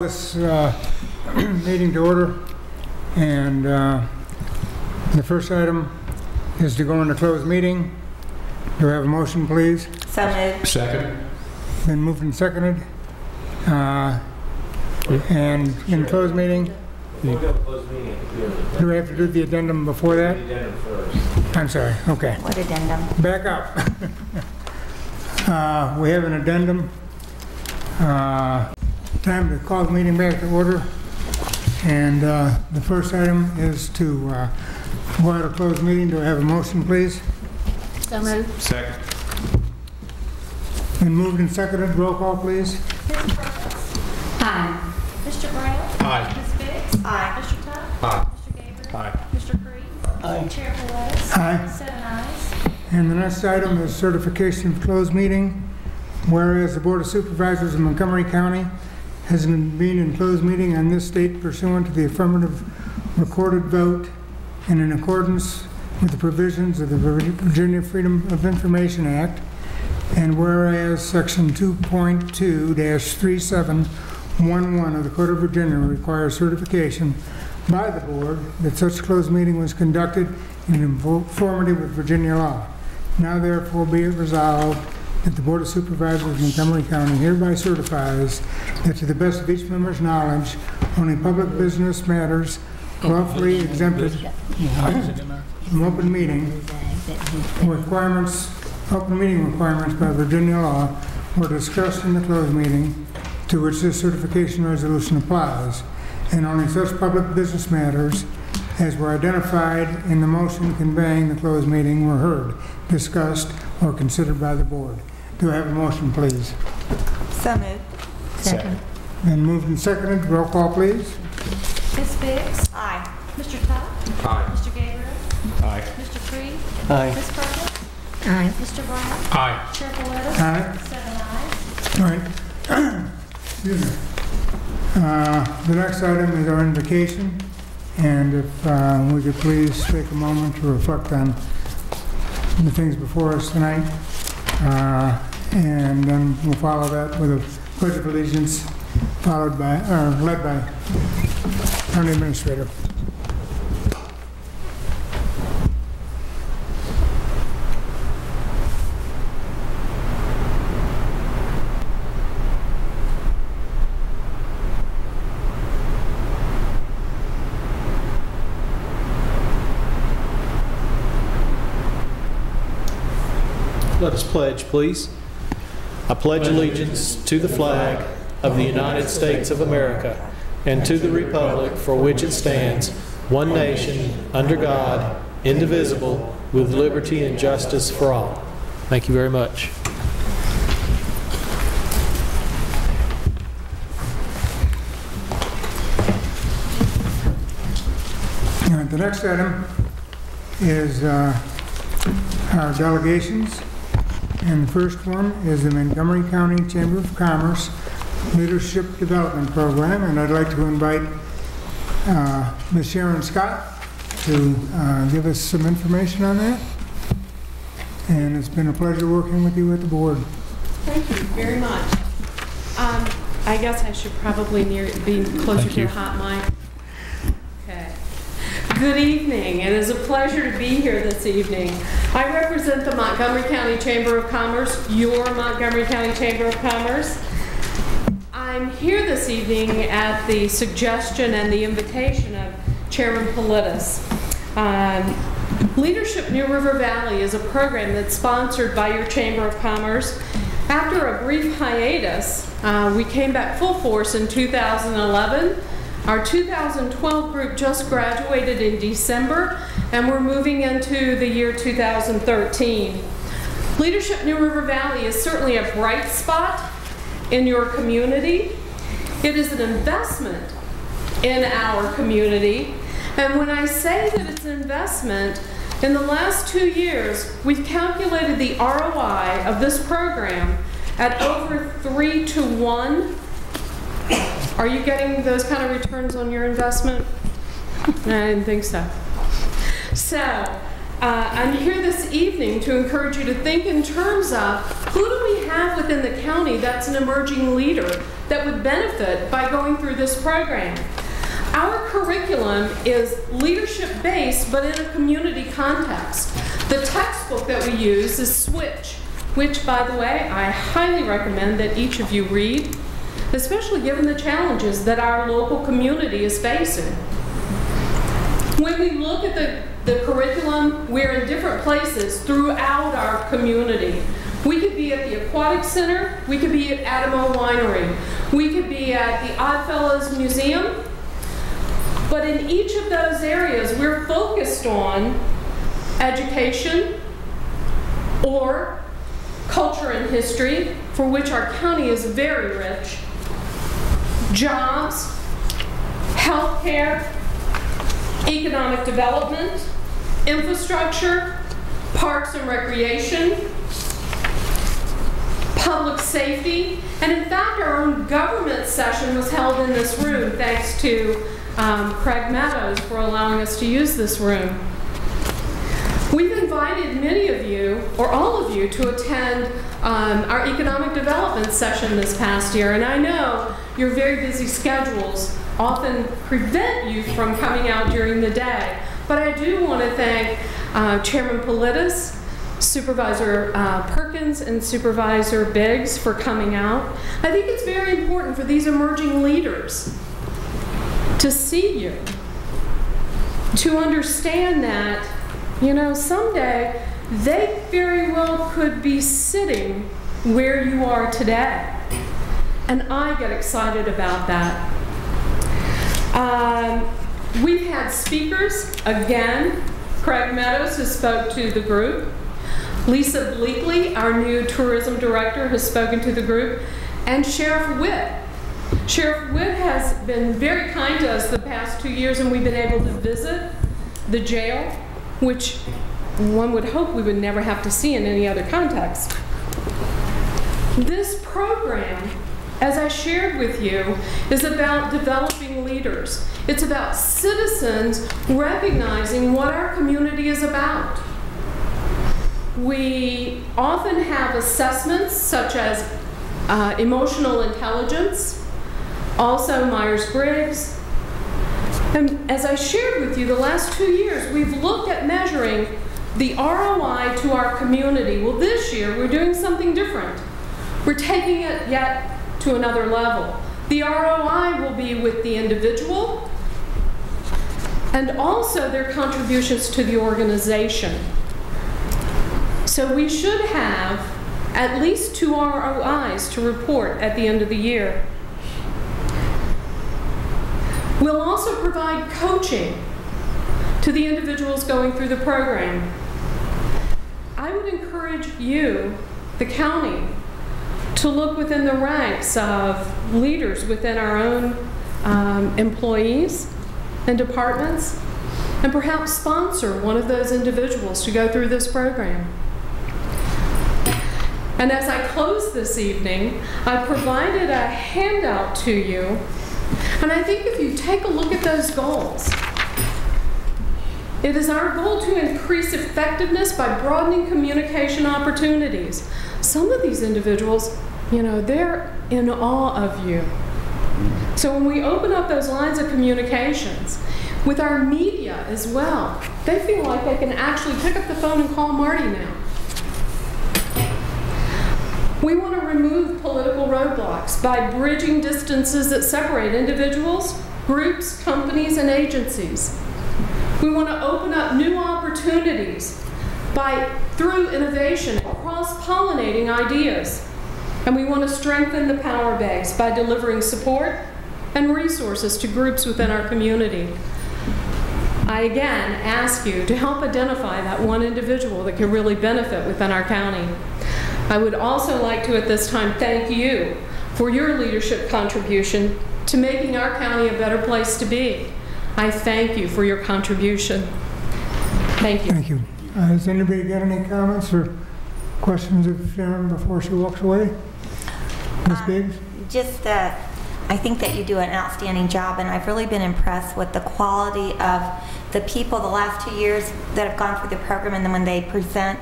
this meeting to order, and the first item is to go into closed meeting. Do I have a motion, please? So moved. Second. Been moved and seconded. And in closed meeting, We'll go to closed meeting. do we have to do the addendum before that? The addendum first. I'm sorry, okay. What addendum? Back up. We have an addendum. Time to call the meeting back to order. And the first item is to go out of closed meeting. Do I have a motion, please? So moved. Second. Been moved and seconded. Roll call, please. Ms. Perkins? Aye. Mr. Brown? Aye. Ms. Biggs? Aye. Mr. Tuck? Aye. Mr. Gabriele? Aye. Mr. Creed? Aye. Chair Politis? Aye. 7 ayes. And the next item is certification of closed meeting. Whereas the Board of Supervisors of Montgomery County has convened in closed meeting on this date pursuant to the affirmative recorded vote and in accordance with the provisions of the Virginia Freedom of Information Act. And whereas Section 2.2-3711 of the Code of Virginia requires certification by the board that such closed meeting was conducted in conformity with Virginia law. Now therefore be it resolved that the Board of Supervisors of Montgomery County hereby certifies that to the best of each member's knowledge, only public business matters lawfully exempted from open meeting requirements by Virginia law were discussed in the closed meeting to which this certification resolution applies, and only such public business matters as were identified in the motion conveying the closed meeting were heard, discussed, or considered by the board. Do I have a motion, please? So moved. Second. Been moved and seconded. Roll call, please. Ms. Biggs? Aye. Mr. Tuck? Aye. Mr. Gabriele? Aye. Mr. Creed? Aye. Ms. Perkins? Aye. Mr. Brown? Aye. Chair Politis? Aye. 7 ayes. All right. Excuse me. The next item is our invocation, and if we could please take a moment to reflect on the things before us tonight, and then we'll follow that with a pledge of allegiance, led by County Administrator. Let us pledge, please. I pledge allegiance to the flag of the United States of America and to the republic for which it stands, one nation, under God, indivisible, with liberty and justice for all. Thank you very much. All right, the next item is our delegations. And the first one is the Montgomery County Chamber of Commerce Leadership Development Program. And I'd like to invite Ms. Sharon Scott to give us some information on that. And it's been a pleasure working with you at the board. Thank you very much. I guess I should probably be closer to the hot mic. Okay. Good evening. It is a pleasure to be here this evening. I represent the Montgomery County Chamber of Commerce, your Montgomery County Chamber of Commerce. I'm here this evening at the suggestion and the invitation of Chairman Politis. Leadership New River Valley is a program that's sponsored by your Chamber of Commerce. After a brief hiatus, we came back full force in 2011. Our 2012 group just graduated in December, and we're moving into the year 2013. Leadership New River Valley is certainly a bright spot in your community. It is an investment in our community. And when I say that it's an investment, in the last 2 years, we've calculated the ROI of this program at over 3 to 1. Are you getting those kind of returns on your investment? I didn't think so. So I'm here this evening to encourage you to think in terms of Who do we have within the county that's an emerging leader that would benefit by going through this program? Our curriculum is leadership-based, but in a community context. The textbook that we use is Switch, which, by the way, I highly recommend that each of you read, especially given the challenges that our local community is facing. When we look at the curriculum, we're in different places throughout our community. We could be at the Aquatic Center, we could be at Adamo Winery, we could be at the Oddfellows Museum, but in each of those areas, we're focused on education or culture and history, for which our county is very rich, jobs, healthcare, economic development, infrastructure, parks and recreation, public safety, and in fact, our own government session was held in this room, thanks to Craig Meadows for allowing us to use this room. We've invited many of you, or all of you, to attend our economic development session this past year, and I know your very busy schedules often prevent you from coming out during the day, but I do want to thank Chairman Politis, Supervisor Perkins, and Supervisor Biggs for coming out. I think it's very important for these emerging leaders to see you, to understand that, you know, someday they very well could be sitting where you are today. And I get excited about that. We've had speakers, again, Craig Meadows, who spoke to the group. Lisa Bleakley, our new tourism director, has spoken to the group, and Sheriff Witt. Sheriff Witt has been very kind to us the past 2 years, and we've been able to visit the jail, which one would hope we would never have to see in any other context. This program, as I shared with you, is about developing leaders. It's about citizens recognizing what our community is about. We often have assessments such as emotional intelligence, also Myers-Briggs. And as I shared with you, the last 2 years, we've looked at measuring the ROI to our community. Well, this year, we're doing something different. We're taking it yet to another level. The ROI will be with the individual and also their contributions to the organization. So we should have at least 2 ROIs to report at the end of the year. We'll also provide coaching to the individuals going through the program. I would encourage you, the county, to look within the ranks of leaders within our own employees and departments, and perhaps sponsor one of those individuals to go through this program. And as I close this evening, I provided a handout to you, and I think if you take a look at those goals, it is our goal to increase effectiveness by broadening communication opportunities. Some of these individuals, you know, they're in awe of you. So when we open up those lines of communications, with our media as well, they feel like they can actually pick up the phone and call Marty now. We want to remove political roadblocks by bridging distances that separate individuals, groups, companies, and agencies. We want to open up new opportunities through innovation and cross-pollinating ideas. And we want to strengthen the power base by delivering support and resources to groups within our community. I again ask you to help identify that one individual that can really benefit within our county. I would also like to at this time thank you for your leadership contribution to making our county a better place to be. I thank you for your contribution. Thank you. Thank you. Has anybody got any comments or questions of Sharon before she walks away? Ms. Biggs? Just that I think that you do an outstanding job, and I've really been impressed with the quality of the people the last 2 years that have gone through the program, and then when they present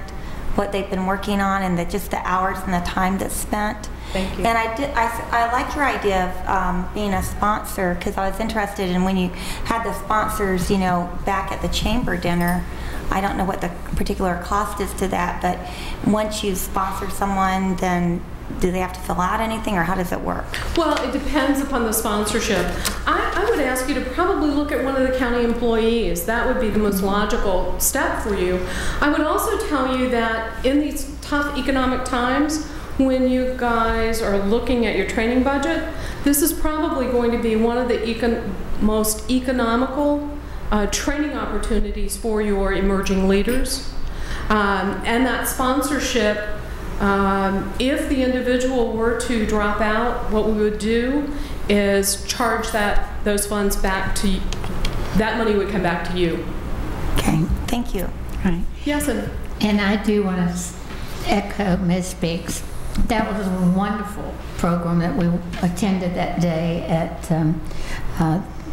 what they've been working on and just the hours and the time that's spent. Thank you. And I like your idea of being a sponsor, because I was interested in when you had the sponsors, back at the chamber dinner. I don't know what the particular cost is to that, but once you sponsor someone, then do they have to fill out anything, or how does it work? Well, it depends upon the sponsorship. I would ask you to probably look at one of the county employees. That would be the most logical step for you. I would also tell you that in these tough economic times, when you guys are looking at your training budget, this is probably going to be one of the most economical training opportunities for your emerging leaders. And that sponsorship, if the individual were to drop out, what we would do is charge those funds back to you. That money would come back to you. Okay, thank you. Right. Yes, And I do want to echo Ms. Biggs. That was a wonderful program that we attended that day at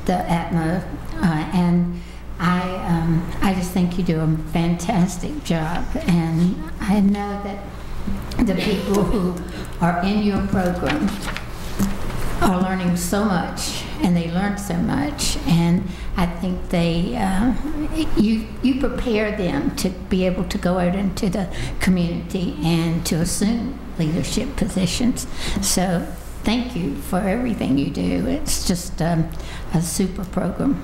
the Atma, and I just think you do a fantastic job, and I know that the people who are in your program are learning so much, and they learn so much, and I think you prepare them to be able to go out into the community and to assume leadership positions. So thank you for everything you do. It's just a super program.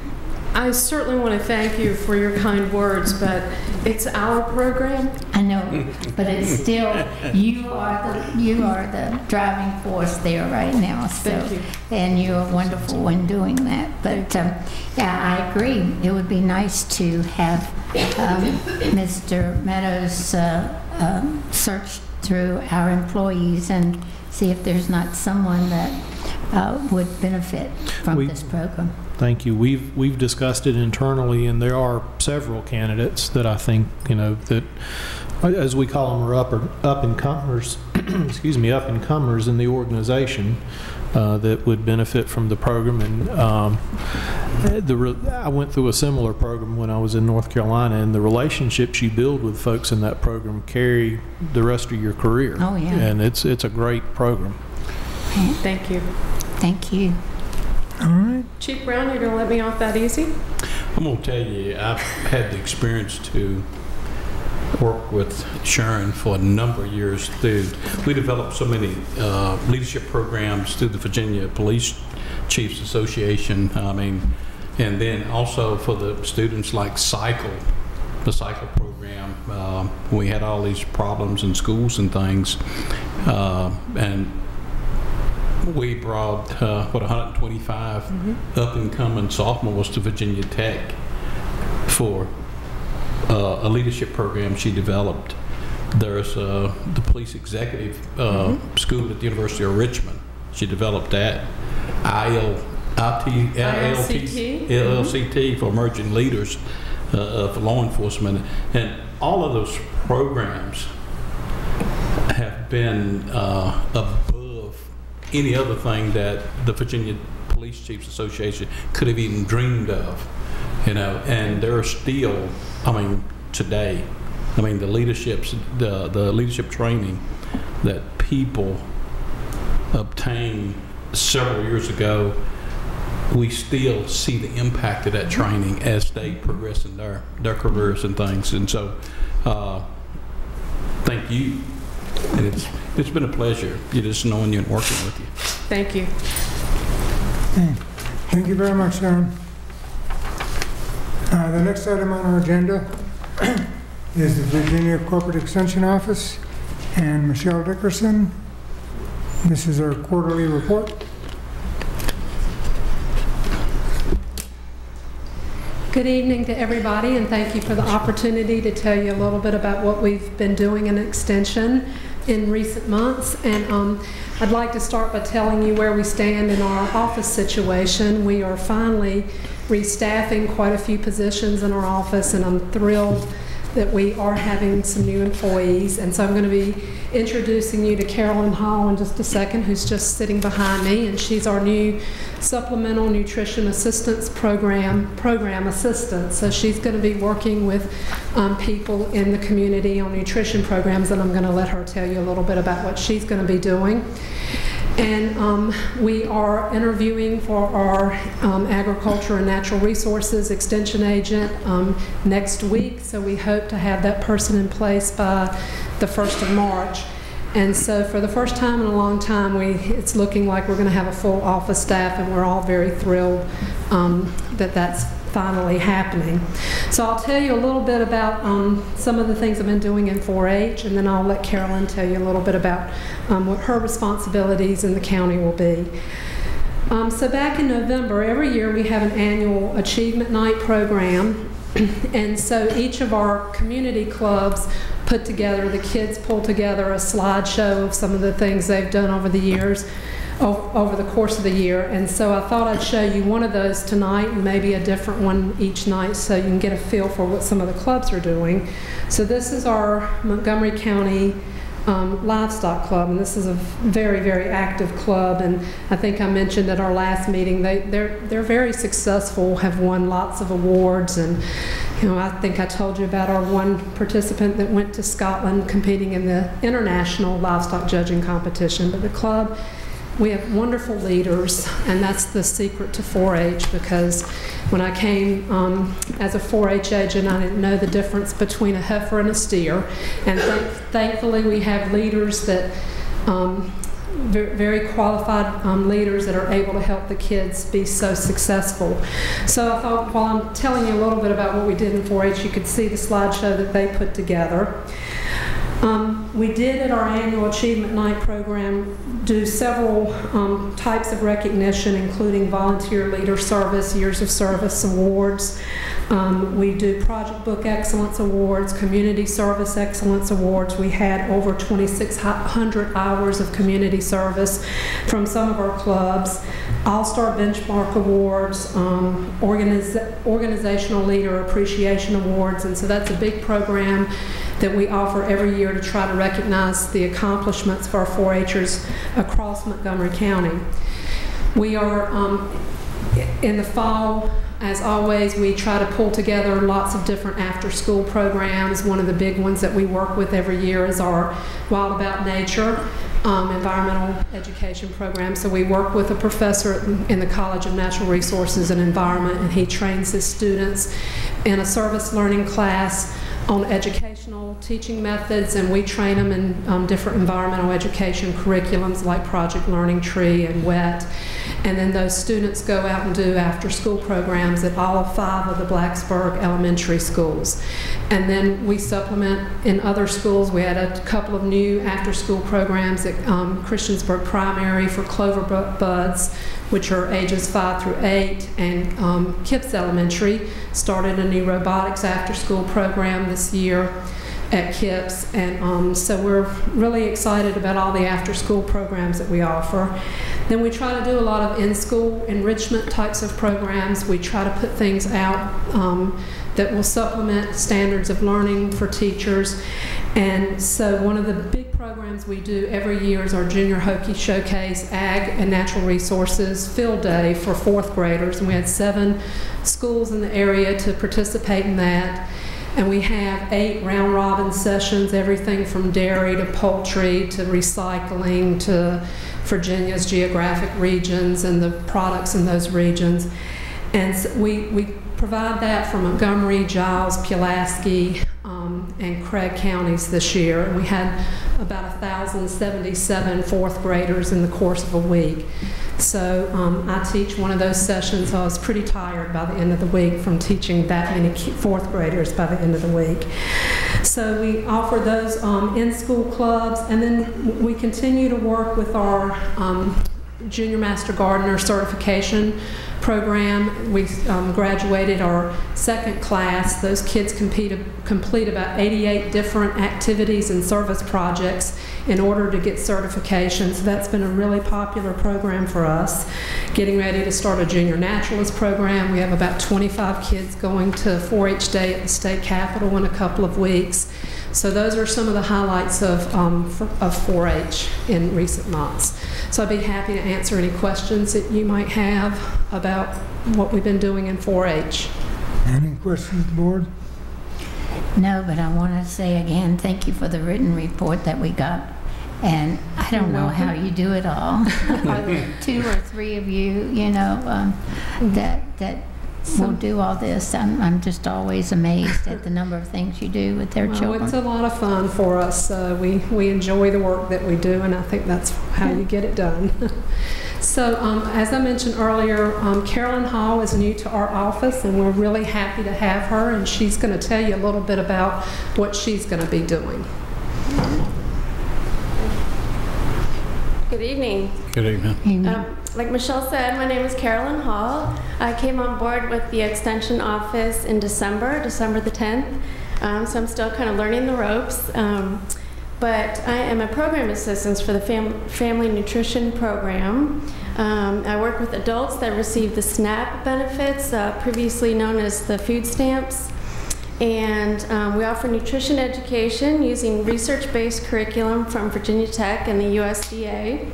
I certainly want to thank you for your kind words, but it's our program. I know, but it's still, you are the driving force there right now. So, Thank you. And you're wonderful when doing that. But yeah, I agree. It would be nice to have Mr. Meadows search through our employees and see if there's not someone that would benefit from this program. Thank you. We've discussed it internally, and there are several candidates that I think, that, as we call them, are up and comers, up and comers in the organization that would benefit from the program. And I went through a similar program when I was in North Carolina, and the relationships you build with folks in that program carry the rest of your career. Oh yeah. And it's a great program. Thank you. Thank you. All right. Chief Brown, you're going to let me off that easy? I'm going to tell you, I've had the experience to work with Sharon for a number of years. We developed so many leadership programs through the Virginia Police Chiefs Association. And then also for the students like the cycle program. We had all these problems in schools and things. And we brought 125 up-and-coming sophomores to Virginia Tech for a leadership program she developed. There's the police executive school at the University of Richmond. She developed that. LLCT for emerging leaders for law enforcement, and all of those programs have been above any other thing that the Virginia Police Chiefs Association could have even dreamed of, and there are still, today, the leadership training that people obtained several years ago, we still see the impact of that training as they progress in their careers and things. And so, thank you. And it's been a pleasure, just knowing you and working with you. Thank you. Thank you very much, Sharon. The next item on our agenda is the Virginia Corporate Extension Office and Michelle Dickerson. This is our quarterly report. Good evening to everybody, and thank you for the opportunity to tell you a little bit about what we've been doing in Extension in recent months. And I'd like to start by telling you where we stand in our office situation. We are finally restaffing quite a few positions in our office, and I'm thrilled that we are having some new employees, and so I'm going to be introducing you to Carolyn Hall in just a second, who's just sitting behind me, and she's our new Supplemental Nutrition Assistance Program assistant. So she's going to be working with people in the community on nutrition programs, and I'm going to let her tell you a little bit about what she's going to be doing. And we are interviewing for our Agriculture and Natural Resources Extension Agent next week, so we hope to have that person in place by the 1st of March. And so for the first time in a long time, it's looking like we're going to have a full office staff, and we're all very thrilled that that's finally happening. So I'll tell you a little bit about some of the things I've been doing in 4-H, and then I'll let Carolyn tell you a little bit about what her responsibilities in the county will be. So back in November, every year we have an annual Achievement Night program, and so each of our community clubs put together, the kids pull together a slideshow of some of the things they've done over the years, over the course of the year. And so I thought I'd show you one of those tonight, and maybe a different one each night, so you can get a feel for what some of the clubs are doing. So this is our Montgomery County Livestock Club, and this is a very, very active club, and I think I mentioned at our last meeting they're very successful, have won lots of awards, and I think I told you about our one participant that went to Scotland competing in the international livestock judging competition. But the club, we have wonderful leaders, and that's the secret to 4-H, because when I came as a 4-H agent, I didn't know the difference between a heifer and a steer. And thankfully, we have leaders that, very qualified leaders that are able to help the kids be so successful. So I thought, while I'm telling you a little bit about what we did in 4-H, you could see the slideshow that they put together. We did at our annual Achievement Night program do several types of recognition, including Volunteer Leader Service, Years of Service Awards. We do Project Book Excellence Awards, Community Service Excellence Awards. We had over 2,600 hours of community service from some of our clubs. All-Star Benchmark Awards, Organizational Leader Appreciation Awards, and so that's a big program that we offer every year to try to recognize the accomplishments of our 4-Hers across Montgomery County. We are, in the fall, as always, we try to pull together lots of different after-school programs. One of the big ones that we work with every year is our Wild About Nature environmental education program. So we work with a professor in the College of Natural Resources and Environment, and he trains his students in a service learning class on educational teaching methods, and we train them in different environmental education curriculums like Project Learning Tree and WET. And then those students go out and do after-school programs at all 5 of the Blacksburg elementary schools. And then we supplement in other schools. We had a couple of new after-school programs at Christiansburg Primary for Clover Buds, which are ages 5 through 8, and Kipps Elementary started a new robotics after-school program this year at Kipps, and so we're really excited about all the after-school programs that we offer. Then we try to do a lot of in-school enrichment types of programs. We try to put things out that will supplement standards of learning for teachers. And so one of the big programs we do every year is our Junior Hockey Showcase Ag and Natural Resources Field Day for 4th graders, and we had 7 schools in the area to participate in that. And we have 8 round-robin sessions, everything from dairy to poultry to recycling to Virginia's geographic regions and the products in those regions. And so we provide that for Montgomery, Giles, Pulaski, and Craig counties this year. And we had about 1,077 4th graders in the course of a week. So I teach one of those sessions, so I was pretty tired by the end of the week from teaching that many 4th graders by the end of the week. So we offer those in-school clubs, and then we continue to work with our Junior Master Gardener certification program. We graduated our second class. Those kids complete about 88 different activities and service projects in order to get certifications. So that's been a really popular program for us. Getting ready to start a junior naturalist program. We have about 25 kids going to 4-H Day at the state capitol in a couple of weeks. So those are some of the highlights of 4-H in recent months. So I'd be happy to answer any questions that you might have about what we've been doing in 4-H. Any questions, board? No, but I want to say again, thank you for the written report that we got. And I don't know how you do it all. 2 or 3 of you, you know, that will do all this. I'm just always amazed at the number of things you do with their children. It's a lot of fun for us. We enjoy the work that we do, and I think that's how you get it done. So as I mentioned earlier, Carolyn Hall is new to our office, and we're really happy to have her, and she's going to tell you a little bit about what she's going to be doing. Good evening. Good evening. Like Michelle said, my name is Carolyn Hall. I came on board with the Extension Office in December the 10th. So I'm still kind of learning the ropes. But I am a program assistant for the Family Nutrition Program. I work with adults that receive the SNAP benefits, previously known as the food stamps. And we offer nutrition education using research-based curriculum from Virginia Tech and the USDA.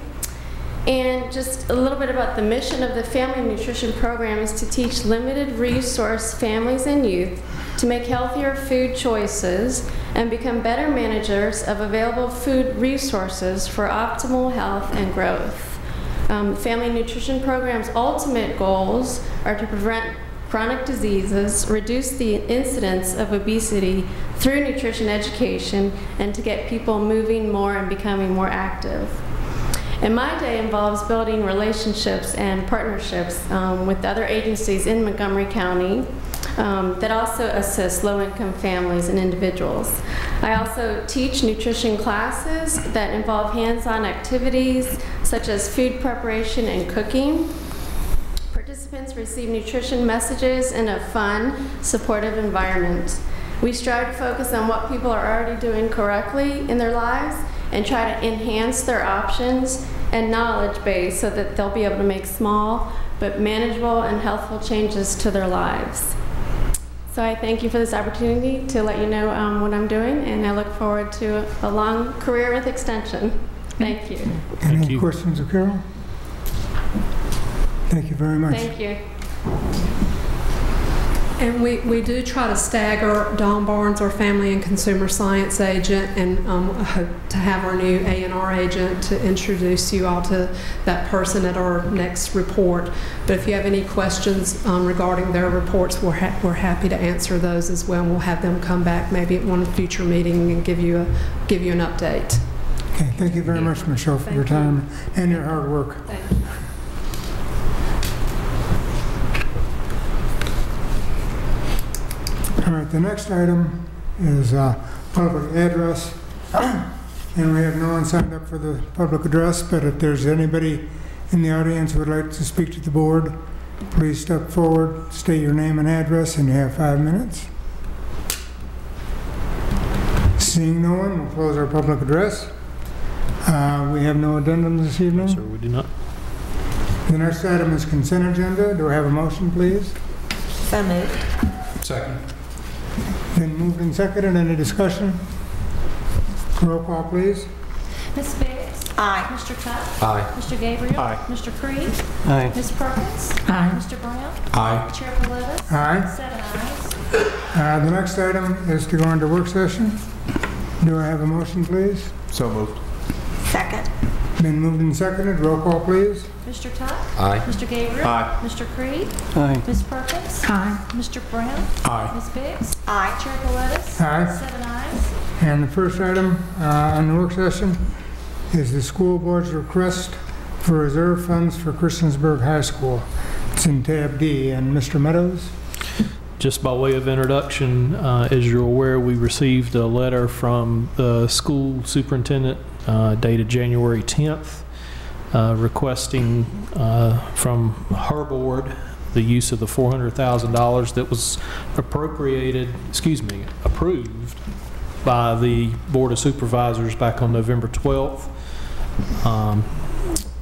And just a little bit about the mission of the Family Nutrition Program is to teach limited resource families and youth to make healthier food choices and become better managers of available food resources for optimal health and growth. Family Nutrition Program's ultimate goals are to prevent chronic diseases, reduce the incidence of obesity through nutrition education, and to get people moving more and becoming more active. And my day involves building relationships and partnerships with other agencies in Montgomery County that also assist low-income families and individuals. I also teach nutrition classes that involve hands-on activities such as food preparation and cooking. Participants receive nutrition messages in a fun, supportive environment. We strive to focus on what people are already doing correctly in their lives and try to enhance their options and knowledge base so that they'll be able to make small but manageable and healthful changes to their lives. So I thank you for this opportunity to let you know what I'm doing, and I look forward to a long career with Extension. Thank you. Any questions of Carol? Thank you very much. Thank you. And we do try to stagger Dawn Barnes, our family and consumer science agent, and hope to have our new A&R agent to introduce you all to that person at our next report. But if you have any questions regarding their reports, we're happy to answer those as well. We'll have them come back maybe at one future meeting and give you an update. Okay, thank you very much, Michelle, for your time and your hard work. Thank you. All right, the next item is public address. And we have no one signed up for the public address, but if there's anybody in the audience who would like to speak to the board, please step forward, state your name and address, and you have 5 minutes. Seeing no one, we'll close our public address. We have no addendums this evening. Sir, we do not. The next item is consent agenda. Do I have a motion, please? So moved. Second. Been moved and seconded. Any discussion? Roll call, please. Ms. Biggs? Aye. Mr. Tuck? Aye. Mr. Gabriele? Aye. Mr. Creed? Aye. Ms. Perkins? Aye. Mr. Brown? Aye. Chair Politis? Aye. 7 ayes. The next item is to go into work session. Do I have a motion, please? So moved. Second. Been moved and seconded. Roll call, please. Mr. Tuck? Aye. Mr. Gabriele? Aye. Mr. Creed? Aye. Ms. Perkins? Aye. Mr. Brown? Aye. Ms. Biggs? Aye. Chair Politis? Aye. 7 ayes. And the first item on the work session is the school board's request for reserve funds for Christiansburg High School. It's in tab D. And Mr. Meadows? Just by way of introduction, as you're aware, we received a letter from the school superintendent dated January 10th requesting from her board the use of the $400,000 that was approved by the Board of Supervisors back on November 12th.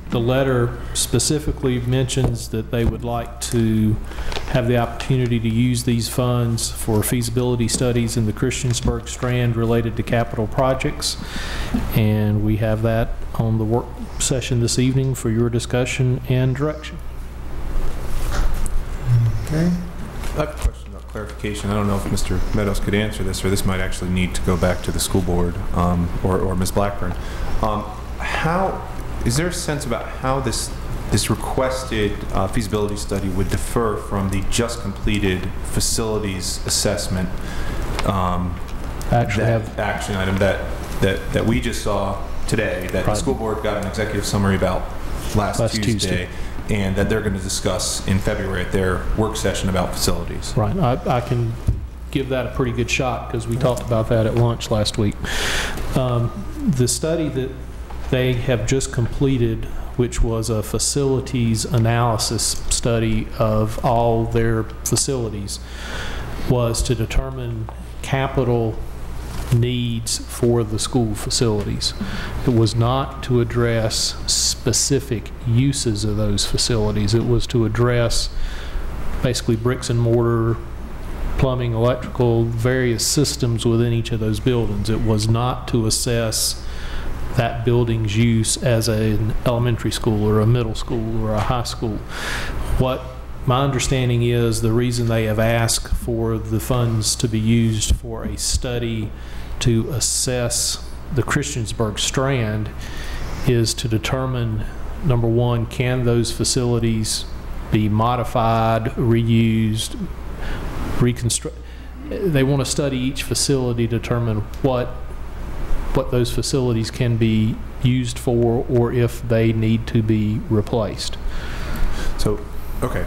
The letter specifically mentions that they would like to have the opportunity to use these funds for feasibility studies in the Christiansburg Strand related to capital projects. And we have that on the work session this evening for your discussion and direction. Okay. I have a question about clarification. I don't know if Mr. Meadows could answer this, or this might actually need to go back to the school board or Ms. Blackburn. Is there a sense about how this requested feasibility study would differ from the just completed facilities assessment action item that we just saw today, that the school board got an executive summary about last Tuesday, and that they're going to discuss in February at their work session about facilities? Right. I can give that a pretty good shot because we talked about that at lunch last week. The study that they have just completed, which was a facilities analysis study of all their facilities, was to determine capital needs for the school facilities. It was not to address specific uses of those facilities. It was to address basically bricks and mortar, plumbing, electrical, various systems within each of those buildings. It was not to assess that building's use as an elementary school or a middle school or a high school. What my understanding is, the reason they have asked for the funds to be used for a study to assess the Christiansburg Strand is to determine, number one, can those facilities be modified, reused, reconstructed. They want to study each facility, determine what those facilities can be used for, or if they need to be replaced. So, okay,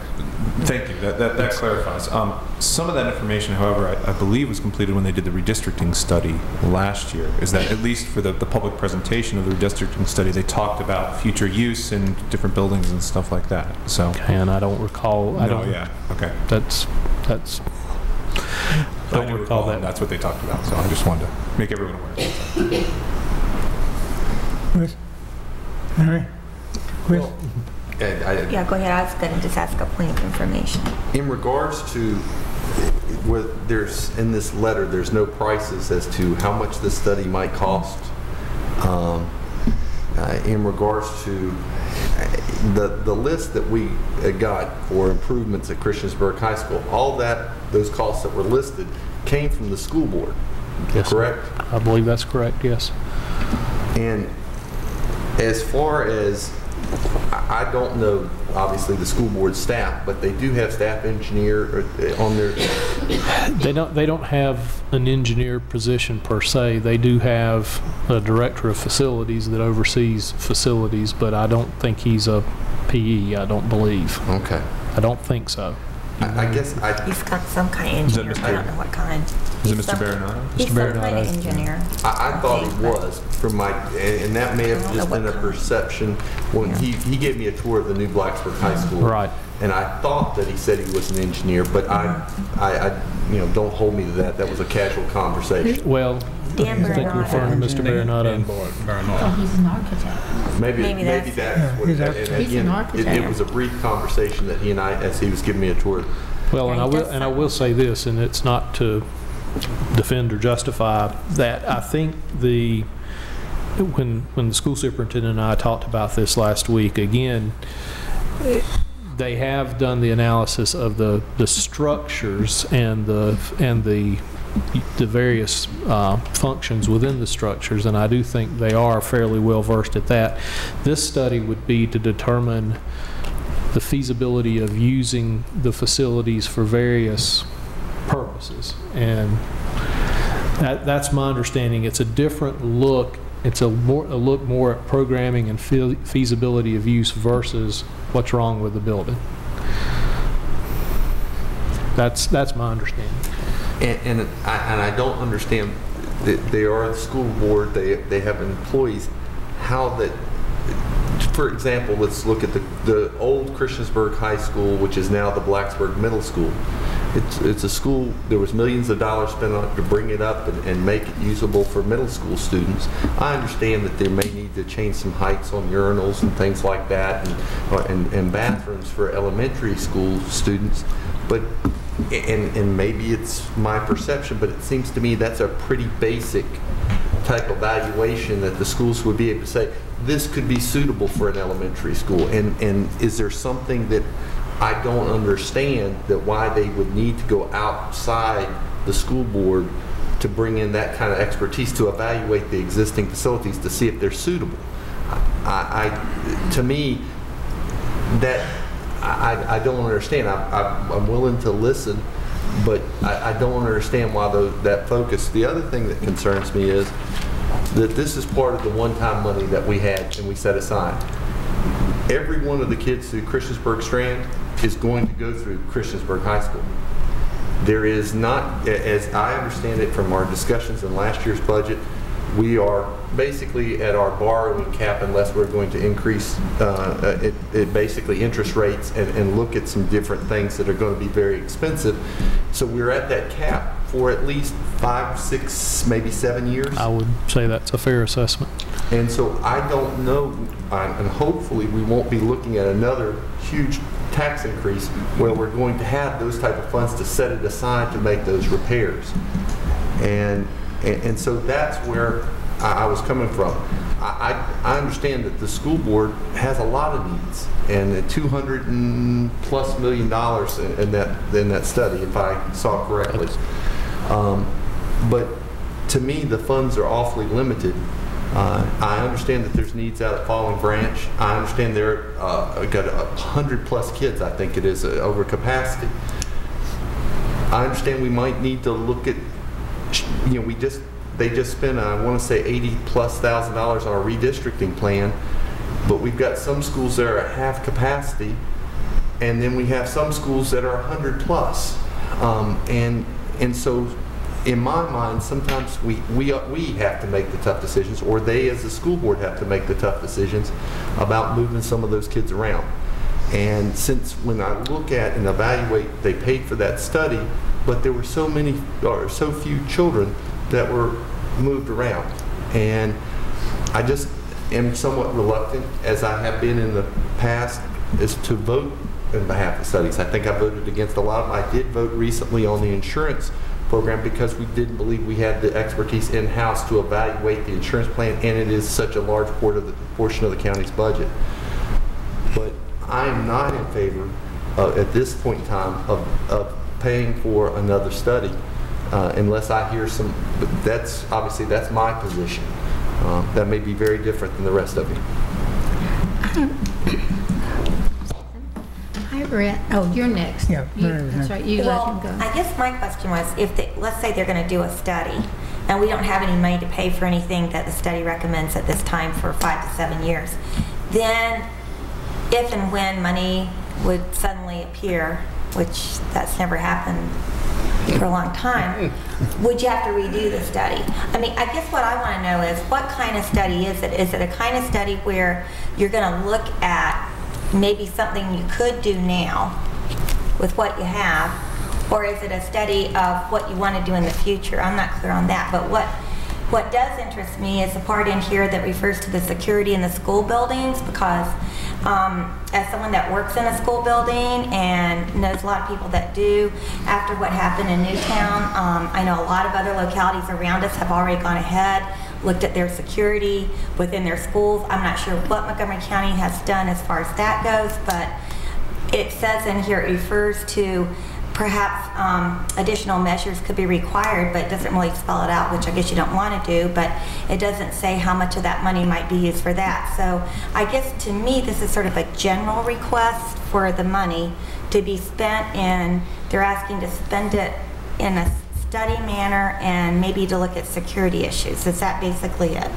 thank you. That clarifies. Some of that information, however, I believe was completed when they did the redistricting study last year. Is that at least for the public presentation of the redistricting study, they talked about future use in different buildings and stuff like that. So, okay, and I don't recall. Yeah. Okay. That's. I do recall that. That's what they talked about. So I just wanted to make everyone aware. Chris? All right. Chris? Yeah, go ahead. I was going to just ask a point of information. In regards to what there's in this letter, there's no prices as to how much this study might cost. In regards to the list that we got for improvements at Christiansburg High School, all those costs that were listed came from the school board, yes, correct? I believe that's correct, yes. And as far as, I don't know, obviously, the school board staff, but they do have staff engineer on their... They don't have an engineer position per se. They do have a director of facilities that oversees facilities, but I don't think he's a PE, I don't believe. Okay. I don't think so. I guess He's got some kind of engineer, but I don't know what kind. Is it Mr. Baronato? He's some kind of engineer. I thought he was, from my, and that may have just been a perception. When he gave me a tour of the new Blacksburg High School, right? And I thought that he said he was an engineer, but I don't hold me to that. That was a casual conversation. Well, I think you're referring to Mr. Baronato. Oh, he's an architect. Maybe that's what it is. And He's an architect. It was a brief conversation that he and I, as he was giving me a tour. Well, and I will say this, and it's not to defend or justify that. I think when the school superintendent and I talked about this last week, again, they have done the analysis of the structures and the various functions within the structures, and I do think they are fairly well versed at that. This study would be to determine the feasibility of using the facilities for various purposes, and that's my understanding. It's a different look. It's a look more at programming and feasibility of use versus what's wrong with the building. That's my understanding. And I don't understand that they are the school board. They have employees. How that for example, let's look at the old Christiansburg High School, which is now the Blacksburg Middle School. It's a school, there was millions of dollars spent on it to bring it up and make it usable for middle school students. I understand that they may need to change some heights on urinals and things like that, and bathrooms for elementary school students, but and maybe it's my perception, but it seems to me that's a pretty basic type of evaluation that the schools would be able to say, this could be suitable for an elementary school. And is there something that I don't understand that why they would need to go outside the school board to bring in that kind of expertise to evaluate the existing facilities to see if they're suitable? To me, that I don't understand. I'm willing to listen, but I don't understand why that focus. The other thing that concerns me is that this is part of the one-time money that we had and we set aside. Every one of the kids through Christiansburg Strand is going to go through Christiansburg High School. There is not, as I understand it from our discussions in last year's budget, we are basically at our borrowing cap unless we're going to increase basically interest rates and look at some different things that are going to be very expensive. So we're at that cap for at least 5, 6, maybe 7 years. I would say that's a fair assessment. And so I don't know, and hopefully we won't be looking at another huge tax increase where we're going to have those type of funds to set it aside to make those repairs. And so that's where I was coming from. I understand that the school board has a lot of needs, and $200+ million in that study, if I saw correctly. But to me, the funds are awfully limited. I understand that there's needs out at Falling Branch. I understand there got 100+ kids, I think it is, over capacity. I understand we might need to look at, they just spent, I want to say $80,000+ on a redistricting plan, but we've got some schools that are at half capacity, and then we have some schools that are 100+. And so, in my mind, sometimes we have to make the tough decisions, or they as a school board have to make the tough decisions about moving some of those kids around. And since when I look at and evaluate, they paid for that study, but there were so few children that were moved around. And I just am somewhat reluctant, as I have been in the past, is to vote in behalf of studies. I think I voted against a lot of them. I did vote recently on the insurance program because we didn't believe we had the expertise in-house to evaluate the insurance plan, and it is such a large portion of the county's budget. But I am not in favor, at this point in time, of paying for another study unless I hear some, but that's my position. That may be very different than the rest of you. Oh, you're next. Yeah, That's right, you let him go. I guess my question was, let's say they're going to do a study, and we don't have any money to pay for anything that the study recommends at this time for 5 to 7 years, then if and when money would suddenly appear, which that's never happened for a long time, would you have to redo the study? I mean, I guess what I want to know is, what kind of study is it? Is it a kind of study where you're going to look at maybe something you could do now with what you have, or is it a study of what you want to do in the future? I'm not clear on that, but what does interest me is the part in here that refers to the security in the school buildings, because as someone that works in a school building and knows a lot of people that do, after what happened in Newtown, I know a lot of other localities around us have already gone ahead, looked at their security within their schools. I'm not sure what Montgomery County has done as far as that goes, but it says in here, it refers to perhaps additional measures could be required, but it doesn't really spell it out, which I guess you don't want to do, but it doesn't say how much of that money might be used for that. So I guess to me, this is sort of a general request for the money to be spent, and they're asking to spend it in a study manner and maybe to look at security issues. Is that basically it?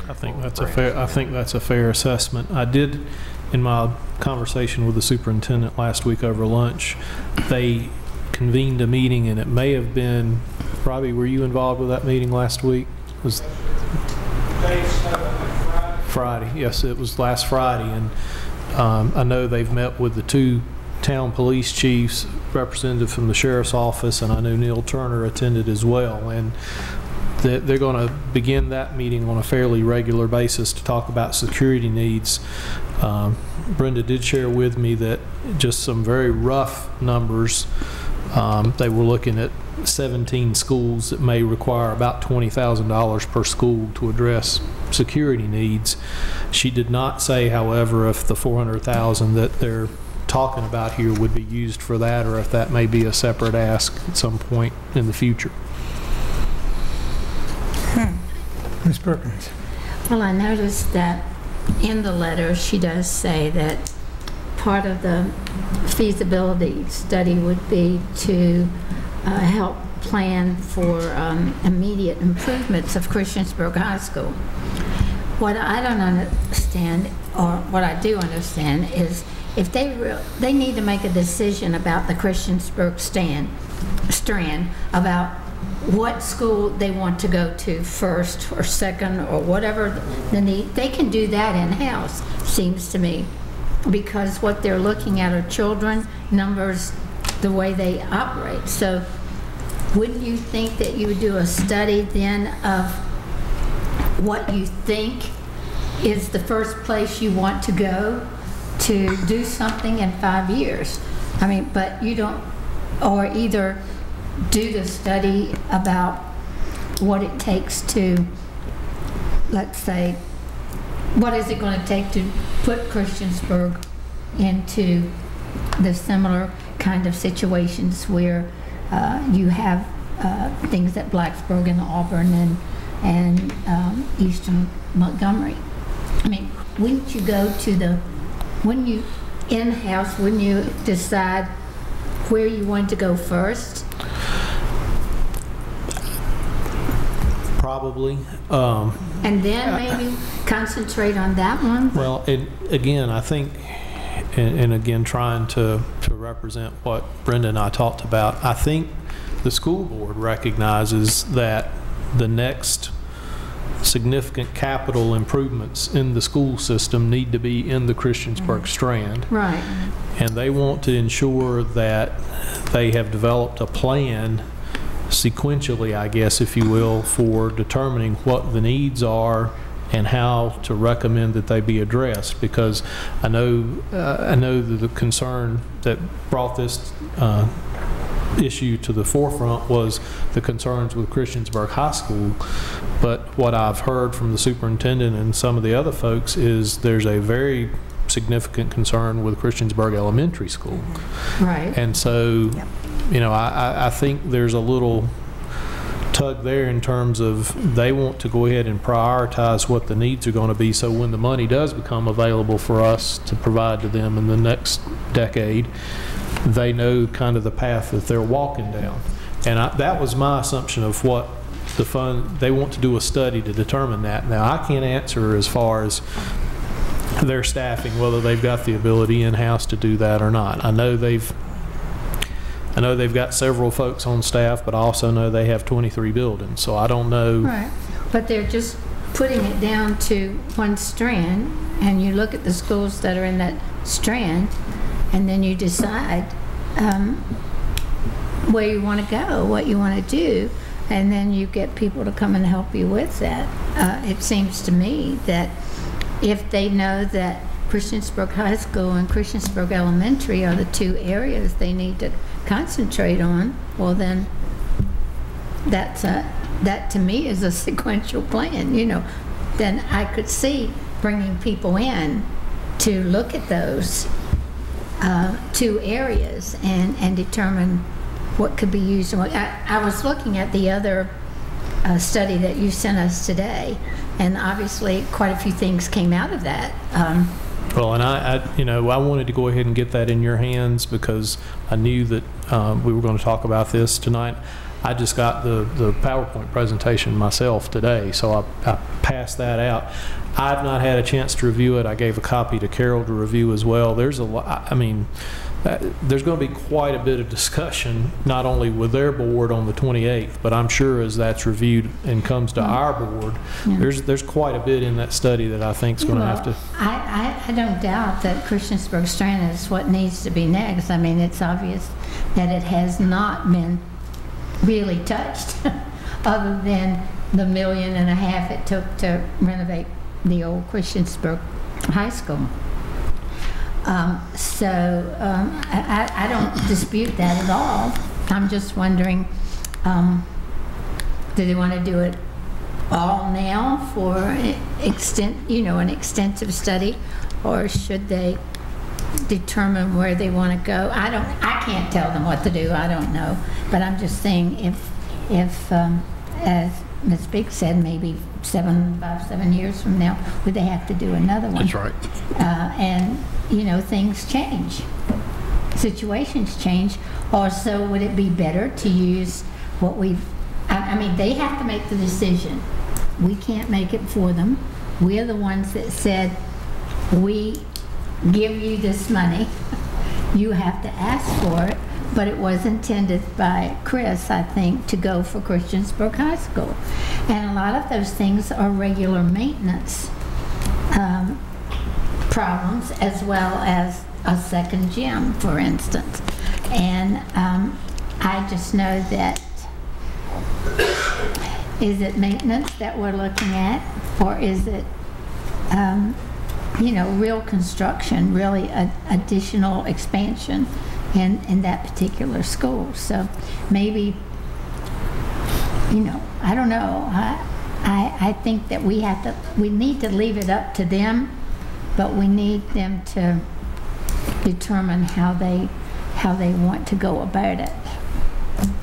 I think that's a fair assessment. I did, in my conversation with the superintendent last week over lunch, they convened a meeting, and it may have been, Robbie, were you involved with that meeting last week? Friday. Yes, it was last Friday, and I know they've met with the 2 town police chiefs, representative from the sheriff's office, and I know Neil Turner attended as well. And they're going to begin that meeting on a fairly regular basis to talk about security needs. Brenda did share with me that just some very rough numbers. They were looking at 17 schools that may require about $20,000 per school to address security needs. She did not say, however, if the $400,000 that they're talking about here would be used for that, or if that may be a separate ask at some point in the future. Ms. Perkins. Well, I noticed that in the letter she does say that part of the feasibility study would be to help plan for immediate improvements of Christiansburg High School. What I don't understand, or what I do understand, is if they need to make a decision about the Christiansburg strand, about what school they want to go to first or second or whatever the need, they can do that in-house, seems to me, because what they're looking at are children, numbers, the way they operate. So wouldn't you think that you would do a study then of what you think is the first place you want to go to do something in 5 years? I mean, but you don't, or either do the study about what it takes to, let's say, what is it going to take to put Christiansburg into the similar kind of situations where you have things at Blacksburg and Auburn and Eastern Montgomery. I mean, wouldn't you go to wouldn't you in-house, wouldn't you decide where you want to go first? Probably. And then maybe concentrate on that one? Well, again, I think, and again, trying to represent what Brenda and I talked about, I think the school board recognizes that the next significant capital improvements in the school system need to be in the Christiansburg strand. Right. And they want to ensure that they have developed a plan sequentially, I guess, if you will, for determining what the needs are and how to recommend that they be addressed. Because I know that the concern that brought this issue to the forefront was the concerns with Christiansburg High School. But what I've heard from the superintendent and some of the other folks is there's a very significant concern with Christiansburg Elementary School. Right. And so, you know, I think there's a little tug there in terms of they want to go ahead and prioritize what the needs are going to be, so when the money does become available for us to provide to them in the next decade, they know kind of the path that they're walking down. And that was my assumption of what the fund, they want to do a study to determine that. Now, I can't answer as far as their staffing, whether they've got the ability in-house to do that or not. I know they've got several folks on staff, but I also know they have 23 buildings, so I don't know. Right, but they're just putting it down to one strand, and you look at the schools that are in that strand, and then you decide where you want to go, what you want to do, and then you get people to come and help you with that. It seems to me that if they know that Christiansburg High School and Christiansburg Elementary are the two areas they need to concentrate on, well then that to me is a sequential plan, you know. Then I could see bringing people in to look at those two areas and determine what could be used. I was looking at the other study that you sent us today, and obviously quite a few things came out of that. Well, and I wanted to go ahead and get that in your hands because I knew that we were going to talk about this tonight. I just got the PowerPoint presentation myself today, so I passed that out. I've not had a chance to review it. I gave a copy to Carol to review as well. There's a lot, I mean, there's going to be quite a bit of discussion, not only with their board on the 28th, but I'm sure as that's reviewed and comes to our board, there's quite a bit in that study that I think is going to have to. I don't doubt that Christiansburg Strand is what needs to be next. I mean, it's obvious that it has not been really touched other than the $1.5 million it took to renovate the old Christiansburg High School. I don't dispute that at all. I'm just wondering, do they want to do it all now for an extensive study, or should they determine where they want to go? I can't tell them what to do. I don't know. But I'm just saying, if as Ms. Biggs said, maybe 7 years from now, would they have to do another one? That's right. And things change, situations change. Or so would it be better to use what I mean, they have to make the decision. We can't make it for them. We're the ones that said, we give you this money. You have to ask for it. But it was intended by Chris, I think, to go for Christiansburg High School. And a lot of those things are regular maintenance problems, as well as a second gym, for instance. And I just know that, is it maintenance that we're looking at, or is it real construction, really additional expansion in that particular school? So maybe, I don't know. I think that we need to leave it up to them, but we need them to determine how they want to go about it.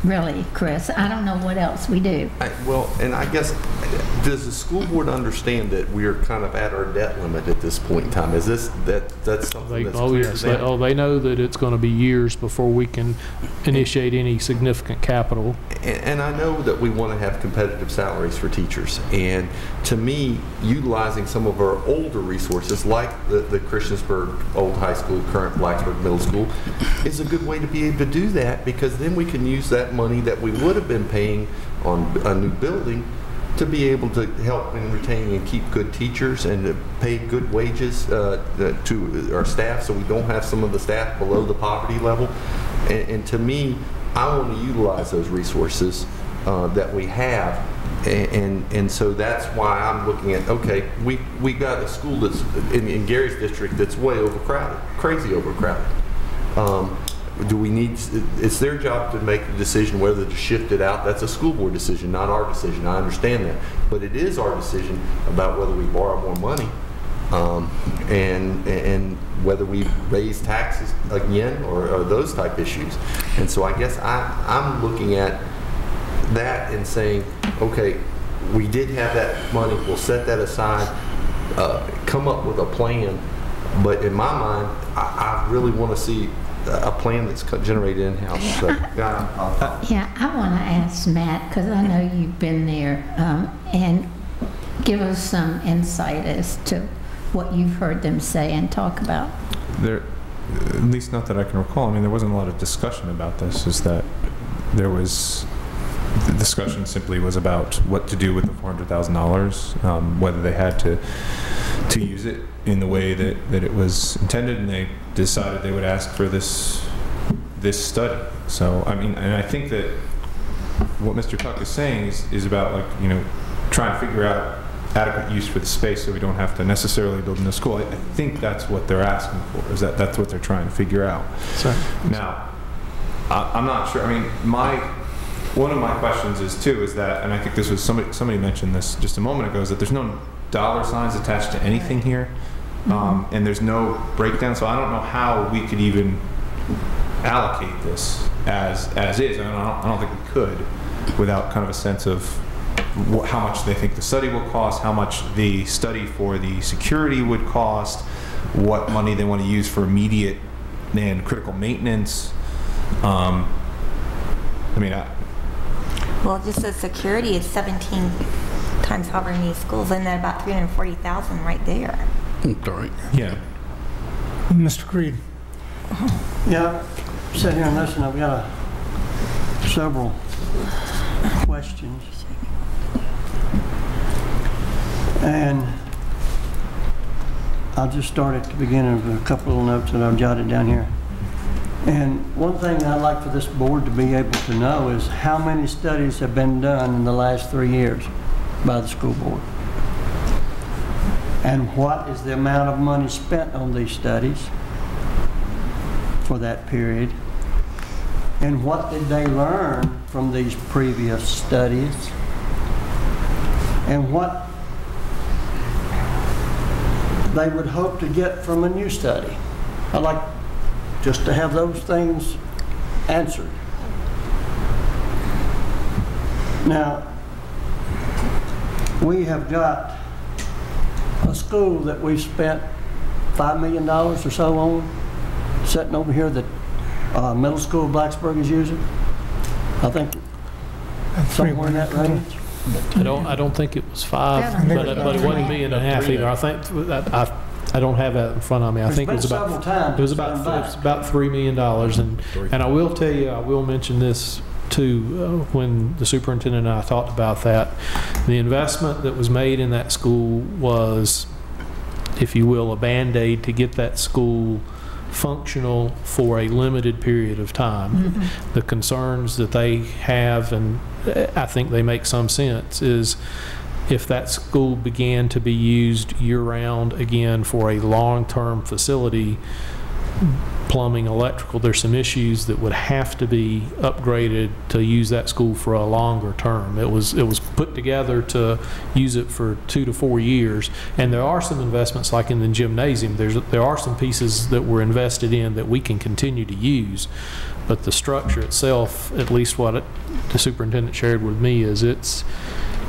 Really, Chris, I don't know what else we do. And I guess, does the school board understand that we are kind of at our debt limit at this point in time? Is that's something that's clear to them? They know that it's going to be years before we can initiate any significant capital. And I know that we want to have competitive salaries for teachers. And to me, utilizing some of our older resources, like the Christiansburg Old High School, current Blacksburg Middle School, is a good way to be able to do that, because then we can use that money that we would have been paying on a new building to be able to help in retaining and keep good teachers and to pay good wages to our staff, so we don't have some of the staff below the poverty level. And to me, I want to utilize those resources that we have, and so that's why I'm looking at, okay, we got a school that's in Gary's district that's way overcrowded, crazy overcrowded. Do we need, it's their job to make the decision whether to shift it out. That's a school board decision, not our decision. I understand that. But it is our decision about whether we borrow more money and whether we raise taxes again or those type issues. And so I guess I'm looking at that and saying, okay, we did have that money. We'll set that aside, come up with a plan. But in my mind, I really want to see a plan that's generated in-house. So, yeah, I want to ask Matt, because I know you've been there, and give us some insight as to what you've heard them say and talk about. At least not that I can recall. I mean, there wasn't a lot of discussion about this. Is that the discussion simply was about what to do with the $400,000, whether they had to use it in the way that it was intended, and they decided they would ask for this study. So I mean, and I think that what Mr. Tuck is saying is about, like, trying to figure out adequate use for the space so we don't have to necessarily build a new school. I think that's what they're asking for, is that's what they're trying to figure out. Sorry. Now, I'm not sure. I mean, one of my questions is that, and I think this was somebody mentioned this just a moment ago, is that there's no dollar signs attached to anything here, and there's no breakdown. So I don't know how we could even allocate this as is. I don't think we could without kind of a sense of how much they think the study will cost, how much the study for the security would cost, what money they want to use for immediate and critical maintenance. Well, just the security is 17 times however many schools, and then about 340,000 right there. Right. Yeah. Mr. Creed, Yeah, sit here and listen. I've got several questions. And I'll just start at the beginning with a couple of notes that I've jotted down here. And one thing I'd like for this board to be able to know is how many studies have been done in the last 3 years by the school board. And what is the amount of money spent on these studies for that period? And what did they learn from these previous studies? And what they would hope to get from a new study? I'd like just to have those things answered. Now, we have got a school that we've spent $5 million or so on, sitting over here that middle school of Blacksburg is using. I think somewhere in that range. I don't think it was 5, but it wasn't $1.5 million either. I think I don't have that in front of me. I think it was about $3 million. And I will tell you, I will mention this too, when the superintendent and I talked about that. The investment that was made in that school was, if you will, a Band-Aid to get that school functional for a limited period of time. Mm-hmm. The concerns that they have, and I think they make some sense, is if that school began to be used year-round again for a long-term facility, plumbing, electrical, there's some issues that would have to be upgraded to use that school for a longer term. It was put together to use it for 2 to 4 years, and there are some investments like in the gymnasium. There are some pieces that were invested in that we can continue to use, but the structure itself, at least what the superintendent shared with me, is it's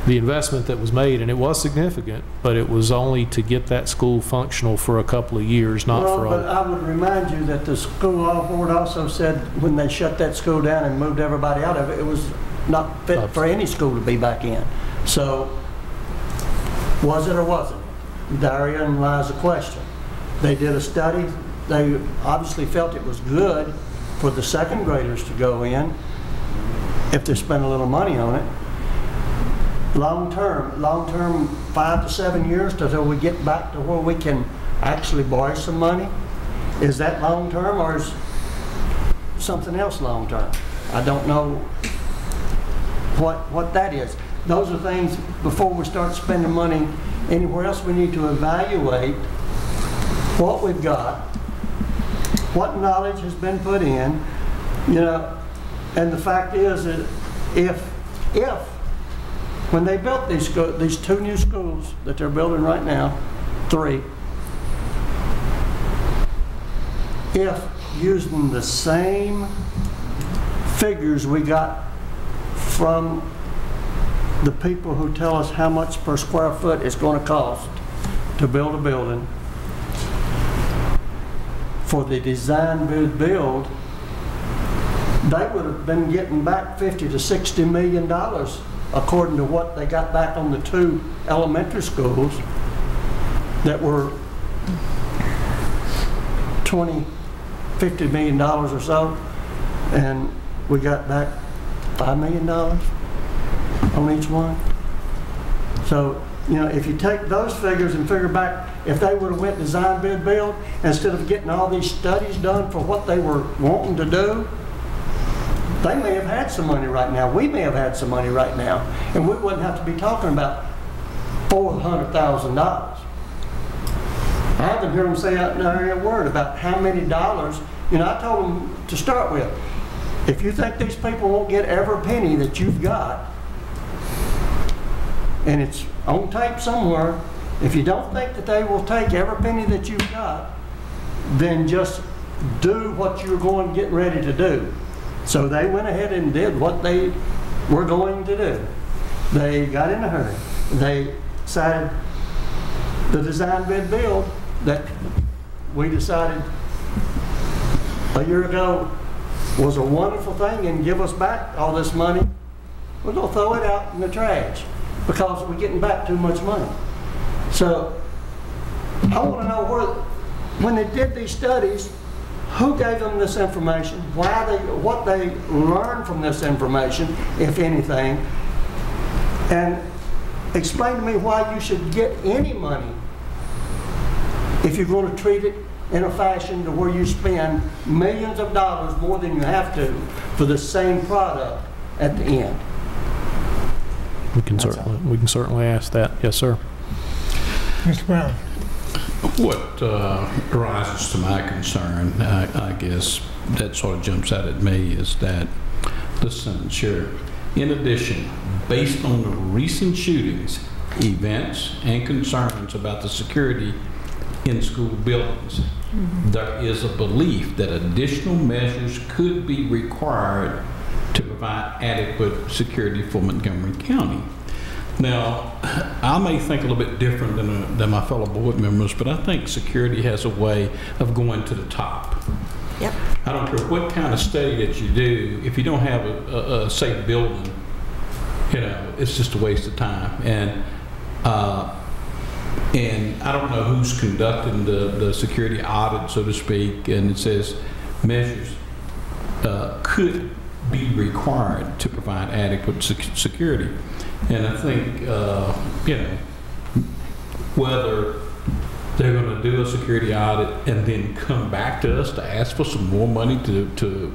the investment that was made, and it was significant, but it was only to get that school functional for a couple of years, not for all. But I would remind you that the school board also said when they shut that school down and moved everybody out of it, it was not fit for any school to be back in. So, was it or wasn't? Therein lies the question. They did a study. They obviously felt it was good for the second graders to go in if they spent a little money on it. Long term, 5 to 7 years until we get back to where we can actually borrow some money. Is that long term, or is something else long term? I don't know what that is. Those are things, before we start spending money anywhere else, we need to evaluate what we've got, what knowledge has been put in, and the fact is that if when they built these 2 new schools that they're building right now, 3, if using the same figures we got from the people who tell us how much per square foot it's going to cost to build a building, for the design bid build, they would have been getting back $50 to $60 million according to what they got back on the 2 elementary schools that were $50 million or so, and we got back $5 million on each one. So, if you take those figures and figure back, if they would have went design bid build, instead of getting all these studies done for what they were wanting to do, they may have had some money right now. We may have had some money right now, and we wouldn't have to be talking about $400,000. I haven't heard them say a word about how many dollars. I told them to start with, if you think these people won't get every penny that you've got, and it's on tape somewhere, if you don't think that they will take every penny that you've got, then just do what you're getting ready to do. So they went ahead and did what they were going to do. They got in a hurry. They decided the design bid build that we decided a year ago was a wonderful thing and give us back all this money. We're going to throw it out in the trash because we're getting back too much money. So I want to know when they did these studies, who gave them this information, what they learned from this information, if anything, and explain to me why you should get any money if you're going to treat it in a fashion to where you spend millions of dollars more than you have to for the same product at the end. We can certainly ask that. Yes, sir. Mr. Brown. What arises to my concern, I guess, that sort of jumps out at me is that, listen, Sheriff, in addition, based on the recent shootings, events, and concerns about the security in school buildings, there is a belief that additional measures could be required to provide adequate security for Montgomery County. Now, I may think a little bit different than my fellow board members, but I think security has a way of going to the top. Yep. I don't care what kind of study that you do, if you don't have a safe building, you know, it's just a waste of time. And I don't know who's conducting the security audit, so to speak, and it says measures could be required to provide adequate security. And I think, you know, whether they're going to do a security audit and then come back to us to ask for some more money to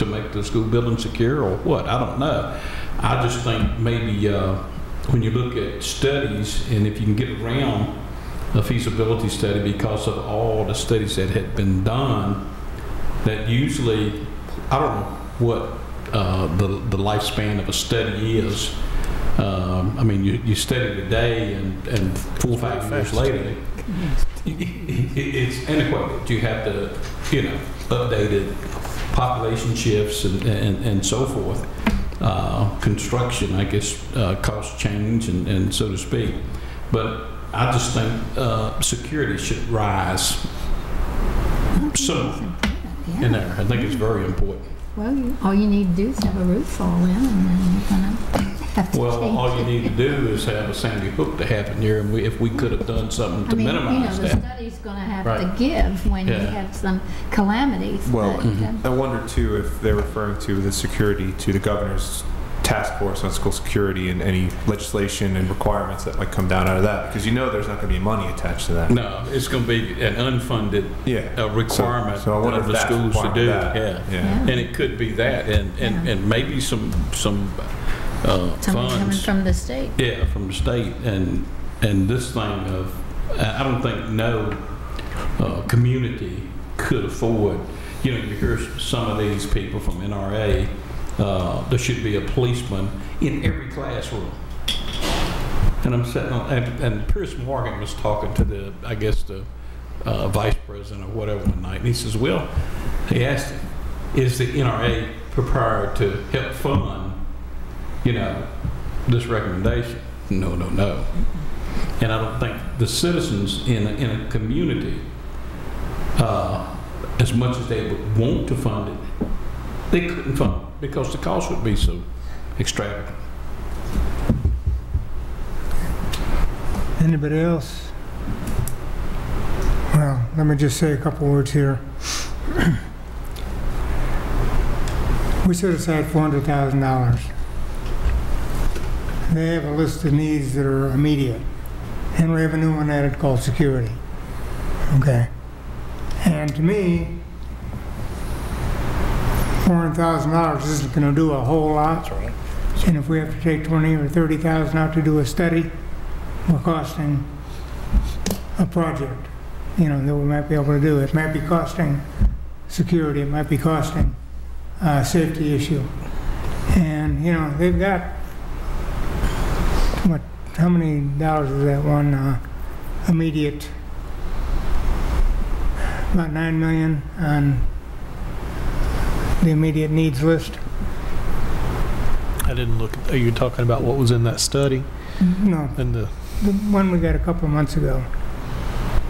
make the school building secure or what, I don't know. I just think maybe when you look at studies, and if you can get around a feasibility study because of all the studies that had been done, that usually, I don't know what the lifespan of a study is. I mean, you study today, and 4 or 5 years later, it's antiquated. You have to, you know, update it, population shifts, and so forth. Construction, I guess, cost change, and so to speak. But I just think security should rise some in there. I think it's very important. Well, all you need to do is have a roof fall in, and then you're going to have to Well, change all you need to do is have a Sandy Hook to happen here, and if we could have done something to minimize you know, that. the study's going to have Right. to give when you Yeah. have some calamities. Well, but, I wonder too if they're referring to the security to the governor's task force on school security and any legislation and requirements that might come down out of that, because you know there's not going to be money attached to that. No, it's going to be an unfunted requirement So I wonder of if the that's schools to requiring do. that. Yeah. Yeah. And it could be that, and maybe some something coming funds. from the state. Yeah, from the state, and this thing of, I don't think no community could afford, you know, you hear some of these people from NRA, there should be a policeman in every classroom. And I'm sitting on, and Pierce Morgan was talking to the, I guess the vice president or whatever one night, and he says, well, he asked him, is the NRA prepared to help fund, you know, this recommendation? No, no, no. And I don't think the citizens in a community, as much as they would want to fund it, they couldn't fund it because the cost would be so extravagant. Anybody else? Well, let me just say a couple words here. We set aside $400,000. They have a list of needs that are immediate. And we have a new one added called security. Okay. And to me, $400,000 isn't going to do a whole lot. That's right. And if we have to take $20,000 or $30,000 out to do a study, we're costing a project, you know, that we might be able to do. It might be costing security. It might be costing a safety issue. And, you know, they've got, what, how many dollars is that one immediate? About $9 million on the immediate needs list. I didn't look. Are you talking about what was in that study? No, And the one we got a couple of months ago.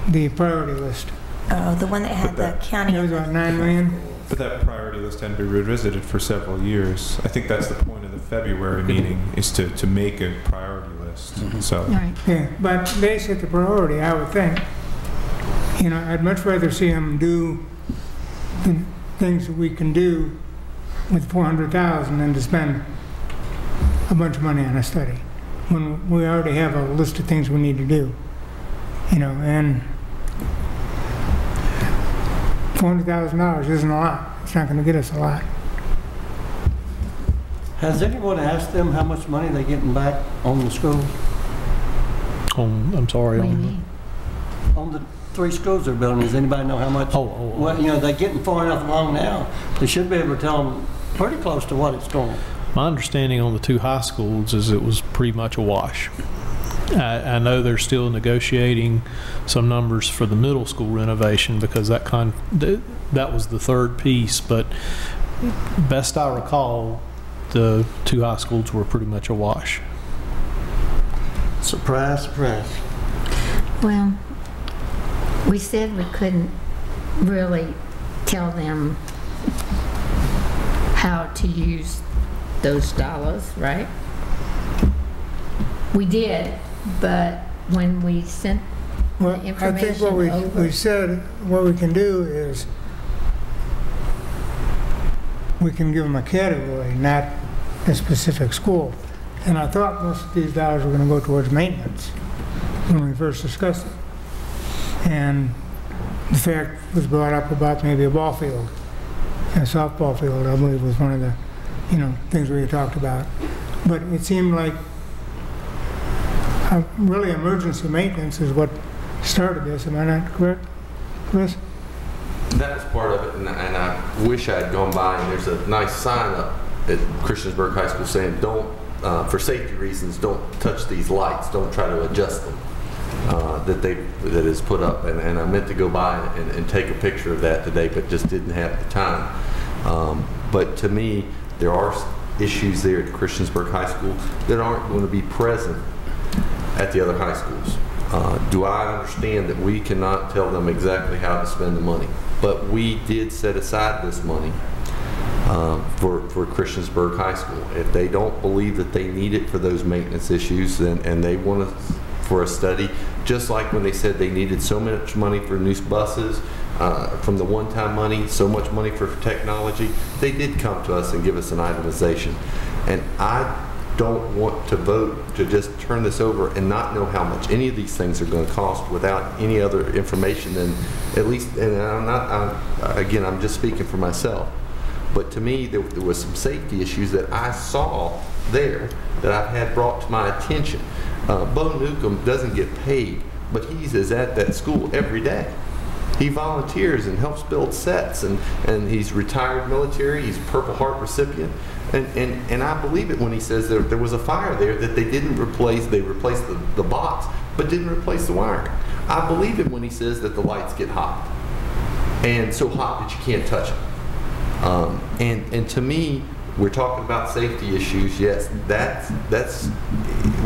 The priority list. Oh, the one that had the county. It was about $9 million. But that priority list had to be revisited for several years. I think that's the point of the February meeting, is to make a priority list. So. Right. Yeah, but they set the priority, I would think. You know, I'd much rather see them do things that we can do with 400,000 than to spend a bunch of money on a study when we already have a list of things we need to do, you know, and $400,000 isn't a lot. It's not going to get us a lot. Has anyone asked them how much money they're getting back on the schools? I'm sorry. What do you mean? On the 3 schools they're building, does anybody know how much? Well, you know, they're getting far enough along now. They should be able to tell them pretty close to what it's going. My understanding on the 2 high schools is it was pretty much a wash. I know they're still negotiating some numbers for the middle school renovation because that was the 3rd piece, but best I recall, the 2 high schools were pretty much a wash. Surprise, surprise. Well, we said we couldn't really tell them how to use those dollars, right? We did, but when we sent the information I think what we said, what we can do is we can give them a category, not a specific school. And I thought most of these dollars were going to go towards maintenance when we first discussed it. And the fact was brought up about maybe a ball field, a softball field, I believe was one of the, you know, things we had talked about. But it seemed like really emergency maintenance is what started this. Am I not correct, Chris? That was part of it, and I wish I had gone by, and there's a nice sign up at Christiansburg High School saying, don't, for safety reasons, don't touch these lights, don't try to adjust them, that is put up. And I meant to go by and take a picture of that today, but just didn't have the time. But to me, there are issues there at Christiansburg High School that aren't going to be present at the other high schools. Do I understand that we cannot tell them exactly how to spend the money? But we did set aside this money for Christiansburg High School. If they don't believe that they need it for those maintenance issues and they want it for a study, just like when they said they needed so much money for new buses, from the one-time money, so much money for technology, they did come to us and give us an itemization. And I don't want to vote to just turn this over and not know how much any of these things are going to cost without any other information than at least, and again, I'm just speaking for myself, but to me, there was some safety issues that I saw there that I've had brought to my attention. Bo Newcomb doesn't get paid, but he's at that school every day. He volunteers and helps build sets, and he's retired military, he's Purple Heart recipient, and I believe it when he says there was a fire there that they didn't replace, they replaced the box, but didn't replace the wiring. I believe it when he says that the lights get hot, and so hot that you can't touch them. And to me, we're talking about safety issues, yes, that's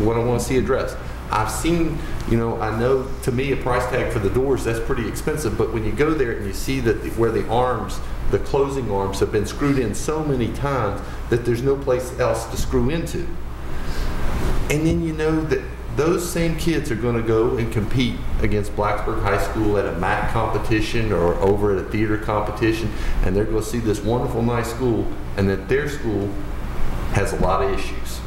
what I want to see addressed. I've seen, you know, I know to me a price tag for the doors, that's pretty expensive, but when you go there and you see that where the arms, the closing arms have been screwed in so many times that there's no place else to screw into. And then you know that those same kids are going to go and compete against Blacksburg High School at a MAC competition or over at a theater competition, and they're going to see this wonderful, nice school, and that their school has a lot of issues.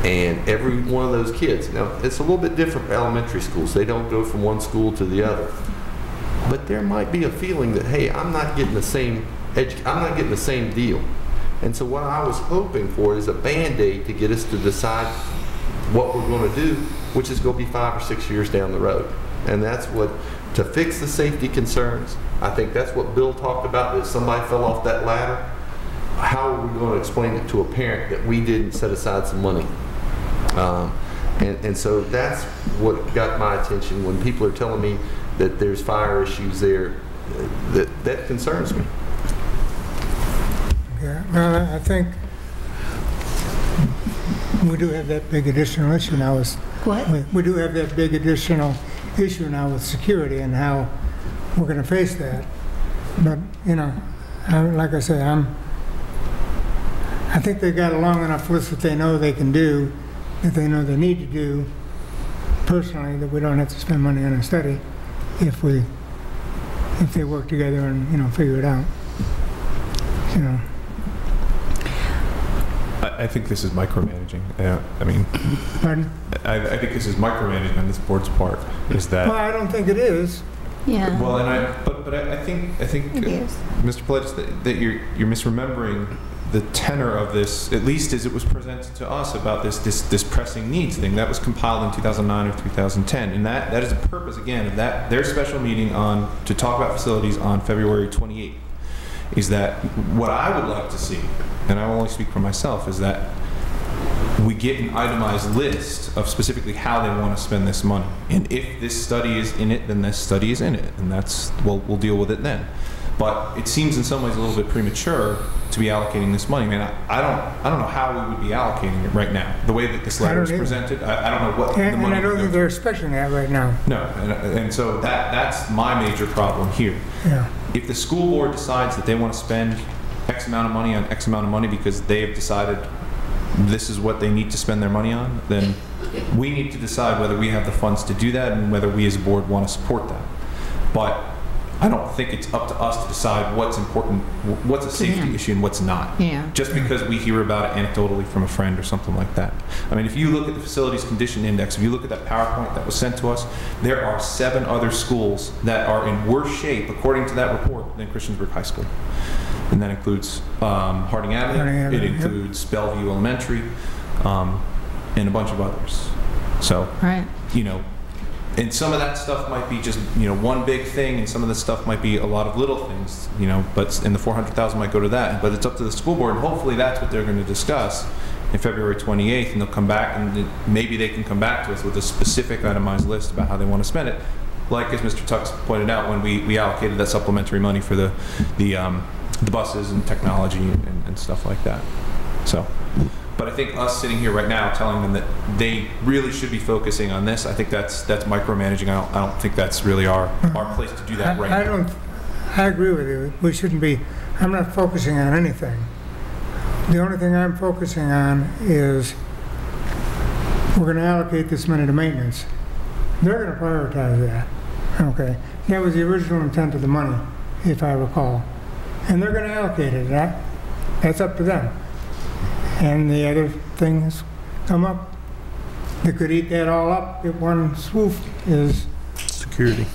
And every one of those kids, now it's a little bit different for elementary schools. They don't go from one school to the other. But there might be a feeling that, hey, I'm not getting the same deal. And so what I was hoping for is a Band-Aid to get us to decide what we're going to do, which is going to be 5 or 6 years down the road. And that's what, to fix the safety concerns, I think that's what Bill talked about, that if somebody fell off that ladder, how are we going to explain it to a parent that we didn't set aside some money? And so that's what got my attention when people are telling me that there's fire issues there. That concerns me. Yeah, well, I think we do have that big additional issue now with we do have that big additional issue now with security and how we're going to face that. But you know, like I say, I think they got a long enough list that they know they can do, that they know they need to do personally, that we don't have to spend money on a study if they work together and, you know, figure it out. You know, I think this is micromanaging. I mean, pardon? I think this is micromanaging on this board's part. Is that? Well, I don't think it is. Yeah. Well, but I think It is. Mr. Politis, that you're misremembering the tenor of this, at least as it was presented to us about this pressing needs thing. That was compiled in 2009 or 2010, and that is the purpose again of their special meeting to talk about facilities on February 28th. Is that what I would like to see, and I will only speak for myself, is that we get an itemized list of specifically how they want to spend this money. And if this study is in it, then this study is in it, and we'll deal with it then. But it seems in some ways a little bit premature to be allocating this money. I mean, I don't know how we would be allocating it right now. The way that this letter is presented, I don't know what the money. And I don't think they're expecting that right now. No, and so that's my major problem here. Yeah. If the school board decides that they want to spend X amount of money on X amount of money because they have decided this is what they need to spend their money on, then we need to decide whether we have the funds to do that and whether we as a board want to support that. But I don't think it's up to us to decide what's important, what's a safety issue and what's not. Yeah. Just because we hear about it anecdotally from a friend or something like that. I mean, if you look at the Facilities Condition Index, if you look at that PowerPoint that was sent to us, there are 7 other schools that are in worse shape, according to that report, than Christiansburg High School. And that includes Harding Avenue, it includes Bellevue Elementary, and a bunch of others. So, you know, and some of that stuff might be just, you know, one big thing, and some of the stuff might be a lot of little things, you know, and the $400,000 might go to that. But it's up to the school board, and hopefully that's what they're going to discuss in February 28th, and they'll come back, and maybe they can come back to us with a specific itemized list about how they want to spend it. Like, as Mr. Tux pointed out, when we allocated that supplementary money for the buses and technology and stuff like that. So, but I think us sitting here right now telling them that they really should be focusing on this, I think that's micromanaging. I don't think that's really our place to do that right now. I agree with you. We shouldn't be. I'm not focusing on anything. The only thing I'm focusing on is we're going to allocate this money to maintenance. They're going to prioritize that. Okay. That was the original intent of the money, if I recall. And they're going to allocate it. That's up to them. And the other things come up. They could eat that all up at one swoop is security.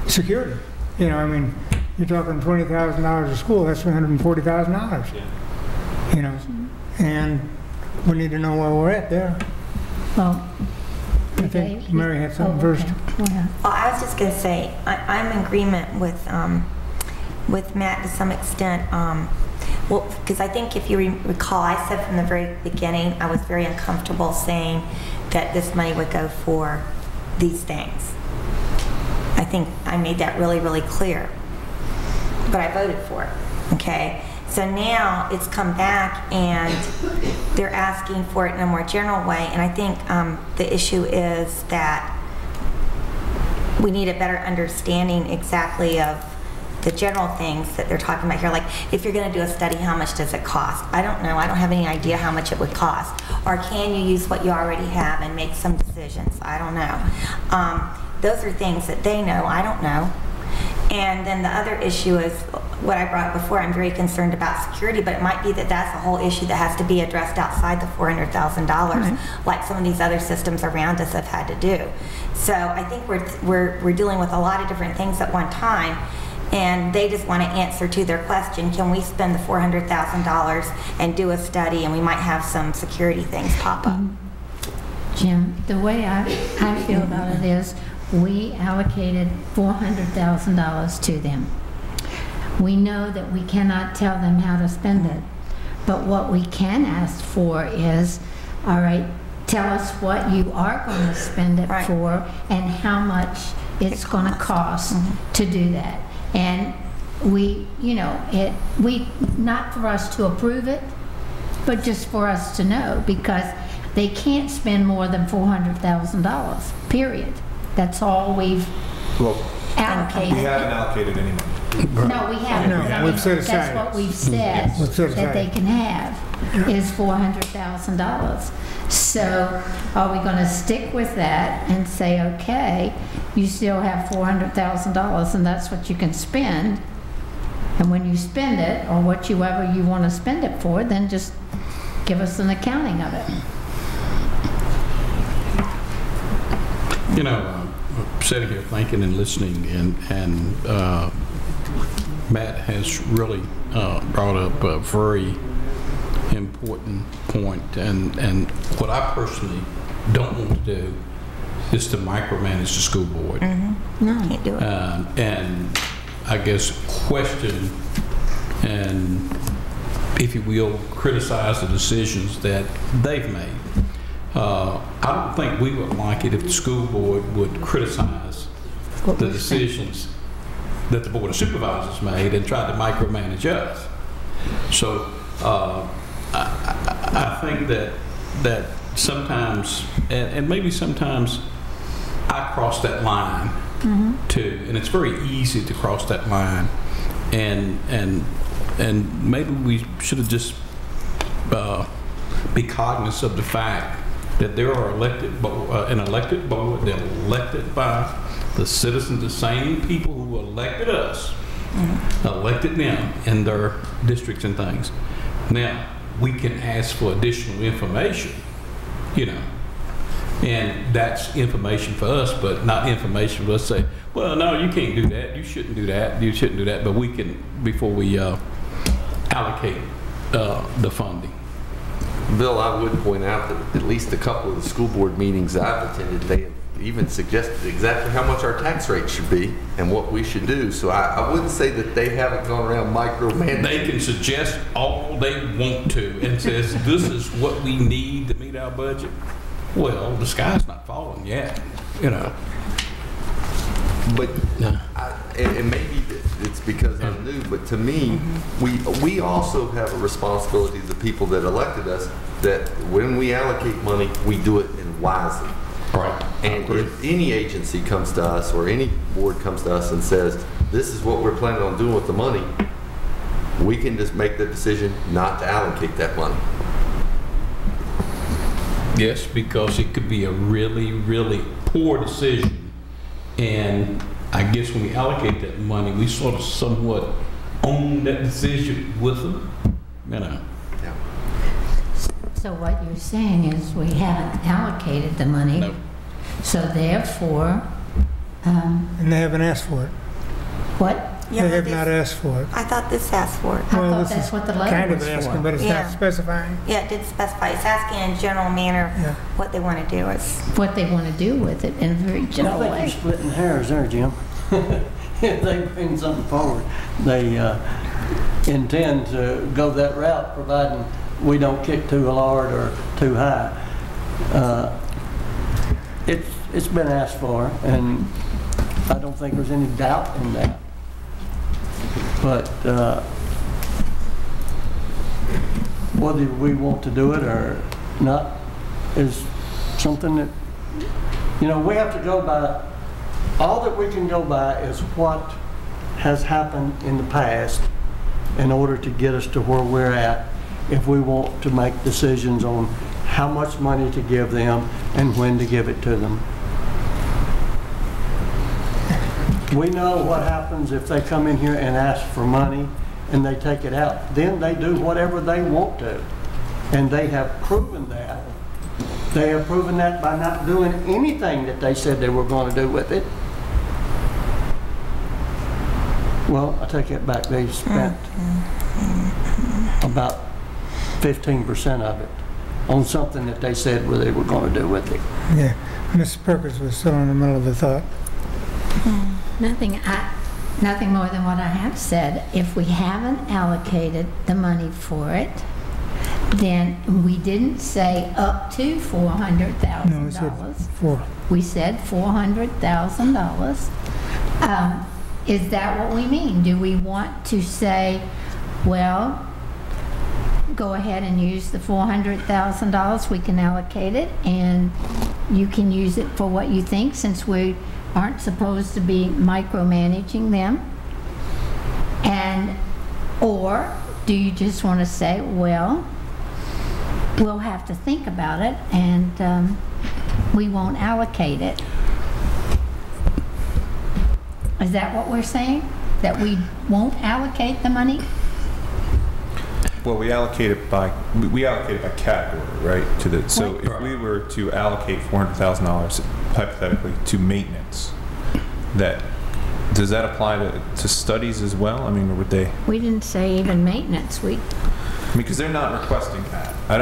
Security. You know, I mean, you're talking $20,000 a school. That's $340,000. Yeah. You know, and we need to know where we're at there. Well, I think Mary had something first. Well, I was just going to say, I'm in agreement with Matt to some extent. Well, because I think if you recall, I said from the very beginning, I was very uncomfortable saying that this money would go for these things. I think I made that really, really clear. But I voted for it, okay? So now it's come back and they're asking for it in a more general way. And I think the issue is that we need a better understanding exactly of the general things that they're talking about here. Like, if you're going to do a study, how much does it cost? I don't know. I don't have any idea how much it would cost. Or can you use what you already have and make some decisions? I don't know. Those are things that they know. I don't know. And then the other issue is what I brought up before. I'm very concerned about security, but it might be that that's a whole issue that has to be addressed outside the $400,000, like some of these other systems around us have had to do. So I think we're dealing with a lot of different things at one time, and they just want to answer to their question, can we spend the $400,000 and do a study, and we might have some security things pop up. Jim, the way I feel about it is we allocated $400,000 to them. We know that we cannot tell them how to spend it, but what we can ask for is, all right, tell us what you are going to spend it for and how much it's going to cost to do that. And we, you know, not for us to approve it, but just for us to know, because they can't spend more than $400,000, period. That's all we've allocated. We haven't allocated any money. No, we haven't. No, we've set aside. That's what we've said that they can have is $400,000. So are we going to stick with that and say, okay, you still have $400,000 and that's what you can spend? And when you spend it, or whatever you want to spend it for, then just give us an accounting of it. You know, I'm sitting here thinking and listening, and Matt has really brought up a very important point, and what I personally don't want to do is to micromanage the school board. No, I can't do it. And I guess question and, if you will, criticize the decisions that they've made. I don't think we would like it if the school board would criticize the decisions that the Board of Supervisors made and tried to micromanage us. So I think that sometimes, and maybe sometimes, I cross that line too, and it's very easy to cross that line, and maybe we should have just be cognizant of the fact that there are an elected board that elected by the citizens, the same people who elected us, elected them in their districts and things. Now, we can ask for additional information, you know, and that's information for us, but not information for us to say, well, no, you can't do that, you shouldn't do that, you shouldn't do that, but we can, before we allocate the funding. Bill, I would point out that at least a couple of the school board meetings I've attended, they have even suggested exactly how much our tax rate should be and what we should do. So I wouldn't say that they haven't gone around micromanaging. They can suggest all they want to and says, this is what we need to meet our budget. Well, the sky's not falling yet, you know. But and maybe it's because I'm new, but to me, we also have a responsibility to the people that elected us, that when we allocate money, we do it wisely. Right. And if any agency comes to us or any board comes to us and says, this is what we're planning on doing with the money, we can just make the decision not to allocate that money. Yes, because it could be a really, really poor decision. And I guess when we allocate that money, we sort of somewhat own that decision with them, you know. Yeah. So what you're saying is we haven't allocated the money. No. So therefore, And they haven't asked for it. what? Yeah, They have this- not asked for it. I thought this asked for it. I Well, thought this that's is what the letter kind of was asking, for. but it's Yeah. not specifying. Yeah, it did specify. It's asking in a general manner Yeah. what they want to do. It's What they want to do with it in a very I general think you're way. splitting hairs there, Jim. If they bring something forward, they intend to go that route, providing we don't kick too hard or too high. It's been asked for, and I don't think there's any doubt in that. But whether we want to do it or not is something that, you know, we have to go by. All that we can go by is what has happened in the past in order to get us to where we're at, if we want to make decisions on how much money to give them and when to give it to them. We know what happens if they come in here and ask for money and they take it out. Then they do whatever they want to. And they have proven that. They have proven that by not doing anything that they said they were going to do with it. Well, I take it back. They spent about 15% of it on something that they said what they were going to do with it. Yeah. Mrs. Perkins was still in the middle of the thought. Nothing more than what I have said. If we haven't allocated the money for it, then we didn't say up to No, we $400,000. said 4. We said $400,000. Is that what we mean? Do we want to say, well, go ahead and use the $400,000, we can allocate it, and you can use it for what you think, since we aren't supposed to be micromanaging them? And, or do you just want to say, well, we'll have to think about it, and we won't allocate it? Is that what we're saying? that we won't allocate the money? Well, we allocate it by category, right? To the so if we were to allocate $400,000 hypothetically to maintenance, does that apply to studies as well? I mean, or would they? We didn't say even maintenance. I mean, because they're not requesting that. I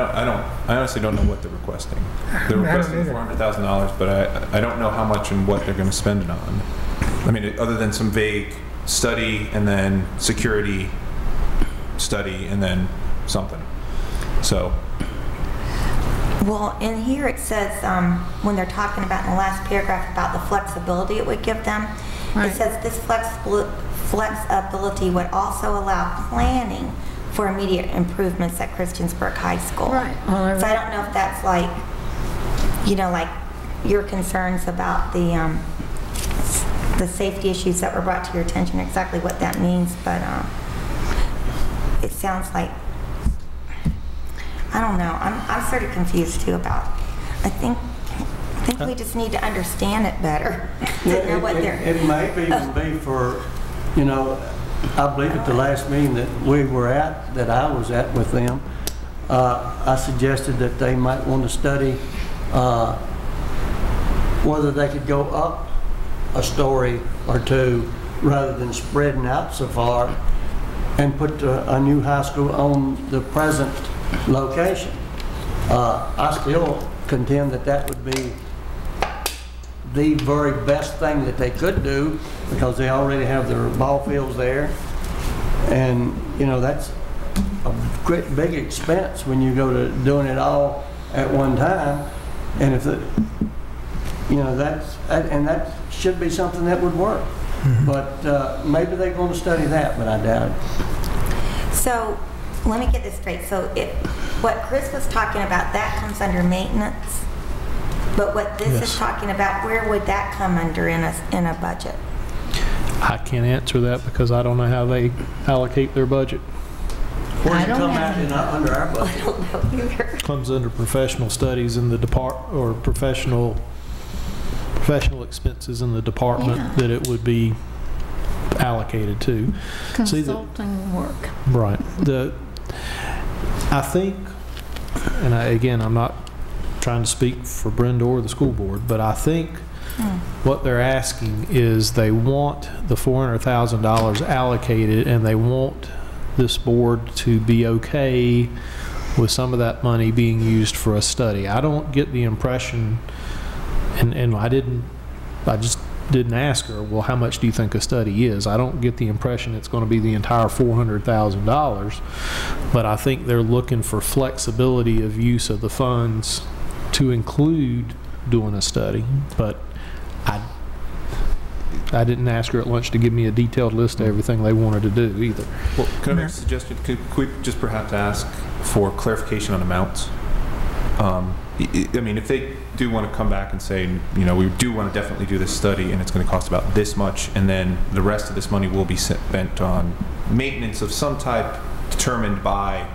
honestly don't know what they're requesting. They're requesting $400,000, but I don't know how much and what they're going to spend it on. I mean, other than some vague study and then security study and then something. So. Well, in here it says, when they're talking about in the last paragraph about the flexibility it would give them, it says this flexibility would also allow planning for immediate improvements at Christiansburg High School. Right. So I don't know if that's like, you know, like your concerns about the safety issues that were brought to your attention, exactly what that means, but it sounds like, I don't know. I'm sort of confused too about. I think we just need to understand it better. It may even be for, you know, I believe at the last meeting that we were at, that I was at with them, I suggested that they might want to study whether they could go up a story or two rather than spreading out so far and put a new high school on the present location. I still contend that would be the very best thing that they could do, because they already have their ball fields there, and you know that's a great big expense when you go to doing it all at one time. And if you know that should be something that would work. But maybe they're going to study that, but I doubt it. So let me get this straight. So what Chris was talking about, that comes under maintenance, but what this is talking about, where would that come under in a budget? I can't answer that because I don't know how they allocate their budget. Where does it come out under our budget? I don't know either. Comes under professional studies in the or professional expenses in the department that it would be allocated to. Consulting work. Right. I think, and again, I'm not trying to speak for Brenda or the school board, but I think what they're asking is they want the $400,000 allocated, and they want this board to be okay with some of that money being used for a study. I don't get the impression, and I just didn't ask her, well, how much do you think a study is? I don't get the impression it's going to be the entire $400,000, but I think they're looking for flexibility of use of the funds to include doing a study. But I didn't ask her at lunch to give me a detailed list of everything they wanted to do either. Well, can I make a suggestion? Could we just perhaps ask for clarification on amounts? I mean, if they do want to come back and say, you know, we do want to definitely do this study and it's going to cost about this much, and then the rest of this money will be spent on maintenance of some type determined by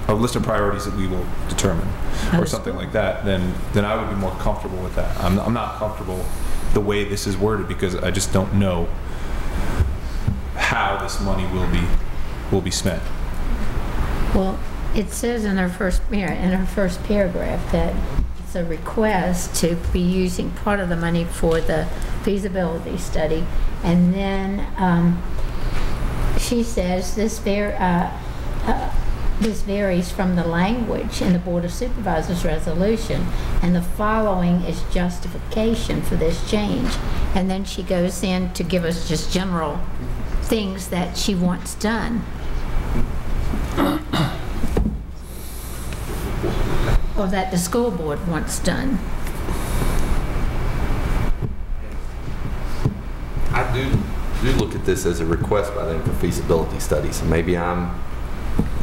a list of priorities that we will determine, or something like that, then I would be more comfortable with that. I'm not comfortable the way this is worded because I just don't know how this money will be spent. Well, it says in her first paragraph that it's a request to be using part of the money for the feasibility study, and then she says this varies from the language in the Board of Supervisors resolution, and the following is justification for this change. And then she goes in to give us just general things that she wants done. Or that the school board wants done. I do look at this as a request by them for feasibility studies. And maybe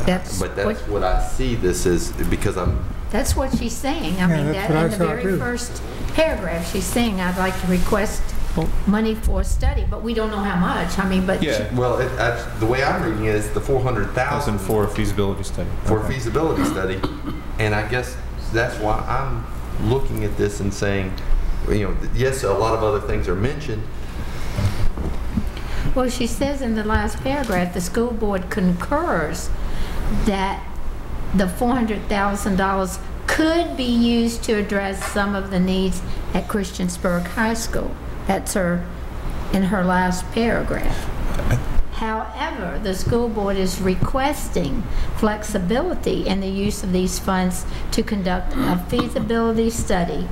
that's what I see this is, because that's what she's saying. I mean, that in the very first paragraph, she's saying, I'd like to request money for a study, but we don't know how much. I mean, but yeah. Well, the way I'm reading it is the $400,000 for a feasibility study. For a feasibility study, and I guess that's why I'm looking at this and saying, you know, yes, a lot of other things are mentioned, Well, she says in the last paragraph, the school board concurs that the $400,000 could be used to address some of the needs at Christiansburg High School. That's in her last paragraph. However, the school board is requesting flexibility in the use of these funds to conduct a feasibility study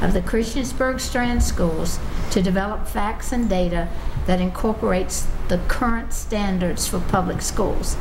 of the Christiansburg Strand schools to develop facts and data that incorporates the current standards for public schools.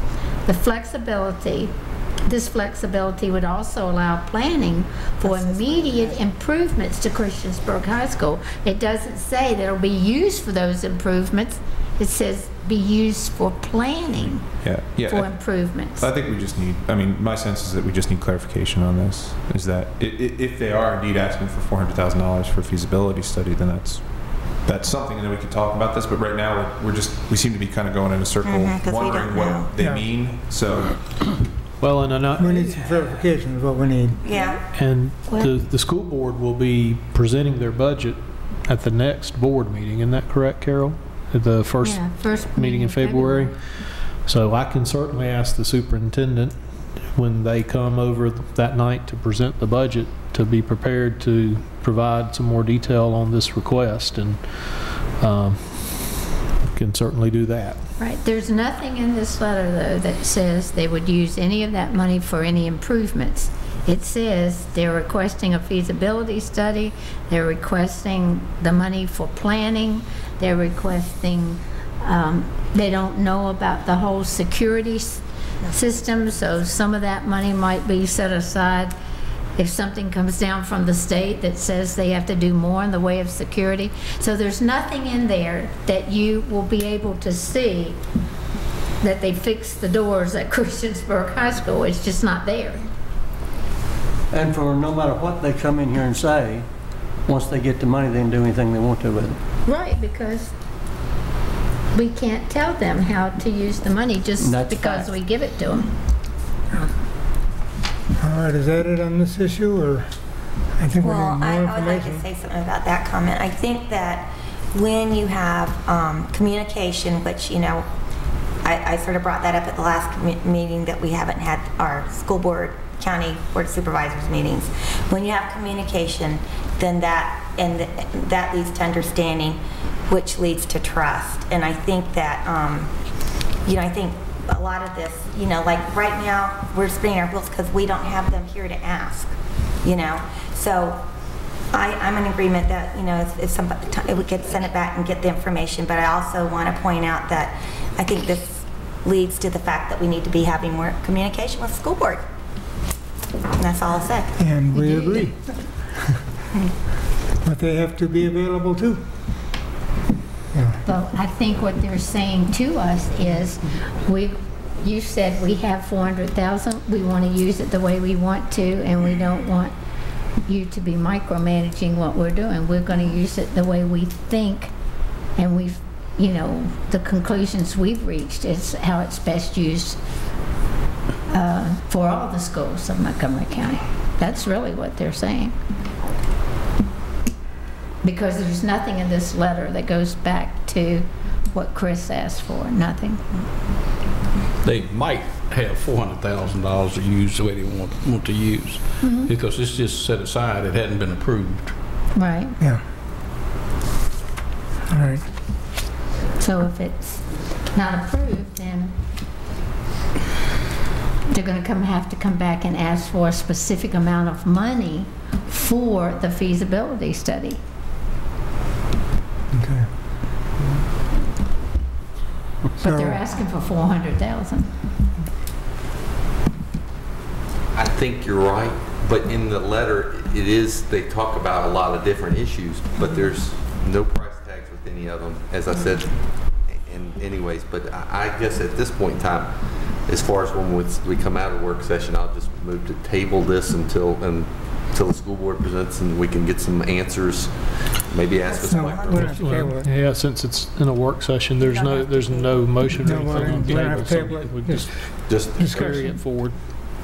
This flexibility would also allow planning for immediate improvements to Christiansburg High School. It doesn't say that it'll be used for those improvements. It says be used for planning for improvements. I think we just need, my sense is that we just need clarification on this, is that if they are indeed asking for $400,000 for a feasibility study, then that's something, and then we could talk about this, but right now we seem to be kind of going in a circle, wondering what they mean, so. Well, and we need some clarification is what we need. Yeah. And the school board will be presenting their budget at the next board meeting. Isn't that correct, Carol? At the first meeting in February. So I can certainly ask the superintendent when they come over that night to present the budget to be prepared to provide some more detail on this request, and can certainly do that. Right. There's nothing in this letter, though, that says they would use any of that money for any improvements. It says they're requesting a feasibility study, they're requesting the money for planning, they're requesting, they don't know about the whole security system, so some of that money might be set aside if something comes down from the state that says they have to do more in the way of security. So there's nothing in there that you will be able to see that they fixed the doors at Christiansburg High School. It's just not there. And for no matter what they come in here and say, once they get the money, they can do anything they want to with it. Right, because we can't tell them how to use the money just because we give it to them. All right, is that it on this issue, or I think we need more information? I would like to say something about that comment. I think that when you have communication, which, I sort of brought that up at the last meeting that we haven't had our school board, county board of supervisors meetings. When you have communication, then that leads to understanding, which leads to trust. And I think that, I think a lot of this, like right now, we're spinning our wheels because we don't have them here to ask, So I'm in agreement that, if somebody, we could send it back and get the information, but I also want to point out that I think this leads to the fact that we need to be having more communication with the school board. And that's all I'll say. And we agree. But they have to be available too. Well, I think what they're saying to us is, you said we have $400,000, we want to use it the way we want to, and we don't want you to be micromanaging what we're doing. We're going to use it the way we think, and the conclusions we've reached is how it's best used for all the schools of Montgomery County. That's really what they're saying. Because there's nothing in this letter that goes back to what Chris asked for, nothing. They might have $400,000 to use the way they want to use, because it's just set aside, it hadn't been approved. Right. Yeah. All right. So if it's not approved, then they're going to have to come back and ask for a specific amount of money for the feasibility study. Okay. But they're asking for $400,000. I think you're right, but in the letter, they talk about a lot of different issues, but there's no price tags with any of them, as I said, anyways. But I guess at this point in time, as far as when we come out of work session, I'll just move to table this until the school board presents and we can get some answers. Maybe ask us Well, yeah, since it's in a work session, there's no motion or anything on the table, so we just carry it forward.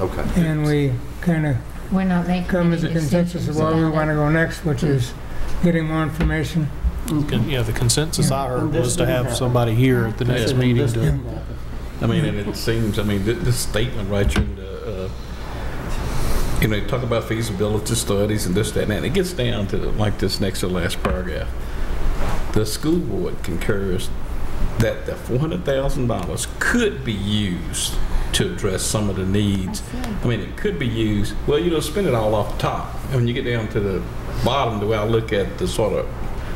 Okay. And we kind of We're not making come as a any consensus of decisions where we about want to it. go next, which is getting more information Yeah, the consensus I heard And this was to didn't have happen. somebody here at the next And meeting this to. didn't happen. I mean, and it seems, I mean, this statement right here in the, you know, you talk about feasibility studies and this, that, and that. It gets down to like this next to last paragraph. The school board concurs that the $400,000 could be used to address some of the needs. I mean, it could be used, well, you don't spend it all off the top. And when you get down to the bottom, the way I look at the sort of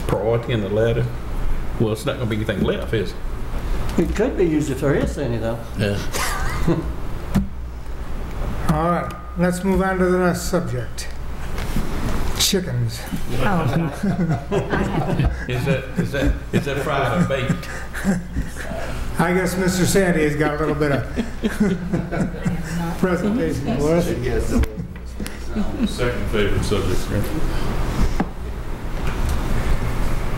priority in the letter, well, it's not going to be anything left, is it? It could be used if there is any, though. Yeah. All right, let's move on to the next subject. Chickens. Is that fried or baked? I guess Mr. Sandy has got a little bit of presentation for us. Yes. Second favorite subject.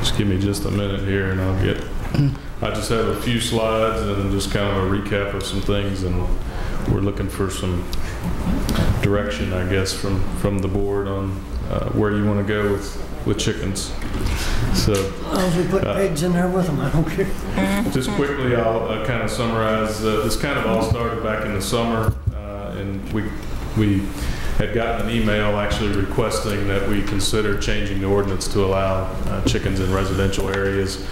Just give me just a minute here and I'll get, I just have a few slides and then just kind of a recap of some things, and we're looking for some direction, I guess, from the board on where you want to go with chickens. So If we put pigs in there with them, I don't care. just quickly, I'll kind of summarize. This kind of all started back in the summer, and we had gotten an email actually requesting that we consider changing the ordinance to allow chickens in residential areas.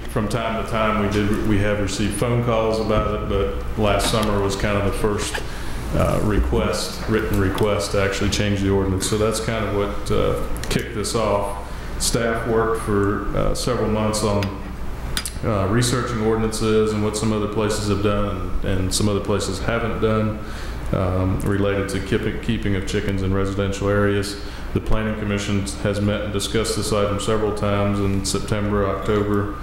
From time to time, we have received phone calls about it, but last summer was kind of the first written request to actually change the ordinance. So that's kind of what kicked this off. Staff worked for several months on researching ordinances and what some other places have done and some other places haven't done related to keeping of chickens in residential areas. The Planning Commission has met and discussed this item several times in September, October,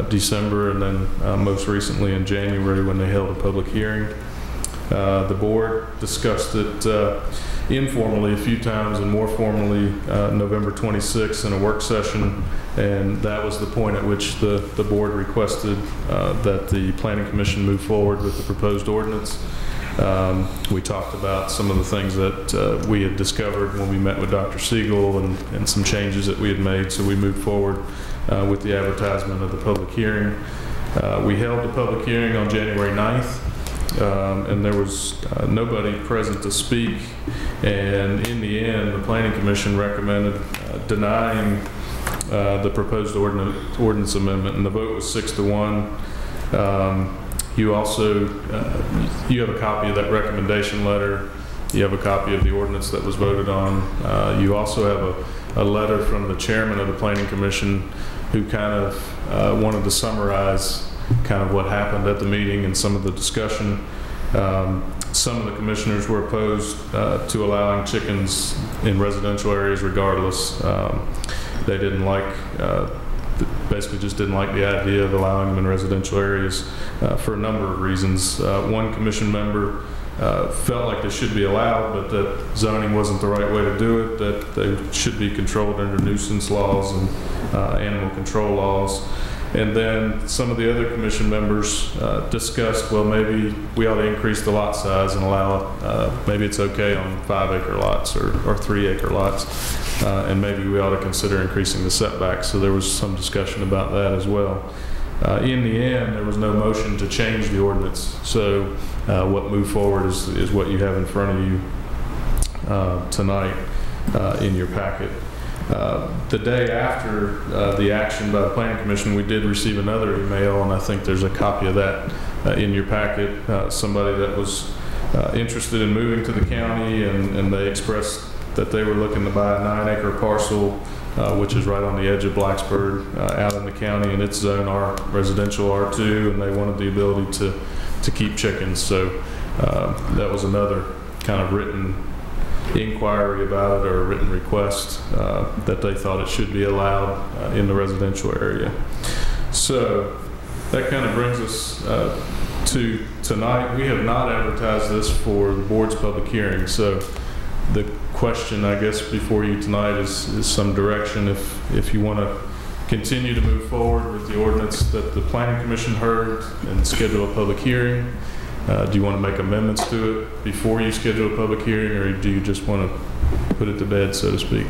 December, and then most recently in January when they held a public hearing. The board discussed it informally a few times and more formally November 26th in a work session, and that was the point at which the board requested that the Planning Commission move forward with the proposed ordinance. We talked about some of the things that we had discovered when we met with Dr. Siegel and some changes that we had made, so we moved forward with the advertisement of the public hearing. We held the public hearing on January 9th. And there was nobody present to speak, and in the end the Planning Commission recommended denying the proposed ordinance amendment, and the vote was 6-1. You also you have a copy of that recommendation letter. You have a copy of the ordinance that was voted on. You also have a letter from the chairman of the Planning Commission who kind of wanted to summarize kind of what happened at the meeting and some of the discussion. Some of the commissioners were opposed to allowing chickens in residential areas regardless. They didn't like, basically just didn't like the idea of allowing them in residential areas for a number of reasons. One commission member felt like they should be allowed, but that zoning wasn't the right way to do it, that they should be controlled under nuisance laws and animal control laws. And then some of the other commission members discussed, well, maybe we ought to increase the lot size and allow, maybe it's okay on 5-acre lots or 3-acre lots, and maybe we ought to consider increasing the setbacks. So there was some discussion about that as well. In the end, there was no motion to change the ordinance. So what moved forward is what you have in front of you tonight in your packet. The day after the action by the Planning Commission, we did receive another email, and I think there's a copy of that in your packet. Somebody that was interested in moving to the county, and they expressed that they were looking to buy a 9-acre parcel, which is right on the edge of Blacksburg, out in the county, and it's zone R, residential R2, and they wanted the ability to keep chickens. So that was another kind of written inquiry about it, or a written request that they thought it should be allowed in the residential area. So that kind of brings us to tonight. We have not advertised this for the board's public hearing, so the question, I guess, before you tonight is some direction if you want to continue to move forward with the ordinance that the Planning Commission heard and schedule a public hearing. Do you want to make amendments to it before you schedule a public hearing, or do you just want to put it to bed, so to speak?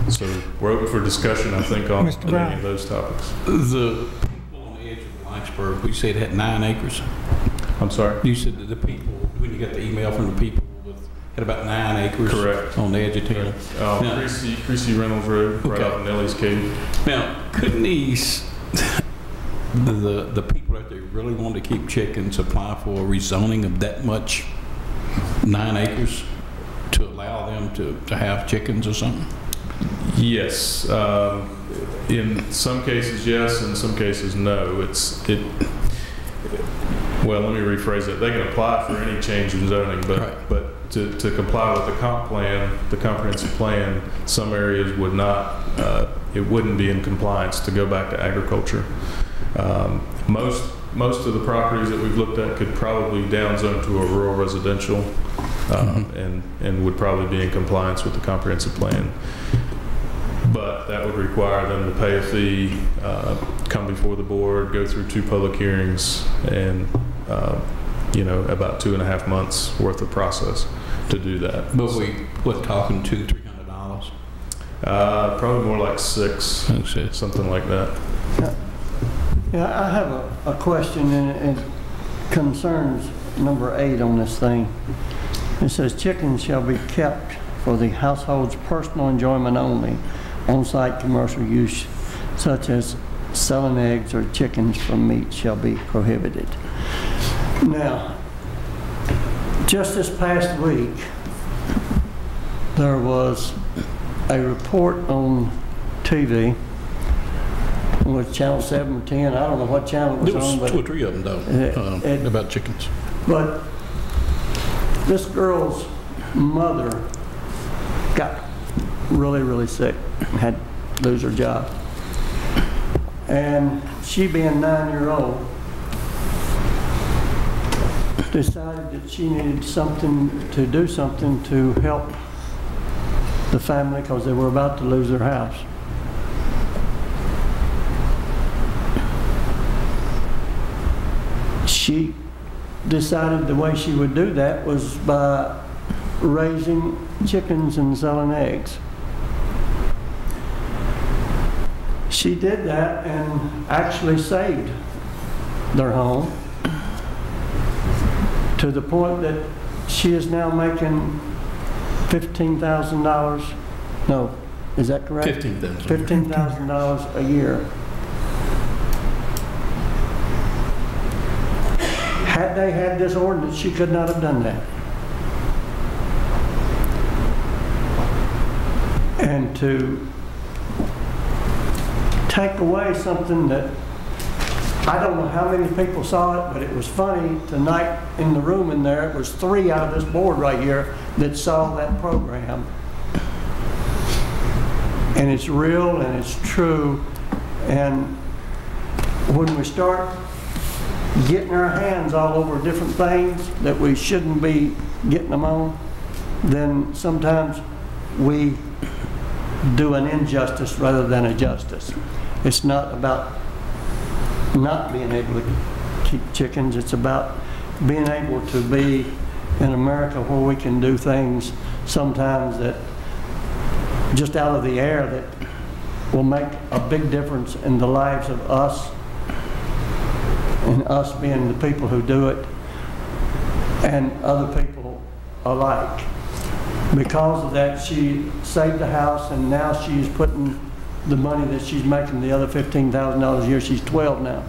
So we're open for discussion, I think, on Mr. Brown. any of those topics. The people on the edge of Blacksburg, we said had 9 acres. I'm sorry? You said that the people, when you got the email from the people, had about 9 acres. Correct. On the edge of town. Now, Creasy Reynolds Road, right Okay. off Nellie's Cave. Now, couldn't these, the people out there really want to keep chickens apply for a rezoning of that much 9 acres to allow them to have chickens or something? Yes. In some cases, yes. In some cases, no. Well, let me rephrase it. They can apply for any change in zoning, but to comply with the comp plan, the comprehensive plan, some areas would not, it wouldn't be in compliance to go back to agriculture. Most of the properties that we've looked at could probably downzone to a rural residential, and would probably be in compliance with the comprehensive plan. But that would require them to pay a fee, come before the board, go through 2 public hearings, and about 2.5 months worth of process to do that. But we're talking $200-300? Probably more like 6, something like that. Yeah, I have a question, and it concerns number 8 on this thing. It says chickens shall be kept for the household's personal enjoyment only. On-site commercial use such as selling eggs or chickens from meat shall be prohibited. Now, just this past week, there was a report on TV with Channel 7 or 10. I don't know what channel it was on. There was 2 or 3 of them, though, about chickens. But this girl's mother got really, really sick, had to lose her job. And she, being 9-year-old, decided that she needed to do something to help the family because they were about to lose their house. She decided the way she would do that was by raising chickens and selling eggs. She did that and actually saved their home to the point that she is now making $15,000. No, is that correct? $15,000 a year. Had they had this ordinance, she could not have done that. And to take away something that, I don't know how many people saw it, but it was funny tonight in the room in there, it was 3 out of this board right here that saw that program. And it's real and it's true. And when we start getting our hands all over different things that we shouldn't be getting them on, then sometimes we do an injustice rather than a justice. It's not about not being able to keep chickens. It's about being able to be in America where we can do things sometimes that just out of the air that will make a big difference in the lives of us and us being the people who do it and other people alike. Because of that, she saved the house, and now she's putting the money that she's making, the other $15,000 a year, she's 12 now,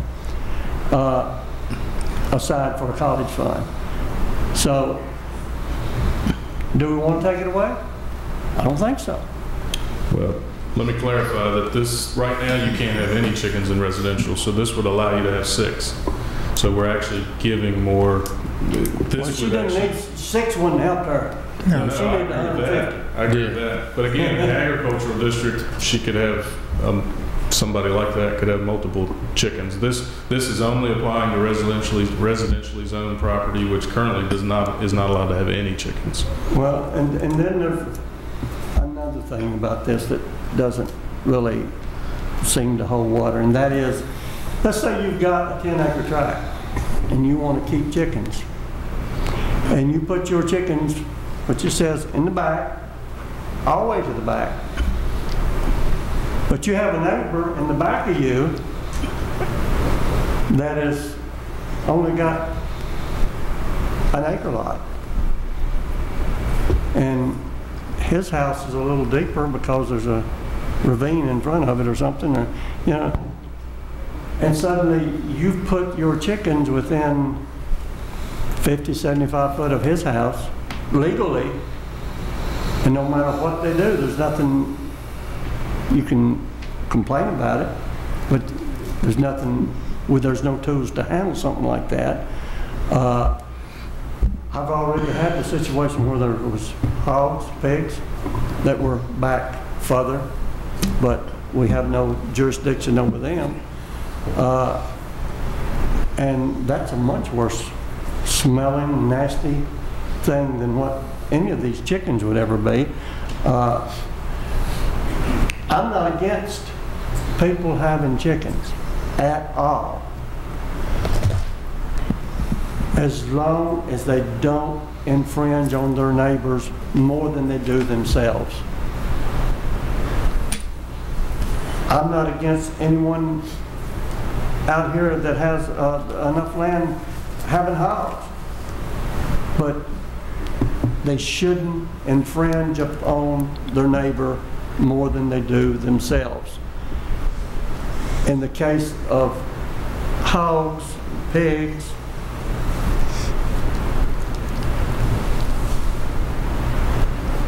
aside for a college fund. So, do we want to take it away? I don't think so. Well, let me clarify that this, right now, you can't have any chickens in residential, so this would allow you to have 6. So we're actually giving more. Well, she doesn't need 6, wouldn't help her. No, she I needed agree with 150. that. I agree with that. But again, in an agricultural district, she could have, somebody like that could have multiple chickens. This is only applying to residentially zoned property, which currently is not allowed to have any chickens. Well, and then there's another thing about this that doesn't really seem to hold water, and that is, let's say you've got a 10-acre tract and you want to keep chickens, and you put your chickens, which it says in the back, all the way to the back, But you have a neighbor in the back of you that has only got an acre lot. And his house is a little deeper because there's a ravine in front of it or something, or, you know. And suddenly you've put your chickens within 50, 75 foot of his house legally, and no matter what they do, there's nothing you can complain about it, but there's nothing, there's no tools to handle something like that. I've already had the situation where there was hogs, pigs that were back further, but we have no jurisdiction over them. And that's a much worse smelling, nasty thing than what any of these chickens would ever be. I'm not against people having chickens at all, as long as they don't infringe on their neighbors more than they do themselves. I'm not against anyone out here that has enough land having hogs, but they shouldn't infringe upon their neighbor more than they do themselves. In the case of hogs, pigs,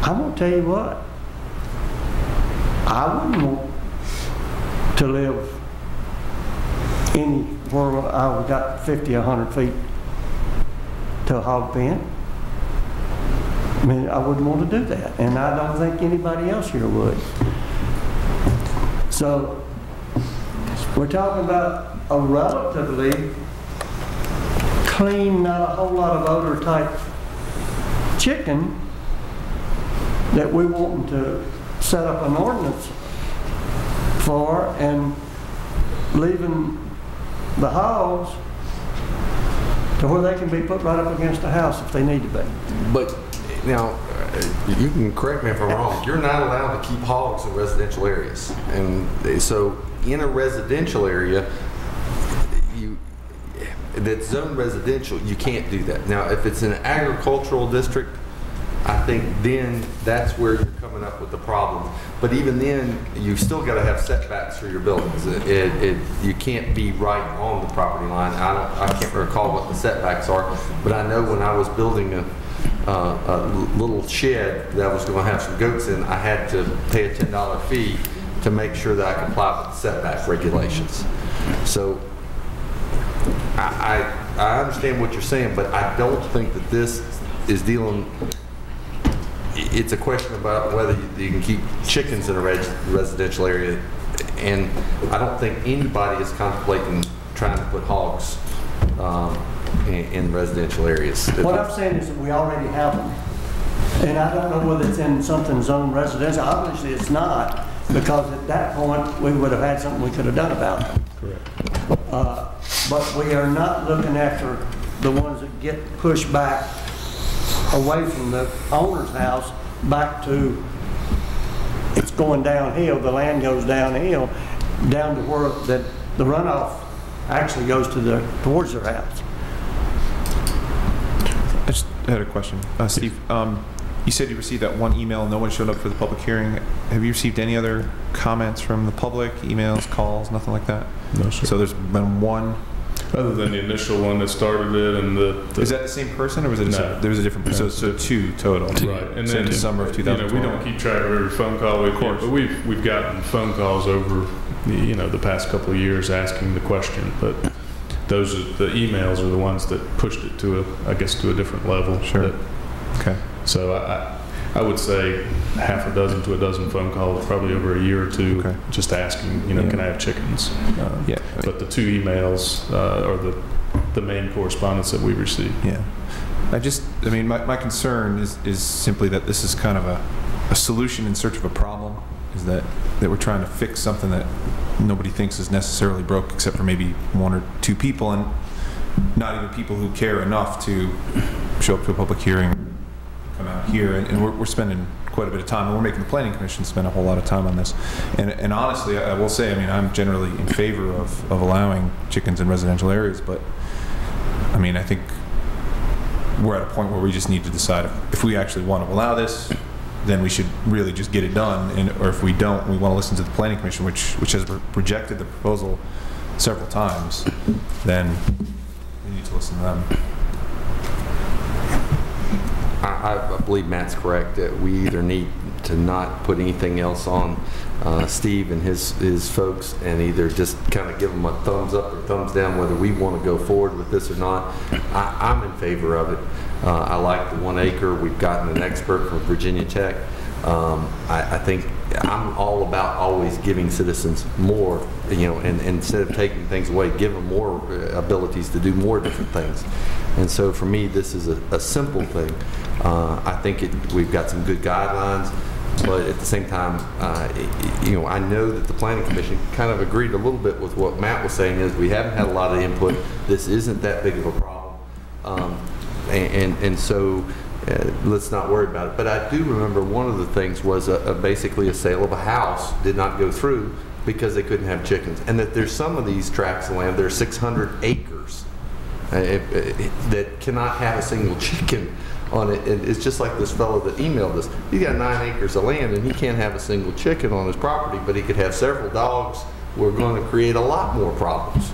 I'm going to tell you what, I wouldn't want to live anywhere I've got 50, 100 feet to a hog pen. I mean, I wouldn't want to do that, and I don't think anybody else here would. So, we're talking about a relatively clean, not a whole lot of odor type chicken that we want to set up an ordinance for, and leaving the hogs to where they can be put right up against the house if they need to be. But now, you can correct me if I'm wrong, you're not allowed to keep hogs in residential areas. And so in a residential area, that's zoned residential, you can't do that. Now, if it's an agricultural district, I think then that's where you're coming up with the problem. But even then, you've still got to have setbacks for your buildings. You can't be right on the property line. I can't recall what the setbacks are, but I know when I was building a little shed that I was going to have some goats in, I had to pay a $10 fee to make sure that I comply with the setback regulations. So I understand what you're saying, but I don't think that this is dealing. It's a question about whether you can keep chickens in a residential area, and I don't think anybody is contemplating trying to put hogs in residential areas. What I'm saying is that we already have them, and I don't know whether it's in something zoned residential. Obviously, it's not, because at that point we would have had something we could have done about them. Correct. But we are not looking after the ones that get pushed back away from the owner's house back to, it's going downhill, the land goes downhill, down to where that the runoff actually goes to towards their house. I just had a question. Steve, you said you received that one email, no one showed up for the public hearing. Have you received any other comments from the public, emails, calls, nothing like that? No, sir. So there's been one? Other than the initial one that started it, and the is that the same person, or was it? No. There was a different person. So two total. Right, and then in the summer of 2012. we don't keep track of every phone call we get, but we've gotten phone calls over the past couple of years asking the question. But the emails are the ones that pushed it to a different level. Sure. Okay. So I would say half a dozen to a dozen phone calls probably over a year or two, just asking, can I have chickens? Yeah. But the two emails are the main correspondence that we receive. Yeah. My concern is simply that this is kind of a solution in search of a problem, is that we're trying to fix something that nobody thinks is necessarily broke, except for maybe one or two people, and not even people who care enough to show up to a public hearing, come out here, and we're spending quite a bit of time, and we're making the Planning Commission spend a whole lot of time on this. And honestly, I will say, I mean, I'm generally in favor of allowing chickens in residential areas, but I mean, I think we're at a point where we just need to decide if we actually want to allow this, then we should really just get it done, or if we don't, we want to listen to the Planning Commission, which has rejected the proposal several times, then we need to listen to them. I believe Matt's correct that we either need to not put anything else on Steve and his folks, and either just kind of give them a thumbs up or thumbs down whether we want to go forward with this or not. I'm in favor of it. I like the 1 acre. We've gotten an expert from Virginia Tech. I think I'm all about always giving citizens more, you know, and instead of taking things away, give them more abilities to do more different things. And so for me, this is a simple thing. I think we've got some good guidelines, but at the same time, you know, I know that the Planning Commission kind of agreed a little bit with what Matt was saying, is we haven't had a lot of input. This isn't that big of a problem. And so let's not worry about it. But I do remember one of the things was basically a sale of a house did not go through because they couldn't have chickens. And that there's some of these tracts of land, there's 600 acres that cannot have a single chicken on it. And it's just like this fellow that emailed us. He's got 9 acres of land and he can't have a single chicken on his property, but he could have several dogs. We're going to create a lot more problems.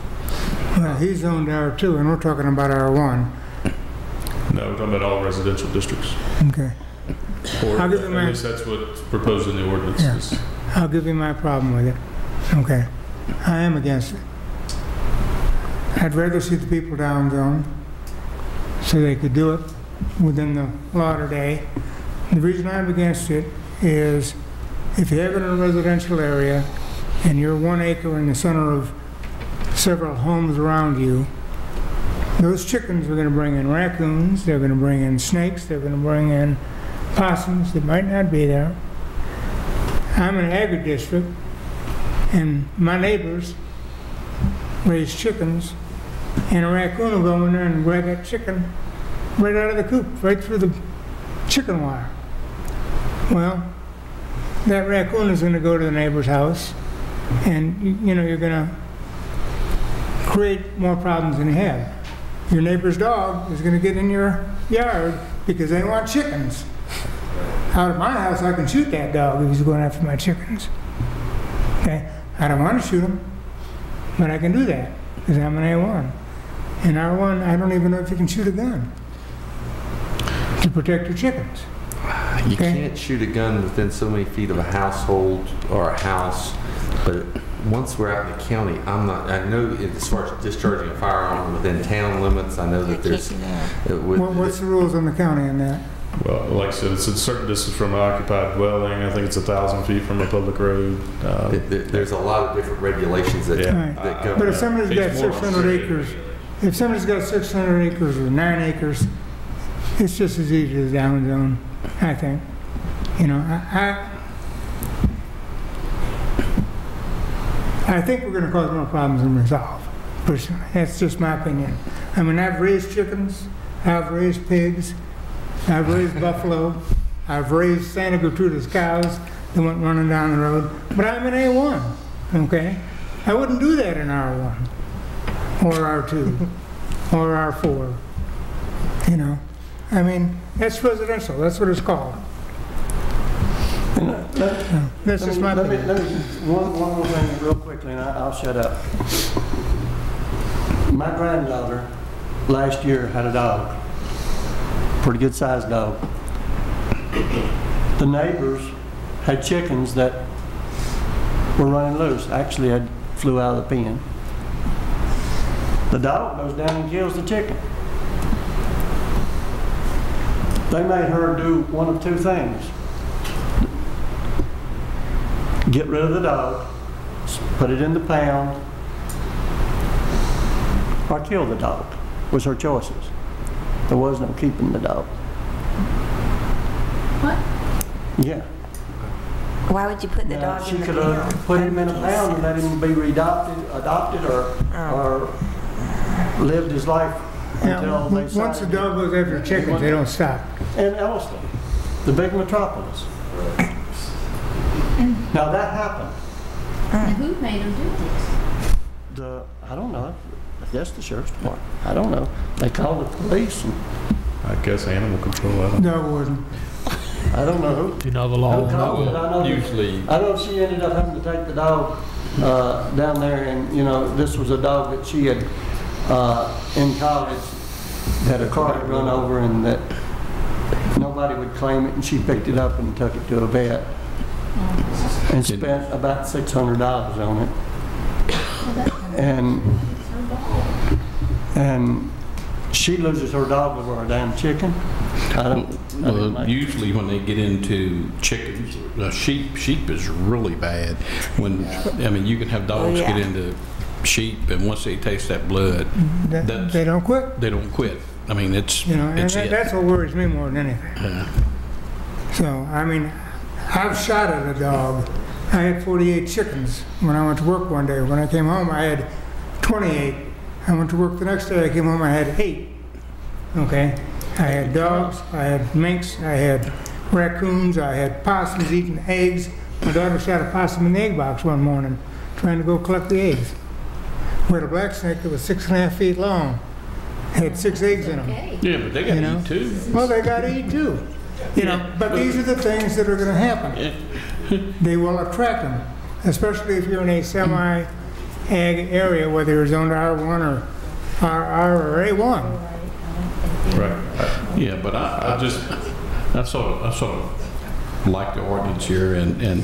Well, he's zoned R2, and we're talking about R1. No, we're talking about all residential districts. Okay. Or I'll give you at least that's what's proposed in the ordinance. Yeah. I'll give you my problem with it. Okay. I am against it. I'd rather see the people down zone so they could do it within the law today. The reason I'm against it is if you have it in a residential area and you're 1 acre in the center of several homes around you, those chickens are going to bring in raccoons, they're going to bring in snakes, they're going to bring in possums that might not be there. I'm in an agri-district, and my neighbors raise chickens, and a raccoon will go in there and grab that chicken right out of the coop, right through the chicken wire. Well, that raccoon is going to go to the neighbor's house, and you know, you're going to create more problems than you have. Your neighbor's dog is going to get in your yard because they want chickens. Out of my house, I can shoot that dog if he's going after my chickens. Okay? I don't want to shoot him, but I can do that because I'm an A1. In R1, I don't even know if you can shoot a gun to protect your chickens. You can't shoot a gun within so many feet of a household or a house, but once we're out in the county, I know as far as discharging a firearm within town limits, I know that there's... What's the rules in the county on that? Well, like I said, it's a certain distance from an occupied dwelling. I think it's 1,000 feet from a public road. There's a lot of different regulations that, that go. But if somebody's got 600 acres, if somebody's got 600 acres or 9 acres, it's just as easy as down zone, I think. You know, I think we're going to cause more problems than resolve, personally. That's just my opinion. I mean, I've raised chickens, I've raised pigs, I've raised buffalo, I've raised Santa Gertrudis cows that went running down the road, but I'm an A1, okay? I wouldn't do that in R1, or R2, or R4, you know? I mean, that's residential, that's what it's called. That's just my opinion. Let me one more thing real quickly, and I'll shut up. My granddaughter last year had a dog, pretty good sized dog. The neighbors had chickens that were running loose. Actually, had flew out of the pen. The dog goes down and kills the chicken. They made her do one of two things. Get rid of the dog, put it in the pound, or kill the dog, was her choices. There was no keeping the dog. What? Yeah. Why would you put the dog in the She could have put him in a pound and let him be adopted or lived his life until they once the dog goes after chickens, they don't stop. In Elliston, the big metropolis, Now, that happened. And who made them do this? I don't know. I guess the sheriff's department. I don't know. They called the police, and I guess animal control. I don't know. No, it wasn't. I don't know who. Do you know the law on that one? I know Usually, I know she ended up having to take the dog down there, and this was a dog that she had in college that a car had run over, and that nobody would claim it, and she picked it up and took it to a vet and spent about $600 on it. And she loses her dog over a damn chicken. usually when they get into chickens, sheep is really bad. You can have dogs get into sheep, and once they taste that blood, they don't quit. They don't quit. I mean, it's that's what worries me more than anything. Yeah. So I've shot at a dog. I had 48 chickens when I went to work one day. When I came home, I had 28. I went to work the next day. I came home, I had 8. Okay? I had dogs, I had minks, I had raccoons, I had possums eating eggs. My daughter shot a possum in the egg box one morning, trying to go collect the eggs. We had a black snake that was 6.5 feet long. Had 6 eggs in them. Yeah, but they got to eat too. Well, they got to eat too. But these are the things that are going to happen. They will attract them, especially if you're in a semi-ag area, whether it's zoned R1 or RR or A1. Right. Yeah, but I sort of like the ordinance here, and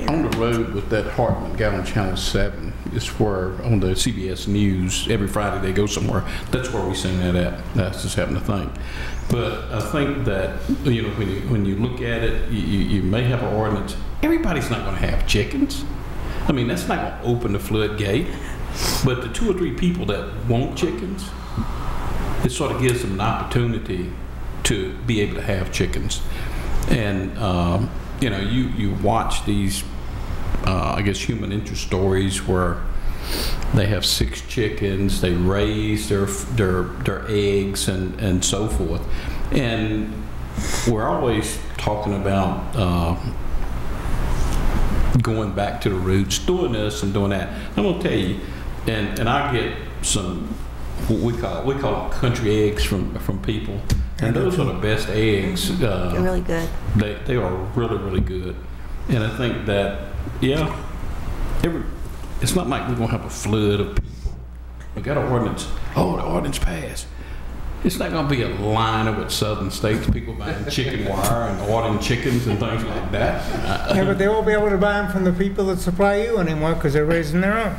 on the road with that Hartman guy on Channel 7 is where on the CBS News every Friday they go somewhere. That's where we sing that at. That's just happened to think. But I think that when you look at it, you may have an ordinance. Everybody's not going to have chickens. I mean, that's not going to open the floodgate. But the 2 or 3 people that want chickens, it sort of gives them an opportunity to be able to have chickens. And you watch these, I guess, human interest stories where they have 6 chickens, they raise their eggs and so forth. And we're always talking about going back to the roots, doing this and doing that. I'm gonna tell you, and I get some what we call country eggs from people, and those are the best eggs. They're really good. They are really, really good. And I think that it's not like we're gonna have a flood of people. We got an ordinance. Oh, the ordinance passed. It's not going to be a line with southern states, people buying chicken wire and ordering chickens and things like that. Yeah, but they won't be able to buy them from the people that supply you anymore because they're raising their own.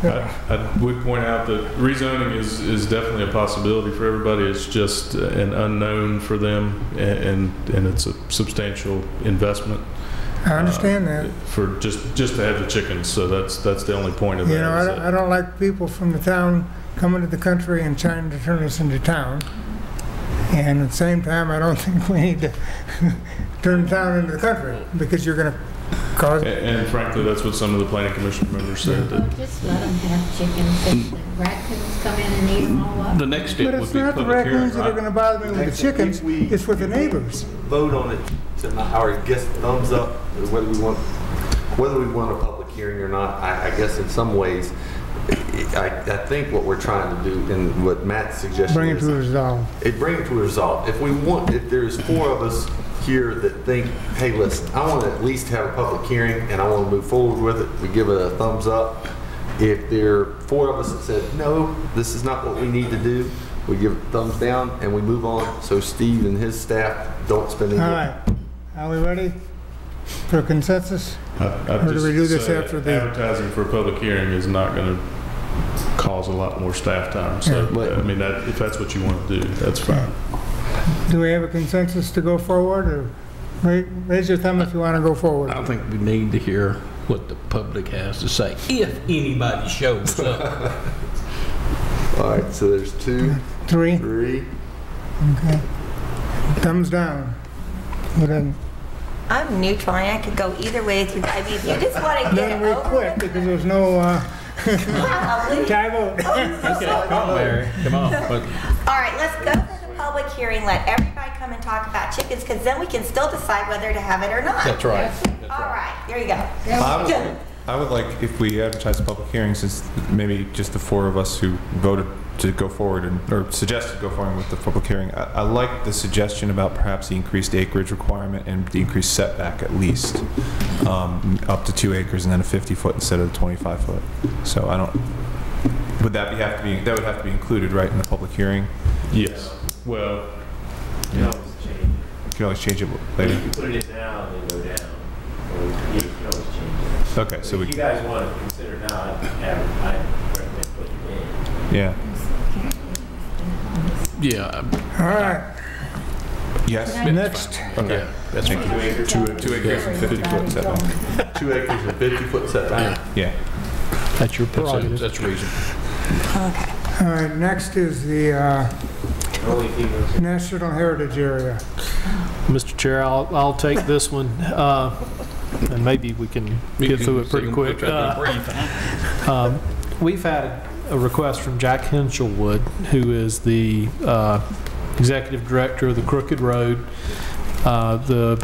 I would point out that rezoning is definitely a possibility for everybody. It's just an unknown for them, and it's a substantial investment. I understand that. For just to have the chickens, so that's the only point of that. I don't like people from the town coming to the country and trying to turn us into town. And at the same time, I don't think we need to turn the town into the country because you're going to cause. And frankly, that's what some of the planning commission members said. Well, just let them have chickens. If the raccoons come in and eat them all up. The next step but it's not the raccoons that are going to bother me with the chickens. It's with the neighbors. Vote on it tonight, or guess thumbs up, whether we want a public hearing or not. I guess in some ways, I think what we're trying to do and what Matt's suggestion bring it to a resolve. Bring it to a resolve. If there's 4 of us here that think, hey, listen, I want to at least have a public hearing and I want to move forward with it, we give it a thumbs up. If there are 4 of us that said, no, this is not what we need to do, we give it a thumbs down and we move on so Steve and his staff don't spend any. All right. Are we ready for a consensus? Or do we do this after the... Advertising for a public hearing is not going to cause a lot more staff time. So, I mean, if that's what you want to do, that's fine. Do we have a consensus to go forward? Or raise your thumb if you want to go forward. I think we need to hear what the public has to say, if anybody shows up. All right, so there's 2, 3. 3. Okay. Thumbs down. I'm neutral. I could go either way. I mean, if you just want to get then we over quit it. because there's no Tie vote. Okay, come on, Mary. Come on. All right, let's go to the public hearing. Let everybody come and talk about chickens, because then we can still decide whether to have it or not. That's right. All right, there you go. I would like, if we advertise a public hearing, since maybe just the four of us who voted to go forward or suggested go forward with the public hearing, I like the suggestion about perhaps the increased acreage requirement and the increased setback at least, up to 2 acres and then a 50-foot instead of the 25-foot. So I don't. Would that have to be? That would have to be included, right, in the public hearing? Yes. Well, You can always change it. You can always change it later. You can put it in now and then go down. Or you can always change it. Okay, so if you guys want to consider now, I recommend putting it in. Yeah. Yeah. All right. Yes. Next. Okay. Yeah, that's Thank right. you. 2 acres and 50-foot setback. 2 acres and 50-foot setback. Yeah. That's your prerogative. That's reasonable. Okay. All right, next is the Only females. National Heritage Area. Mr. Chair, I'll take this one, and maybe we can get through it pretty quick. We've had a request from Jack Hinchelwood, who is the executive director of the Crooked Road. The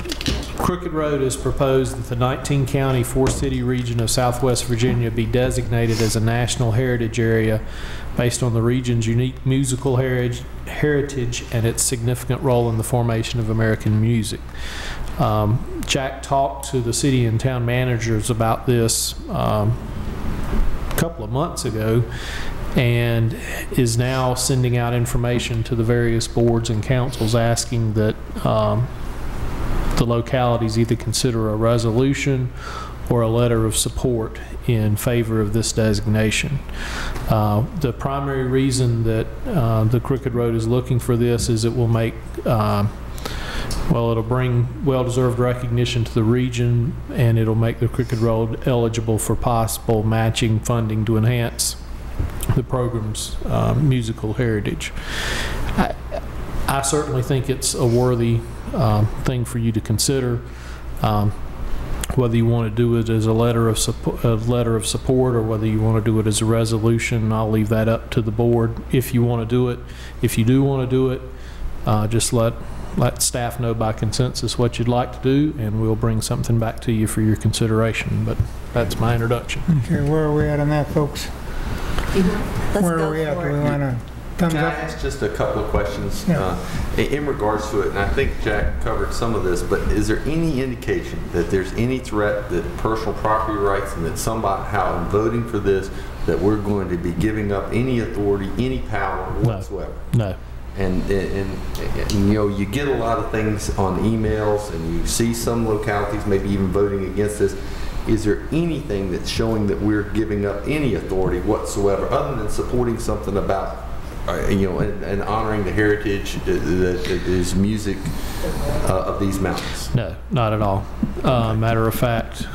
Crooked Road has proposed that the 19-county, 4-city region of Southwest Virginia be designated as a National Heritage Area based on the region's unique musical heritage and its significant role in the formation of American music. Jack talked to the city and town managers about this a couple of months ago, and is now sending out information to the various boards and councils asking that the localities either consider a resolution or a letter of support in favor of this designation. The primary reason that the Crooked Road is looking for this is it will make, well, it'll bring well-deserved recognition to the region, and it'll make the Crooked Road eligible for possible matching funding to enhance the program's musical heritage. I certainly think it's a worthy thing for you to consider. Whether you want to do it as a letter of support, or whether you want to do it as a resolution, I'll leave that up to the board. If you want to do it, if you do want to do it, just let staff know by consensus what you'd like to do, and we'll bring something back to you for your consideration. But that's my introduction. Okay, where are we at on that, folks? Where are we at? Do we want to thumbs Can I up? ask just a couple of questions Yeah. in regards to it? And I think Jack covered some of this, but is there any indication that there's any threat that personal property rights, and that somehow in voting for this, that we're going to be giving up any authority, any power whatsoever? No. And you know, you get a lot of things on emails, and you see some localities maybe even voting against this. Is there anything that's showing that we're giving up any authority whatsoever, other than supporting something about, you know, and honoring the heritage that is music of these mountains? No, not at all. Matter of fact,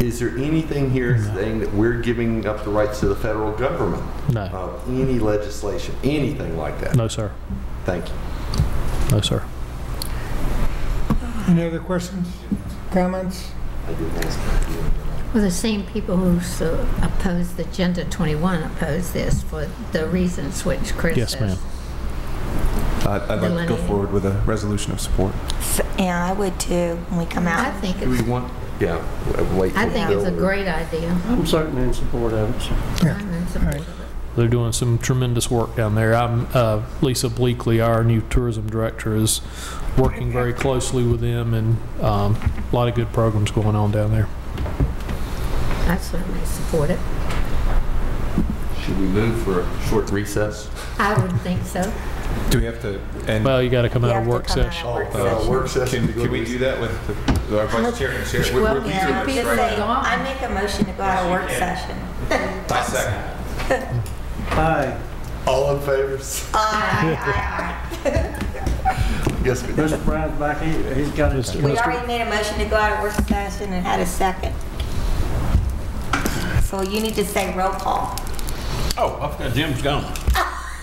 is there anything here saying that we're giving up the rights to the federal government? No. Any legislation, anything like that? No, sir. Thank you. No, sir. Any other questions, comments? I did ask. Well, the same people who opposed Agenda 21 oppose this for the reasons which Chris Yes, says. ma'am. I'd like to go forward with a resolution of support. Yeah, I would too, when we come out. I think Do we it's, want? Yeah. Wait. I till think it's a Bill- great idea. I'm certainly in support of it. I'm in support of it. They're doing some tremendous work down there. Lisa Bleakley, our new tourism director, is working very closely with them, and a lot of good programs going on down there. I certainly support it. Should we move for a short recess? I would think so. Do we have to end? Well, you got to come You out have of to work come out of session. work session. Work session. Can we do that with our vice chair and share? Well, We're- Yeah, People just are say, gone. I make a motion to go out of work session. I second. Aye. All in favor? Aye. Yes, we do. Mr. Brown's back, he's got his... We already made a motion to go out of work session and had a second. So you need to say roll call. Oh, I forgot Jim's gone.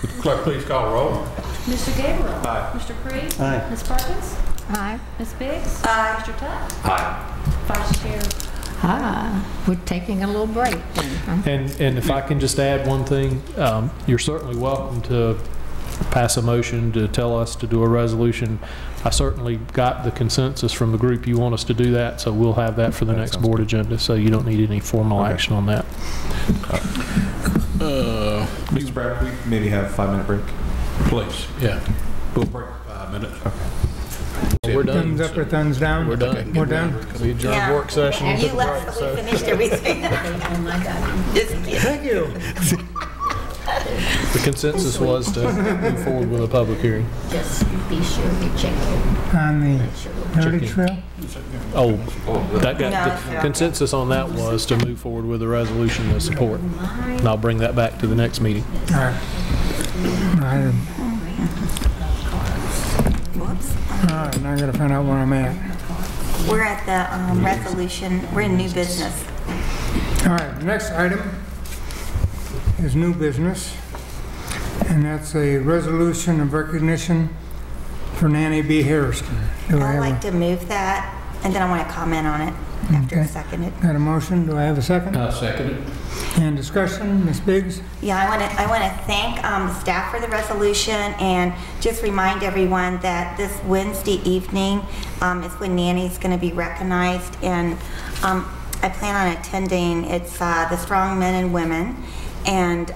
Would the clerk please call roll? Mr. Gabriele. Aye. Mr. Creed. Aye. Ms. Perkins. Aye. Ms. Biggs. Aye. Mr. Tuck. Aye. Vice Chair We're taking a little break then, huh? And if I can just add one thing, you're certainly welcome to pass a motion to tell us to do a resolution. I certainly got the consensus from the group you want us to do that, so we'll have that for the next board agenda, so you don't need any formal action on that. Mr. Brad, we maybe have a 5-minute break? Please, yeah. We'll break for 5 minutes. Okay. We're done. Thumbs up or thumbs down? We're done. We're done? We adjourned Yeah. work session. You left, so we finished everything. Oh my God. Just kidding. Thank you. The consensus was to move forward with a public hearing. Just be sure you check it. On the Heritage Trail? Oh, that No, got, it's the not. consensus on that was to move forward with a resolution of support. And I'll bring that back to the next meeting. All right. Whoops. All right, now I gotta find out where I'm at. We're at the resolution, we're in new business. All right, the next item is new business, and that's a resolution of recognition for Nanny B. Harrison. Do I I'd have like to move that, and then I want to comment on it after it's seconded. got a motion? Do I have a second? I'll second it. And discussion, Ms. Biggs? Yeah, I want to thank the staff for the resolution and just remind everyone that this Wednesday evening is when Nanny's going to be recognized, and I plan on attending. It's the Strong Men and Women, and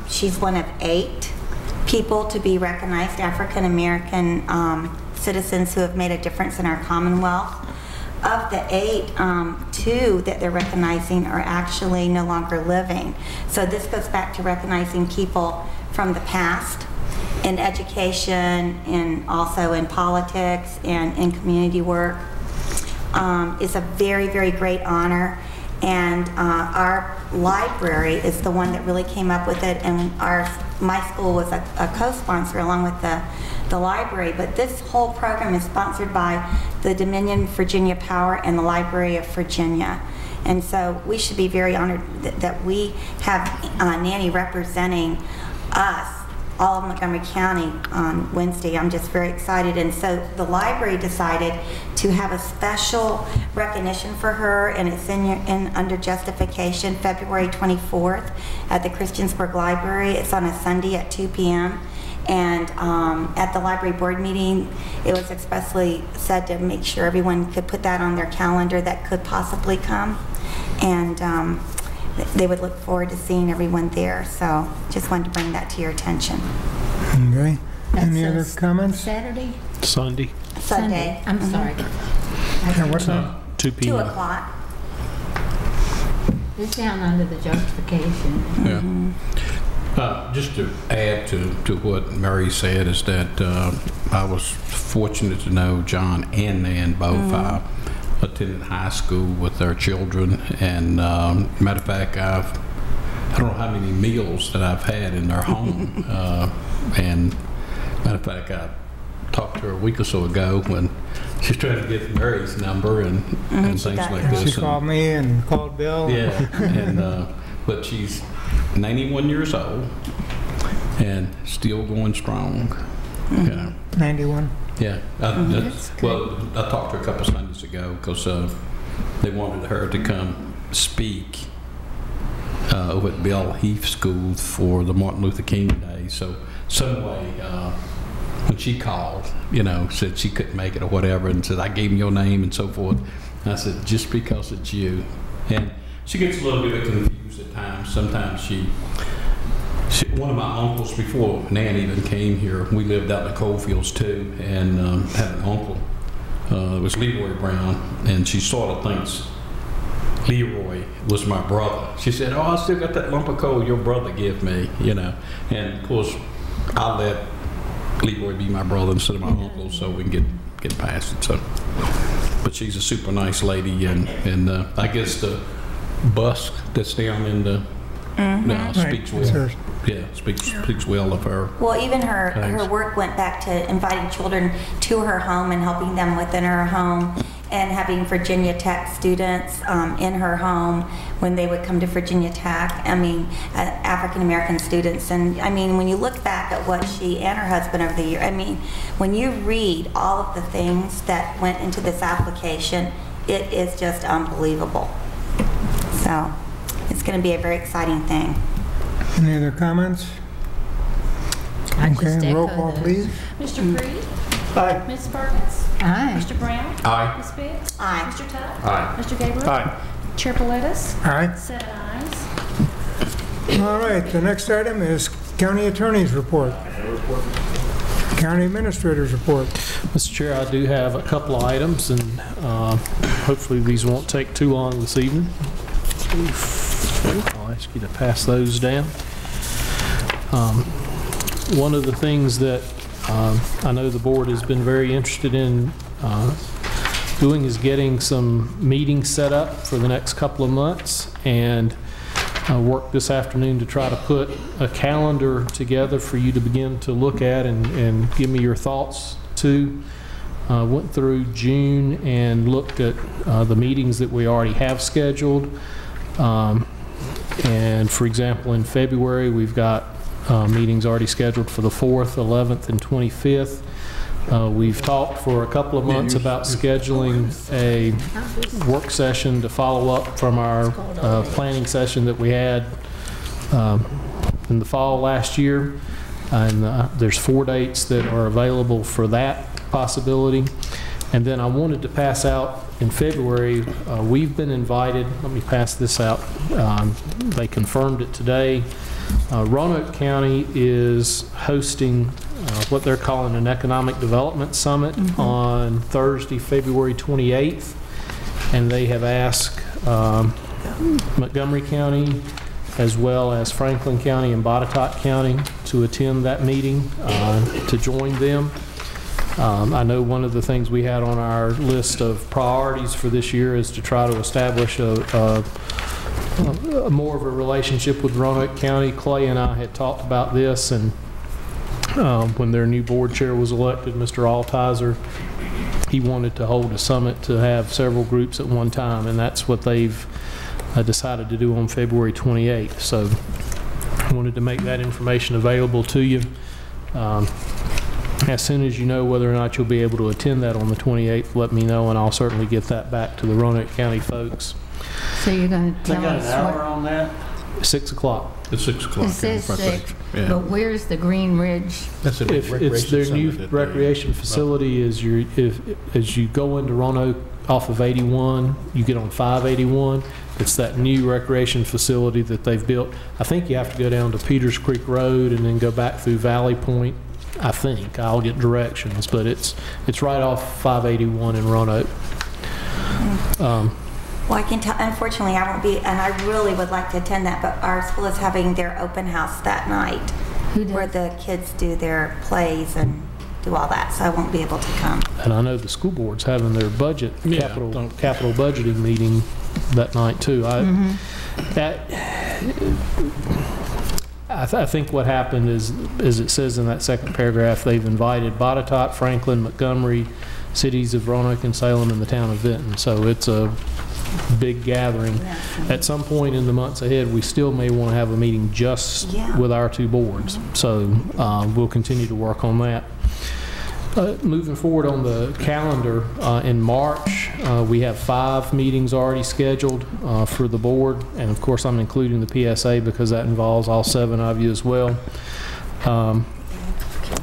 she's one of 8 people to be recognized, African American citizens who have made a difference in our Commonwealth. Of the 8, 2 that they're recognizing are actually no longer living. So this goes back to recognizing people from the past in education and also in politics and in community work. It's a very, very great honor. And our library is the one that really came up with it, and my school was a co-sponsor along with the library. But this whole program is sponsored by the Dominion Virginia Power and the Library of Virginia. And so we should be very honored that we have Nanny representing us, all of Montgomery County, on Wednesday. I'm just very excited. And so the library decided to have a special recognition for her, and it's under justification, February 24th at the Christiansburg Library. It's on a Sunday at 2 p.m. And at the library board meeting, it was expressly said to make sure everyone could put that on their calendar that could possibly come. And they would look forward to seeing everyone there. So just wanted to bring that to your attention. Okay. Any other comments? Saturday? Sunday, Sunday. I'm sorry. Yeah, what time? 2 2 p.m. o'clock. It's down under the justification. Yeah. Just to add to what Mary said is that I was fortunate to know John and Nan both. Attended high school with their children, and matter of fact, I don't know how many meals that I've had in their home. And matter of fact, I talked to her a week or so ago when she's trying to get Mary's number and things like this. She called me and called Bill. Yeah, and but she's 91 years old and still going strong. Yeah. 91. Yeah. Well, I talked to her a couple Sundays ago because they wanted her to come speak over at Bill Heath School for the Martin Luther King Day. So some way, when she called, said she couldn't make it or whatever, and said, I gave him your name and so forth. And I said, just because it's you. And she gets a little bit confused at times. Sometimes she one of my uncles, before Nan even came here, we lived out in the coal fields too, and had an uncle. It was Leroy Brown, and she sort of thinks Leroy was my brother. She said, oh, I still got that lump of coal your brother gave me, And of course, I let Leroy be my brother instead of my uncle so we can get past it. So, but she's a super nice lady, and I guess the bus that's down in the speaks well. Yeah, speaks well of her. Well, even her work went back to inviting children to her home and helping them within her home, and having Virginia Tech students in her home when they would come to Virginia Tech. I mean, African American students. And I mean, when you look back at what she and her husband over the year, I mean, when you read all of the things that went into this application, it is just unbelievable. So it's going to be a very exciting thing. Any other comments? I just Okay, roll echo call, those. please. Mr. Creed? Aye. Ms. Perkins? Aye. Mr. Brown? Aye. Ms. Biggs? Aye. Mr. Tuck? Aye. Mr. Gabriele? Aye. Chair Politis? Aye. 7 ayes. All right, the next item is County Attorney's Report. County Administrator's Report. Mr. Chair, I do have a couple of items, and hopefully these won't take too long this evening. I'll ask you to pass those down. One of the things that I know the board has been very interested in doing is getting some meetings set up for the next couple of months, and work this afternoon to try to put a calendar together for you to begin to look at and give me your thoughts to. Went through June and looked at the meetings that we already have scheduled. And for example, in February, we've got meetings already scheduled for the 4th, 11th, and 25th. We've talked for a couple of months about scheduling a work session to follow up from our planning session that we had in the fall last year. And there's 4 dates that are available for that possibility. And then I wanted to pass out in February, we've been invited, let me pass this out, they confirmed it today. Roanoke County is hosting what they're calling an Economic Development Summit on Thursday, February 28th. And they have asked Montgomery County as well as Franklin County and Botetourt County to attend that meeting, to join them. I know one of the things we had on our list of priorities for this year is to try to establish a more of a relationship with Roanoke County. Clay and I had talked about this, and when their new board chair was elected, Mr. Altizer, he wanted to hold a summit to have several groups at one time, and that's what they've decided to do on February 28th. So I wanted to make that information available to you. As soon as you know whether or not you'll be able to attend that on the 28th, let me know, and I'll certainly get that back to the Roanoke County folks. So you're going to They tell got an us hour what... on that? 6 o'clock. It's 6 o'clock. It says on the front 6, page. but where's the Green Ridge? That's a If it's their new recreation facility, as you go into Roanoke off of 81, you get on 581. It's that new recreation facility that they've built. I think you have to go down to Peters Creek Road and then go back through Valley Point. I think I'll get directions, but it's right off 581 in Roanoke. Well, I can tell, unfortunately, I won't be, and I really would like to attend that, but our school is having their open house that night where the kids do their plays and do all that, so I won't be able to come. And I know the school board's having their budget, capital budgeting meeting that night too. I think what happened is, as it says in that second paragraph, they've invited Botetourt, Franklin, Montgomery, cities of Roanoke and Salem, and the town of Vinton. So it's a big gathering. At some point in the months ahead, we still may want to have a meeting just with our 2 boards. So we'll continue to work on that. Moving forward on the calendar, in March, we have 5 meetings already scheduled for the board, and of course I'm including the PSA because that involves all 7 of you as well.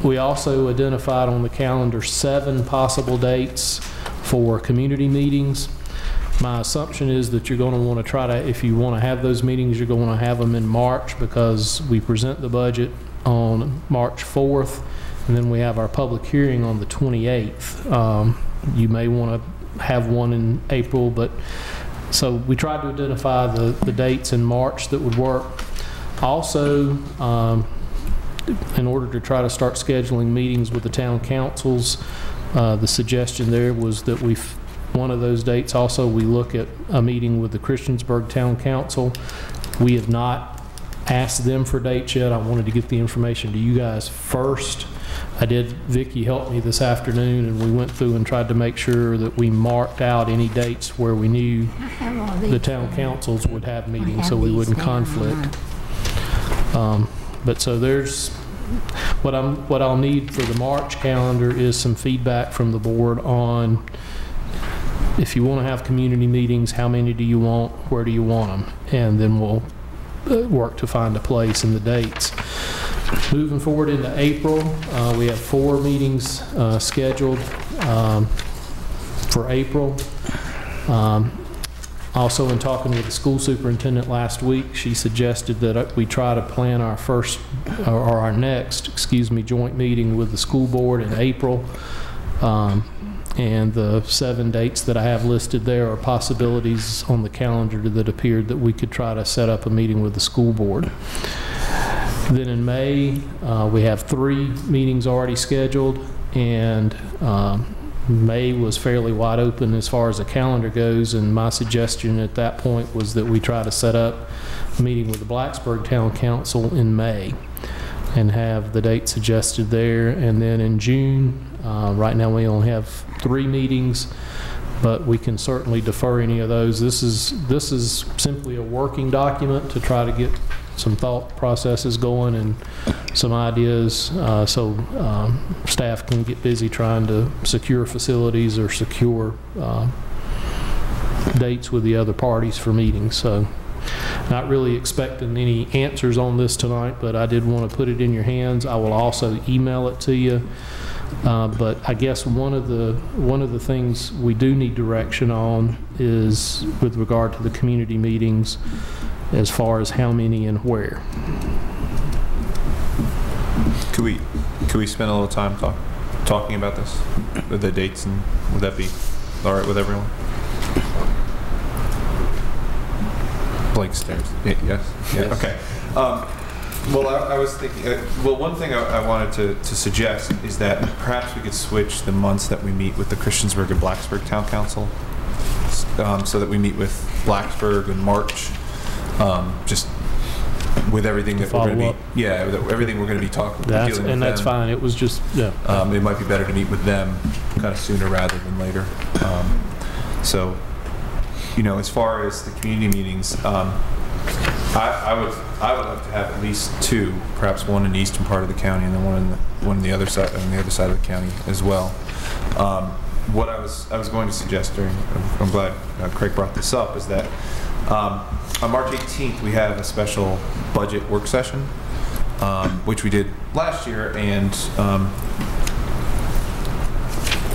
We also identified on the calendar 7 possible dates for community meetings. My assumption is that you're going to want to try to, if you want to have those meetings, you're going to have them in March because we present the budget on March 4th. And then we have our public hearing on the 28th. You may want to have one in April, but so we tried to identify the dates in March that would work. Also, in order to try to start scheduling meetings with the town councils, the suggestion there was that one of those dates also we look at a meeting with the Christiansburg Town Council. We have not asked them for dates yet. I wanted to get the information to you guys first. Vicki helped me this afternoon, and we went through and tried to make sure that we marked out any dates where we knew the town councils would have meetings so we wouldn't conflict. But so there's what I'll need for the March calendar is some feedback from the board on if you want to have community meetings, how many do you want, where do you want them? And then we'll work to find a place and the dates. Moving forward into April, we have 4 meetings scheduled for April. Also, in talking with the school superintendent last week, she suggested that we try to plan our our next joint meeting with the school board in April. And the 7 dates that I have listed there are possibilities on the calendar that appeared that we could try to set up a meeting with the school board. Then in May, we have 3 meetings already scheduled, and May was fairly wide open as far as the calendar goes, and my suggestion at that point was that we try to set up a meeting with the Blacksburg Town Council in May and have the date suggested there. And then in June, right now we only have 3 meetings, but we can certainly defer any of those. This is simply a working document to try to get some thought processes going and some ideas, so staff can get busy trying to secure facilities or secure dates with the other parties for meetings. So not really expecting any answers on this tonight, but I did want to put it in your hands. I will also email it to you. But I guess one of the things we do need direction on is with regard to the community meetings, as far as how many and where. Could we spend a little time talking about this, the dates, and would that be all right with everyone? Blake stares. Yes. Yeah. Okay. Well, I was thinking. Well, one thing I wanted to suggest is that perhaps we could switch the months that we meet with the Christiansburg and Blacksburg Town Council, so that we meet with Blacksburg in March. Just with everything that we're going to be, everything we're going to be dealing with them. That's fine. It was just, it might be better to meet with them kind of sooner rather than later. So, as far as the community meetings, I would like to have at least 2, perhaps one in the eastern part of the county and then one on the other side of the county as well. What I was going to suggest I'm glad Craig brought this up, is that on March 18th we have a special budget work session, which we did last year, and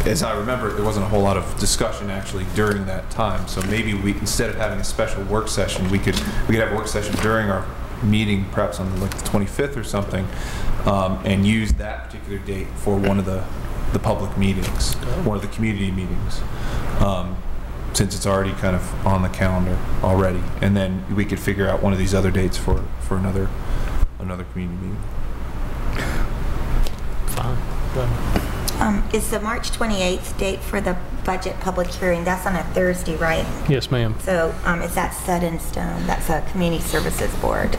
as I remember, there wasn't a whole lot of discussion actually during that time. So maybe instead of having a special work session, we could have a work session during our meeting, perhaps on the 25th or something, and use that particular date for one of the public meetings, one of the community meetings, since it's already kind of on the calendar already. And then we could figure out one of these other dates for another community meeting. Fine. Go ahead. Is the March 28th date for the budget public hearing? That's on a Thursday, right? Yes, ma'am. So is that set in stone? That's a community services board.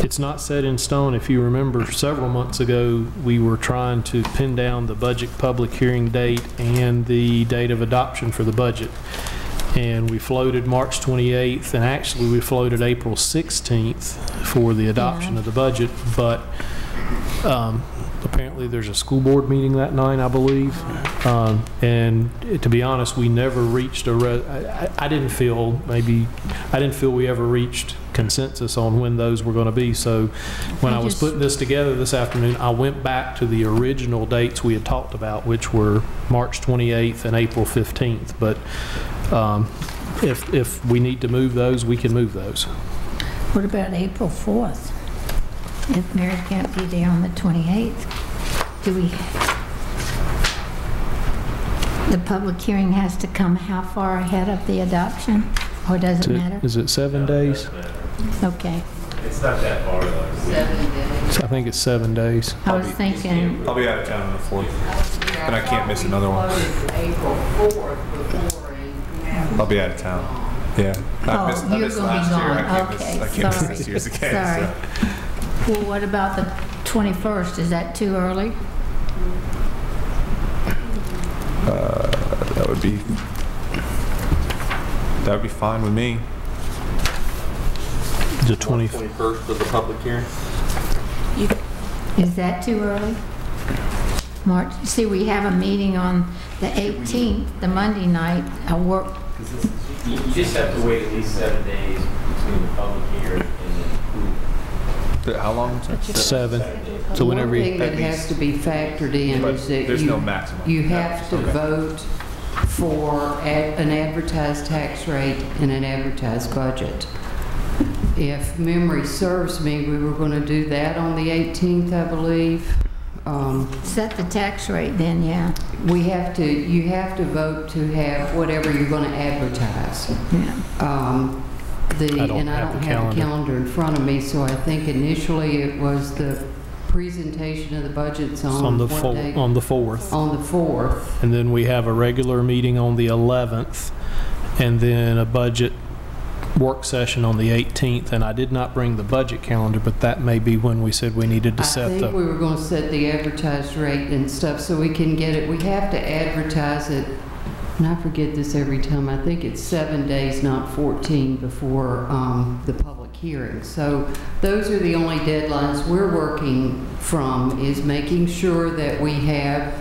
It's not set in stone. If you remember, several months ago, we were trying to pin down the budget public hearing date and the date of adoption for the budget. And we floated March 28th, and actually we floated April 16th for the adoption of the budget, but apparently there's a school board meeting that night, I believe, and to be honest, we never reached I didn't feel we ever reached consensus on when those were going to be. So when I was putting this together this afternoon, I went back to the original dates we had talked about, which were March 28th and April 15th. But if we need to move those, we can move those. What about April 4th? If Mary can't be there on the 28th, the public hearing has to come how far ahead of the adoption? Or does it matter? Is it 7 days? Okay. It's not that far though. 7 days. I think it's 7 days. I was thinking. I'll be out of town on the 4th, and I can't miss another one. April 4th before. I'll be out of town. Yeah. I missed last year. I can't miss this year's again. Sorry. So. Well, what about the 21st? Is that too early? That would be fine with me. The 21st of the public hearing? Is that too early? March. See, we have a meeting on the 18th, the Monday night, a work. You just have to wait at least 7 days between the public hearing and the How long? 7. So whenever One you, thing that has to be factored in But is that there's no maximum. you have to Okay. vote for an advertised tax rate and an advertised budget. If memory serves me, we were going to do that on the 18th, I believe. Set the tax rate then, yeah. You have to vote to have whatever you're going to advertise. Yeah. I don't have the calendar in front of me, so I think initially it was the presentation of the budgets on the what date? on the 4th. On the 4th. And then we have a regular meeting on the 11th, and then a budget work session on the 18th. And I did not bring the budget calendar, but that may be when we said we needed to set I think we were going to set the advertised rate and stuff so we can get it. We have to advertise it, and I forget this every time. I think it's 7 days, not 14, before the public hearing. So those are the only deadlines we're working from, is making sure that we have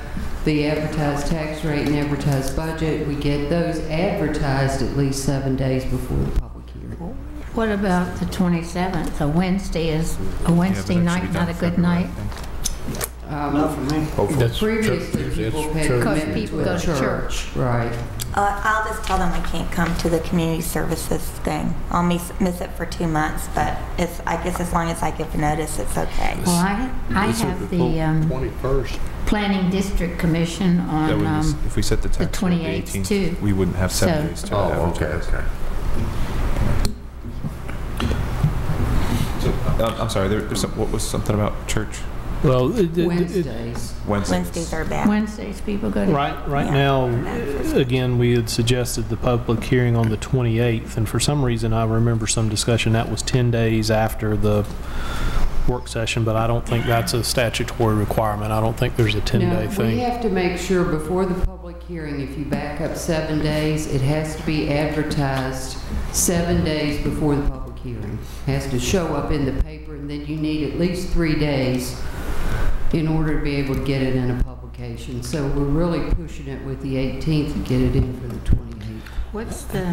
the advertised tax rate and advertised budget. We get those advertised at least 7 days before the public hearing. What about the 27th? A Wednesday is a Wednesday night, not a good night. Not for me. Previously, people had Because commitments people with go to church. Right. I'll just tell them I can't come to the community services thing. I'll miss it for 2 months, but I guess as long as I give notice, it's okay. Well, I have the 21st. Planning District Commission on If we set the the tax rate 28th to 18th, too. we wouldn't have 7 So- days to Oh, okay, advertise. okay. I'm sorry, there's what was something about church? Well, Wednesdays. Wednesdays are bad. Wednesdays, people go to. right now, again, we had suggested the public hearing on the 28th, and for some reason I remember some discussion that was 10 days after the work session, but I don't think that's a statutory requirement. I don't think there's a 10-day No, thing. we have to make sure before the public hearing, if you back up 7 days, it has to be advertised 7 days before the public hearing. It has to show up in the paper, and then you need at least 3 days in order to be able to get it in a publication. So we're really pushing it with the 18th to get it in for the 28th. What's the,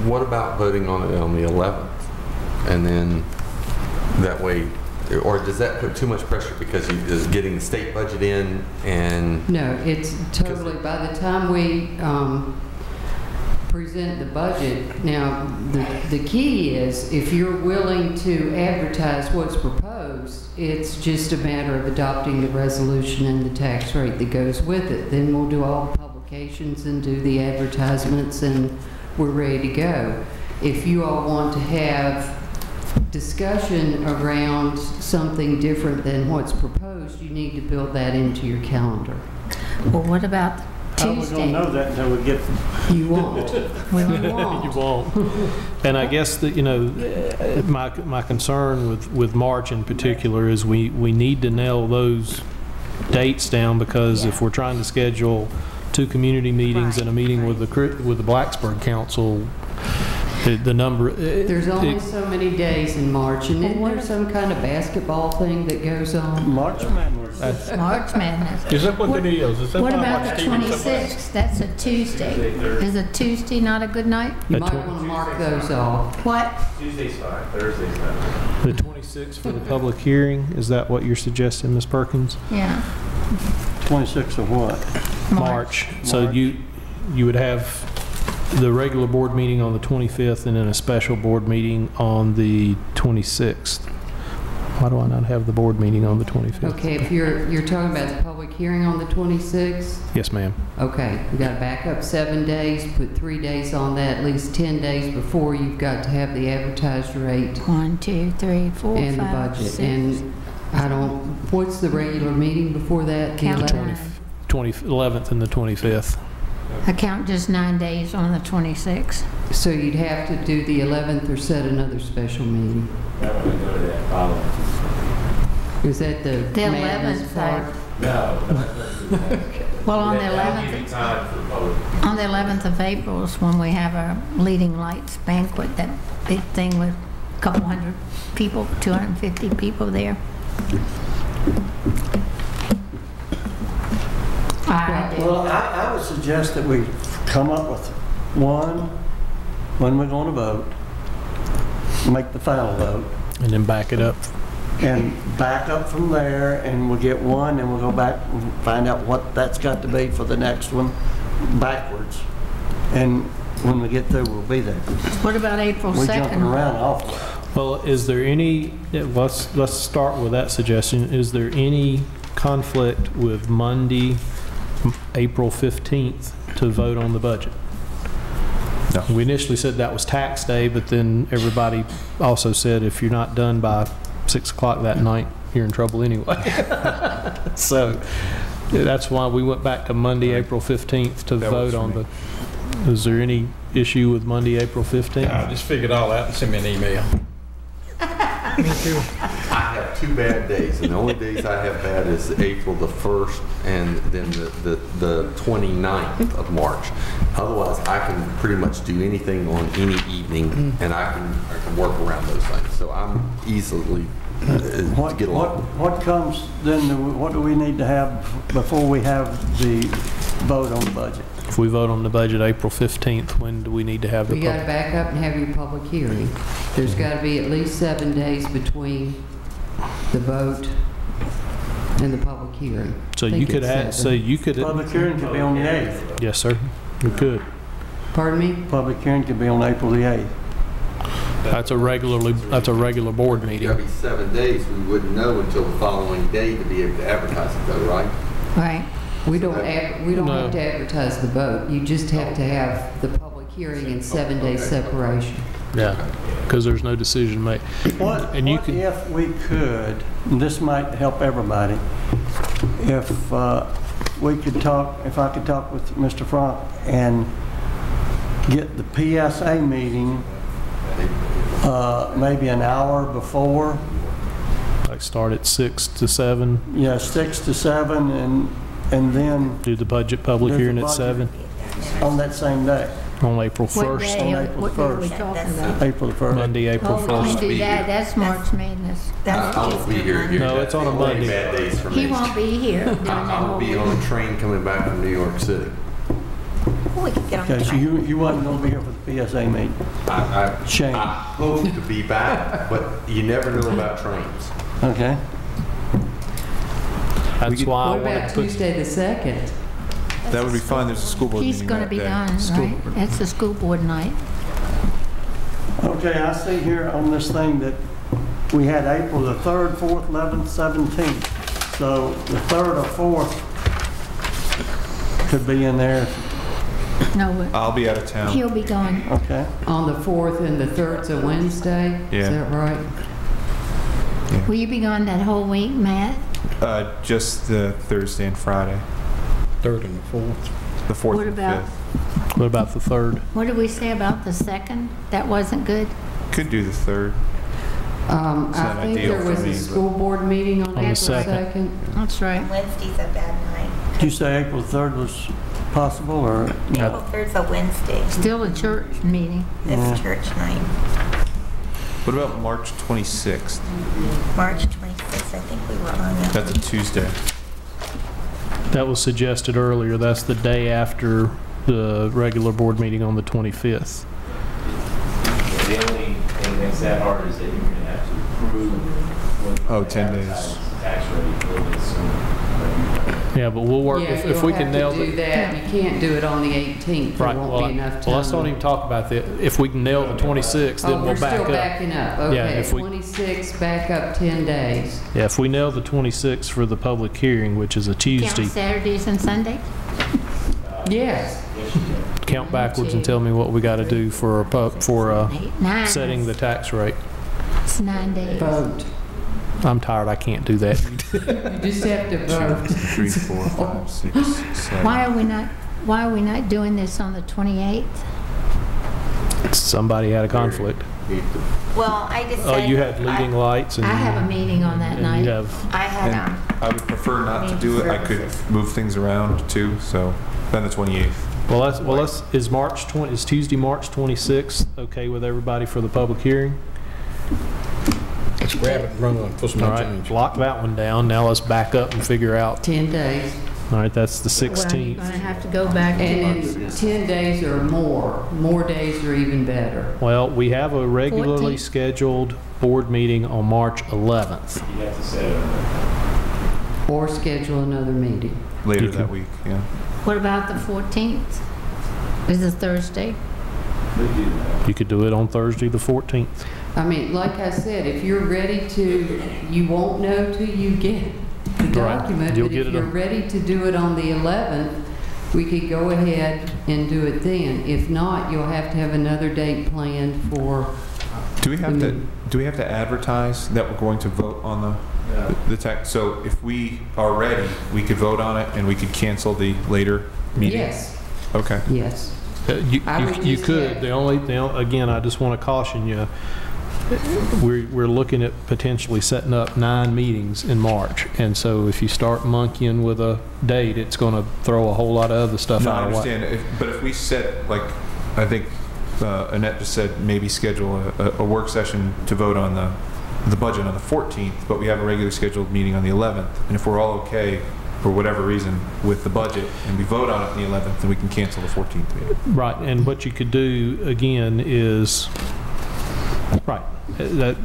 What about voting on it on the 11th? And then that way, or does that put too much pressure because is getting the state budget in and... No, it's totally, by the time we present the budget, now the key is if you're willing to advertise what's proposed, it's just a matter of adopting the resolution and the tax rate that goes with it. Then we'll do all the publications and do the advertisements, and we're ready to go. If you all want to have discussion around something different than what's proposed, you need to build that into your calendar. well, what about How are we Tuesday? going to know that until we get... You won't. You won't. And I guess that, my concern with March in particular is we need to nail those dates down, because if we're trying to schedule 2 community meetings and a meeting with the Blacksburg Council, the number... There's only so many days in March, and then there's some kind of basketball thing that goes on. March Madness. March Madness. Is that what it is? Is that What why I about watch the TV so much? 26th? That's a Tuesday. Is a Tuesday not a good night? You might want to mark those off. What? Tuesday's fine, Thursday's not. The 26th for the public hearing, is that what you're suggesting, Ms. Perkins? Yeah. 26th of what? March. So you would have the regular board meeting on the 25th and then a special board meeting on the 26th. Why do I not have the board meeting on the 25th? Okay, if you're talking about the public hearing on the 26th, Yes, ma'am. okay, you got to back up 7 days, put 3 days on that, at least 10 days before you've got to have the advertised rate 1, 2, 3, 4, and the 5, budget. 6. And what's the regular meeting before that? The Count 11th? 11th and the 25th. I count just 9 days on the 26th. So you'd have to do the 11th or set another special meeting. I want to go to that following. Is that the madness 11th, part? No. Well, on the That'll 11th, give you time for the public. on the 11th of April is when we have our Leading Lights banquet, that big thing with a couple hundred people, 250 people there. I do. Well, I would suggest that we come up with one when we're going to vote, make the final vote, And then back it up. and back up from there, and we'll get one, and we'll go back and find out what that's got to be for the next one, backwards. And when we get through, we'll be there. What about April We're 2nd? jumping around awful. Well, is there any, let's start with that suggestion. Is there any conflict with Monday, April 15th to vote on the budget? No. We initially said that was tax day, but then everybody also said if you're not done by 6 o'clock that night, you're in trouble anyway. So that's why we went back to Monday, April 15th to That vote works for on me. the, is there any issue with Monday, April 15th? I just figured all out and send me an email. I have 2 bad days, and the only days I have bad is April the 1st and then the 29th of March. Otherwise, I can pretty much do anything on any evening, and I can work around those things. So I'm easily get along. What comes then, what do we need to have before we have the vote on the budget? If we vote on the budget April 15th, when do we need to have the We got to public? back up and have your public hearing. There's got to be at least 7 days between the vote and the public hearing. So I you think could it's have, 7. so you could, Public hearing could be on the 8th. yes, sir, you could. Pardon me? Public hearing could be on April the 8th. That's a regular board It's meeting. got to be 7 days. We wouldn't know until the following day to be able to advertise it, though, right? Right. We don't No. have to advertise the vote. You just have to have the public hearing in 7 days separation. Yeah, because there's no decision made. What And you can, if we could, and this might help everybody, if we could talk, if I could talk with Mr. Frank and get the PSA meeting maybe an hour before. like, start at 6 to 7, Yeah, 6 to 7, and then do the budget public Do the hearing at budget. 7 on that same day, on April What 1st, day, on April what day are we 1st. talking about? April the 1st. Monday, April Oh, we can 1st. do that, that's March Madness. That's I won't be here. No, it's on a Only Monday. bad days for me. He won't be here during that I will whole be week. on a train coming back from New York City. We could get on the Okay, so train. you wasn't going to be here for the PSA meeting. Shame. I hope to be back, but you never know about trains. Okay. That's why I What wanted about to put, Tuesday the 2nd? That would be fine. There's a school board He's meeting going to that be day. gone, right? That's the school board night. Okay, I see here on this thing that we had April the 3rd, 4th, 11th, 17th. So the 3rd or 4th could be in there. No, I'll be out of town. he'll be gone. Okay. On the 4th and the 3rd's a Wednesday? Yeah. Is that right? Will you be gone that whole week, Matt? Just the Thursday and Friday. 3rd and the 4th. The 4th What and about- 5th. what about the 3rd? What did we say about the 2nd? That wasn't good? Could do the 3rd. It's I not think ideal there for was me, a but- school board meeting on the April 2nd. 2nd. That's right. Wednesday's a bad night. Did you say April 3rd was possible, or? April 3rd's a Wednesday. Still a church meeting. It's church night. What about March 26th? March 26th, I think we were on that. That's a Tuesday. That was suggested earlier. That's the day after the regular board meeting on the 25th. The only thing that makes that hard is that you're going to have to approve what Oh, the 10 days. advertised tax rate a little bit sooner. Yeah, but we'll work, Yeah, if we can nail you'll have to do that. You can't do it on the 18th. There Right, won't well, be enough time. well, let's don't even talk about that. If we can nail the 26th, then Oh, we'll we're back still up. backing up. Yeah, Okay, if we- 26, back up 10 days. Yeah, if we nail the 26th for the public hearing, which is a Count Tuesday, Saturdays and Sundays? Yes. count backwards and tell me what we got to do for Eight, nine. setting the tax rate. It's 9 days. Vote. I'm tired, I can't do that. You just have to vote. 2, 3, 4, 5, 6, 7. Why are we not doing this on the 28th? Somebody had a conflict. Well, I just said. Oh, you had leading lights and. I have a meeting on that and night. you have, I had, And I would prefer not to do it. I could move things around too, so then the 28th. is Tuesday, March 26th okay with everybody for the public hearing? Let's grab it and run on, put some All more right, change. lock that one down. Now let's back up and figure out 10 days. All right, that's the Well, you're 16th. going to have to go back And to in 10 days or more days are even better. Well, we have a regularly 14th. scheduled board meeting on March 11th. You have to set it. Or schedule another meeting. Later You can- that week, yeah. What about the 14th? Is it Thursday? You could do it on Thursday, the 14th. I mean, like I said, if you're ready to, you won't know till you get the Right. document, You'll but get if it you're on- ready to do it on the 11th, we could go ahead and do it then. If not, you'll have to have another date planned for, Do we have to advertise that we're going to vote on the text? So if we are ready, we could vote on it and we could cancel the later meeting? yes, Okay. yes. I would You just could. have- The only, again, I just want to caution you, we're looking at potentially setting up 9 meetings in March. And so if you start monkeying with a date, it's going to throw a whole lot of other stuff No, I out of whack. understand. But if we set, like, I think Annette just said, maybe schedule a work session to vote on the budget on the 14th, but we have a regularly scheduled meeting on the 11th. And if we're all okay, for whatever reason, with the budget, and we vote on it on the 11th, then we can cancel the 14th meeting. Right, and what you could do, again, is, right, that,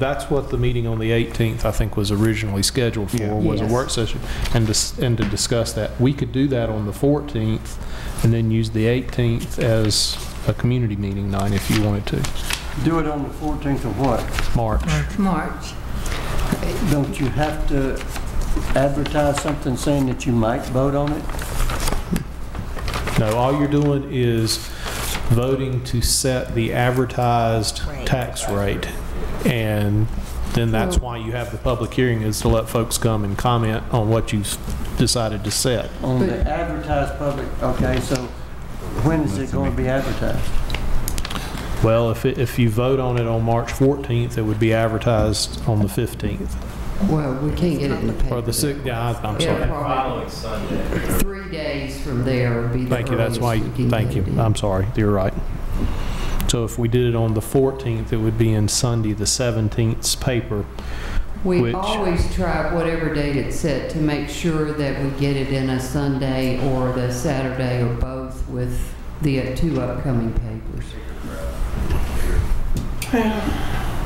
that's what the meeting on the 18th, I think, was originally scheduled for, Yeah. was a Yes. work session, and to discuss that. We could do that on the 14th, and then use the 18th as a community meeting night if you wanted to. Do it on the 14th of what? March. March. Don't you have to advertise something saying that you might vote on it? No, all you're doing is voting to set the advertised tax rate. And then that's why you have the public hearing, is to let folks come and comment on what you've decided to set. On the advertised public, okay, so when is it going to be advertised? Well, if you vote on it on March 14th, it would be advertised on the 15th. Well, we can't get it in the paper. Or the 6th, yeah, I'm It'll sorry. probably- Following Sunday. 3 days from there would be the Thank you, that's why, earliest we can thank get you, it in. I'm sorry, you're right. So if we did it on the 14th, it would be in Sunday, the 17th's paper. We which- always try whatever date it's set to make sure that we get it in a Sunday or the Saturday or both with the 2 upcoming papers.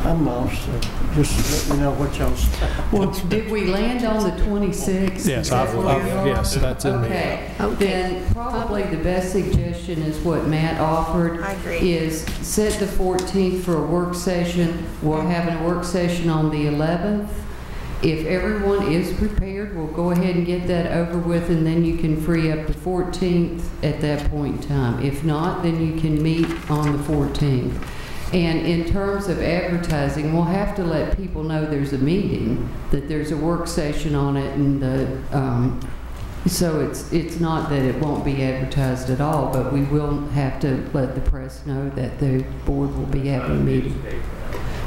I'm lost, so just let me know what y'all's... Well, did we land on the 26th? Yes, Is that where we are? yes, that's in there. Okay, then probably the best suggestion is what Matt offered. I agree. Is set the 14th for a work session. We'll have a work session on the 11th. If everyone is prepared, we'll go ahead and get that over with, and then you can free up the 14th at that point in time. If not, then you can meet on the 14th. And in terms of advertising, we'll have to let people know there's a meeting, that there's a work session on it, and so it's not that it won't be advertised at all, but we will have to let the press know that the board will be having a meeting.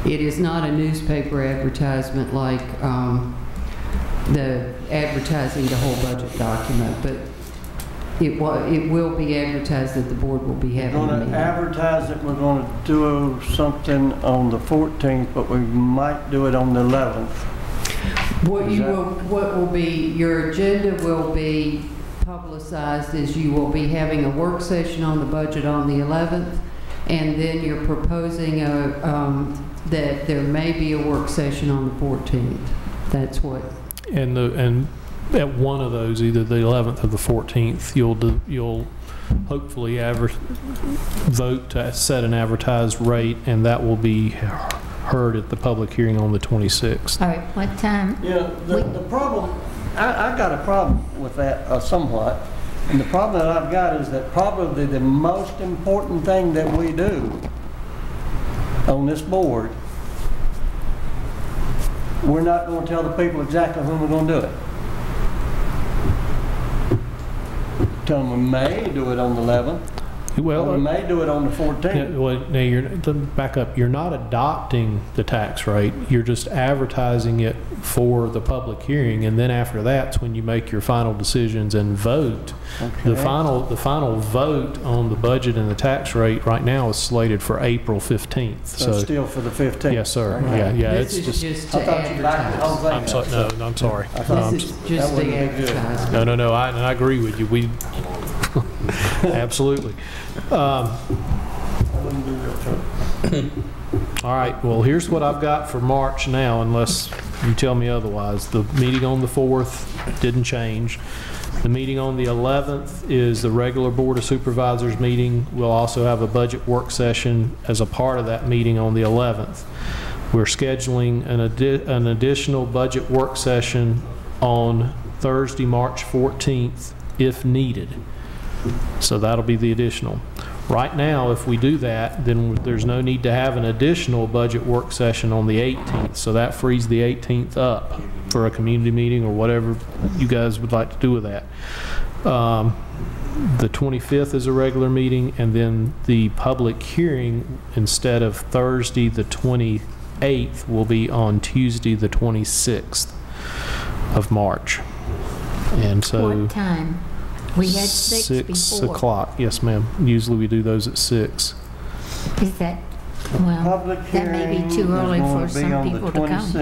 It is not a newspaper advertisement like the advertising the whole budget document, but it will be advertised that the board will be We're having a going meeting. to advertise that we're going to do something on the 14th, but we might do it on the 11th. What will be, your agenda will be publicized as you will be having a work session on the budget on the 11th, and then you're proposing that there may be a work session on the 14th. That's what. And at one of those, either the 11th or the 14th, you'll hopefully vote to set an advertised rate, and that will be heard at the public hearing on the 26th. All right, what time? Yeah, the problem, I got a problem with that somewhat. And the problem that I've got is that probably the most important thing that we do on this board, we're not going to tell the people exactly when we're going to do it. Tell them we may do it on the 11th. Well, we may do it on the 14th. Well, now let me back up. You're not adopting the tax rate. You're just advertising it for the public hearing, and then after that's when you make your final decisions and vote. Okay. The final vote on the budget and the tax rate right now is slated for April 15th. So still for the 15th. Yes, sir. Okay. Yeah. This is just to advertise. I'm sorry. No, I'm sorry. This is just the advertising. No. I agree with you. We absolutely. All right, well, here's what I've got for March now, unless you tell me otherwise. The meeting on the 4th didn't change. The meeting on the 11th is the regular Board of Supervisors meeting. We'll also have a budget work session as a part of that meeting on the 11th. We're scheduling an additional budget work session on Thursday, March 14th, if needed. So that'll be the additional. Right now, if we do that, then there's no need to have an additional budget work session on the 18th. So that frees the 18th up for a community meeting or whatever you guys would like to do with that. The 25th is a regular meeting, and then the public hearing, instead of Thursday the 28th, will be on Tuesday the 26th of March. And so what time? We had 6 before. 6 o'clock, yes ma'am. Usually we do those at 6. Is that, well, that may be too early for some people to come.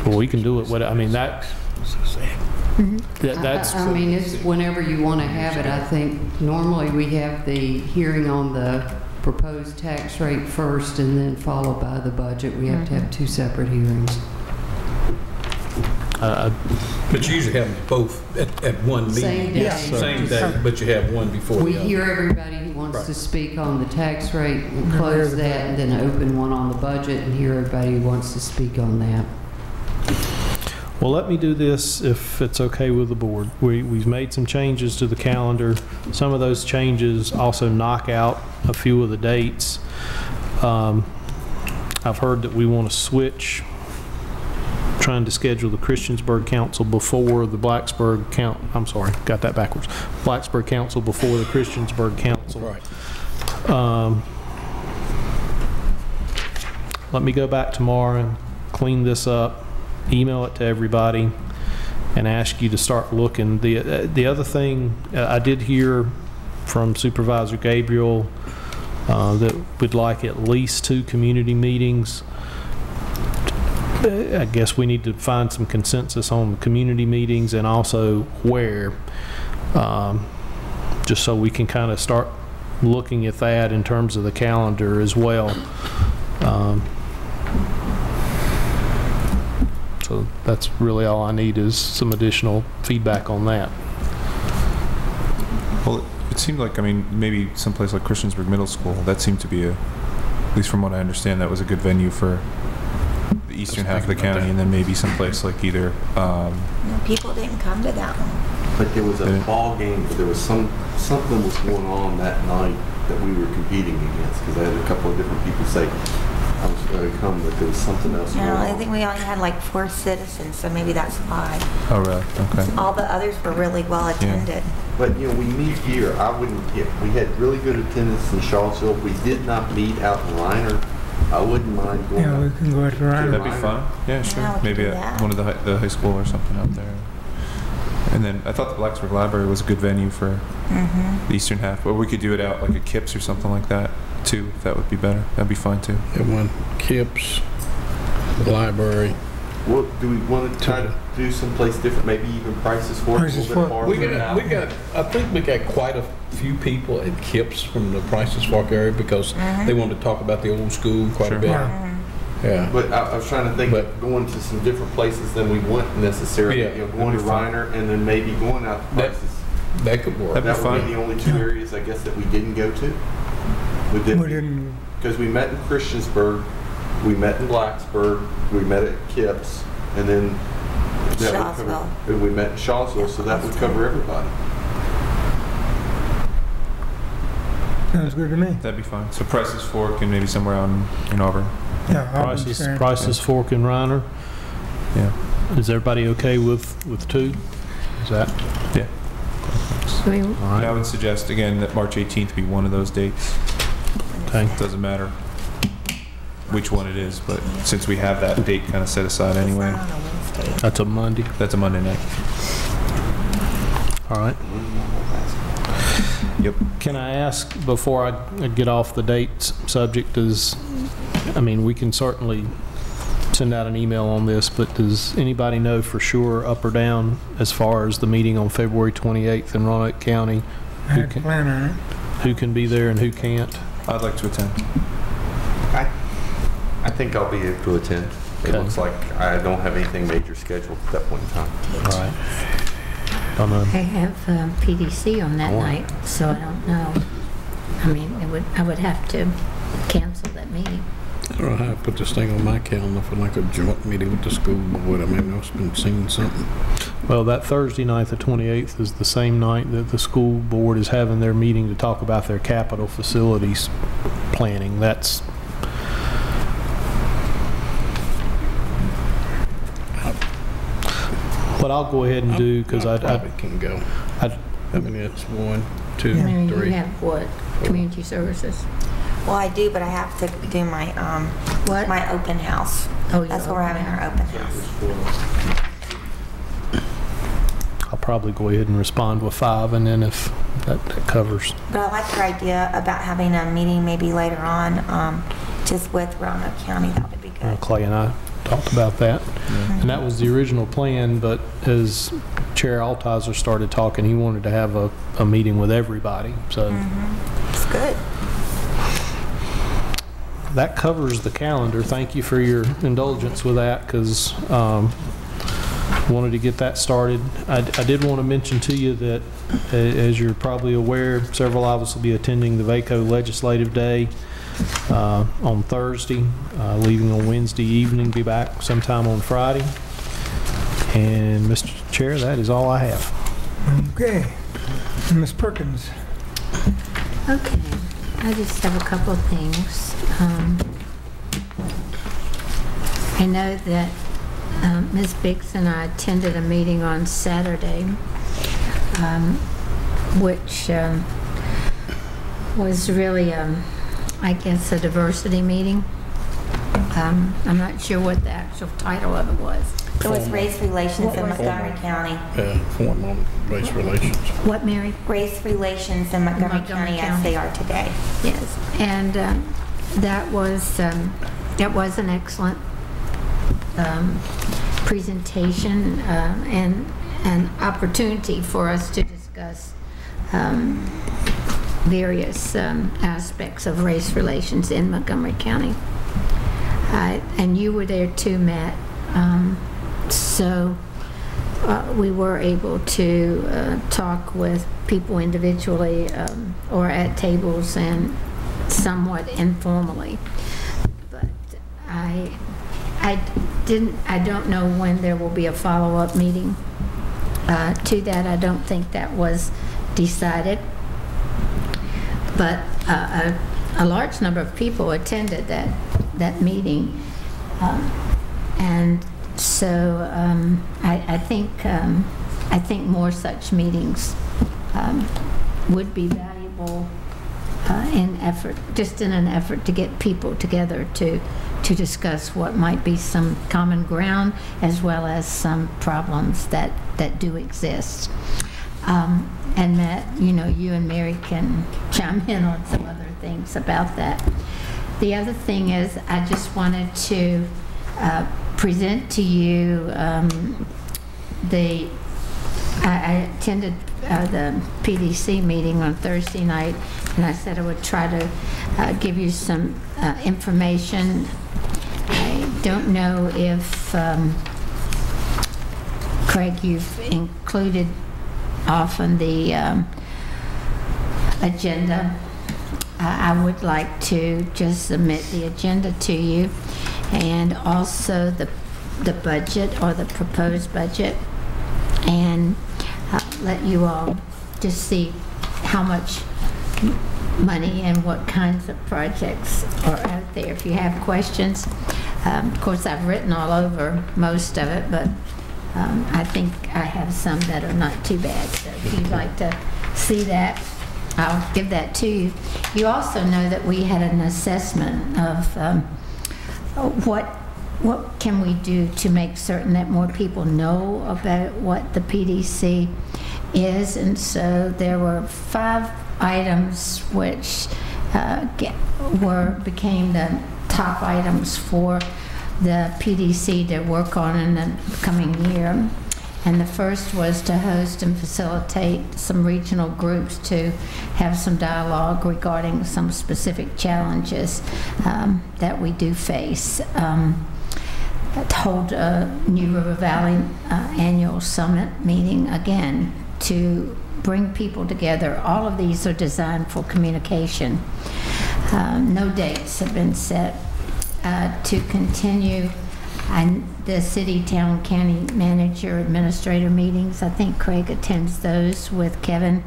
Well, we can do it, I mean, that, that's... I mean, it's whenever you want to have it. I think normally we have the hearing on the proposed tax rate first and then followed by the budget. We have to have 2 separate hearings. But you usually have them both at one meeting. Same day. Same day, but you have one before We the other. hear everybody who wants to speak on the tax rate and close that, and then open one on the budget and hear everybody who wants to speak on that. Well, let me do this if it's okay with the board. We've made some changes to the calendar. Some of those changes also knock out a few of the dates. I've heard that we want to switch, trying to schedule the Christiansburg Council before the Blacksburg got that backwards. Blacksburg Council before the Christiansburg Council. Right. Let me go back tomorrow and clean this up, email it to everybody, and ask you to start looking. The other thing, I did hear from Supervisor Gabriele that we'd like at least 2 community meetings. I guess we need to find some consensus on community meetings and also where, just so we can kind of start looking at that in terms of the calendar as well. So that's really all I need is some additional feedback on that. Well, it seemed like, I mean, maybe someplace like Christiansburg Middle School, that seemed to be at least from what I understand, that was a good venue for the eastern half of the county, and then maybe someplace like either... people didn't come to that one. But there was a ball game, but there was something was going on that night that we were competing against, because I had a couple of different people say, I was going to come, but there was something else going on. I think we only had like 4 citizens, so maybe that's why. Oh, really? Okay. All the others were really well attended. But, you know, we meet here. We had really good attendance in Charlottesville. We did not meet out in Reiner. I wouldn't mind going. Yeah, we can go to Reiner. That'd be fun. Yeah, sure. Yeah, maybe at one of the high school or something out there. And then I thought the Blacksburg Library was a good venue for the eastern half. Or we could do it out like a Kips or something like that, too, if that would be better. That'd be fine, too. At one Kips, the library. Well, do we want to try to do someplace different? Maybe even Prices Fork a little bit farther? I think we got quite a few people at Kips from the Prices Fork area because they wanted to talk about the old school quite a bit. Yeah. But I was trying to think of going to some different places than we went necessarily. Yeah, you know, going to Reiner and then maybe going out to Prices. That could work. That would be the only 2 areas, I guess, that we didn't go to. We didn't. Because we met in Christiansburg, we met in Blacksburg, we met at Kips, and then we met in Charlottesville, so that would cover everybody. Sounds good to me. That'd be fine. So Prices Fork and maybe somewhere out in Auburn. Yeah, Prices Fork and Reiner. Yeah. Is everybody okay with 2? Is that? Yeah. And I would suggest, again, that March 18th be one of those dates. Okay. It doesn't matter which one it is, but since we have that date kind of set aside anyway. That's a Monday. That's a Monday night. All right. Yep. Can I ask, before I get off the dates subject, we can certainly send out an email on this, but does anybody know for sure, up or down, as far as the meeting on February 28th in Roanoke County? I had to plan on it. Who can be there and who can't? I'd like to attend. I think I'll be able to attend. It Okay. looks like I don't have anything major scheduled at that point in time. All right. Don't know. I have PDC on that night, so I don't know. I would have to cancel that meeting. I don't know how to put this thing on my calendar for like a joint meeting with the school board. I mean, I've been seeing something. Well, that Thursday night, the 28th, is the same night that the school board is having their meeting to talk about their capital facilities planning. That's what I'll go ahead and do, because I probably can go. It's 1, 2, Mary, 3. you have what? Community services? Well, I do, but I have to do my, What? my open house. Oh, That's your where we're open having our open house. I'll probably go ahead and respond with 5, and then if that covers. But I like your idea about having a meeting maybe later on, just with Roanoke County. That would be good. Clay and I talked about that. And that was the original plan, but as Chair Altizer started talking, he wanted to have a meeting with everybody. So It's good. that covers the calendar. Thank you for your indulgence with that, because wanted to get that started. I did want to mention to you that, as you're probably aware, several of us will be attending the VACO Legislative Day on Thursday, leaving on Wednesday evening, be back sometime on Friday. And Mr. Chair, that is all I have. Okay. Ms. Perkins. Okay, I just have a couple of things. I know that Ms. Biggs and I attended a meeting on Saturday, which was really, I guess, a diversity meeting. I'm not sure what the actual title of it was. It was race relations in Montgomery County. Formal race relations. What, Mary? Race relations in Montgomery County as they are today. Yes, and that was an excellent presentation and an opportunity for us to discuss various aspects of race relations in Montgomery County. And you were there too, Matt. So we were able to talk with people individually or at tables and somewhat informally. But I don't know when there will be a follow-up meeting to that. I don't think that was decided. But a large number of people attended that meeting. And so I think more such meetings would be valuable in an effort to get people together to discuss what might be some common ground, as well as some problems that do exist. And Matt, you and Mary can chime in on some other things about that. The other thing is, I just wanted to present to you I attended the PDC meeting on Thursday night, and I said I would try to give you some information. I don't know if, Craig, you've included often the agenda. I would like to just submit the agenda to you, and also the budget, or the proposed budget, and let you all just see how much money and what kinds of projects are out there. If you have questions, of course I've written all over most of it, but I think I have some that are not too bad. So if you'd like to see that, I'll give that to you. You also know that we had an assessment of what can we do to make certain that more people know about what the PDC is, and so there were 5 items which became the top items for the PDC to work on in the coming year. And the first was to host and facilitate some regional groups to have some dialogue regarding some specific challenges that we do face. Hold a New River Valley annual summit meeting again to bring people together. All of these are designed for communication. No dates have been set to continue. And the city, town, county manager, administrator meetings, I think Craig attends those with Kevin.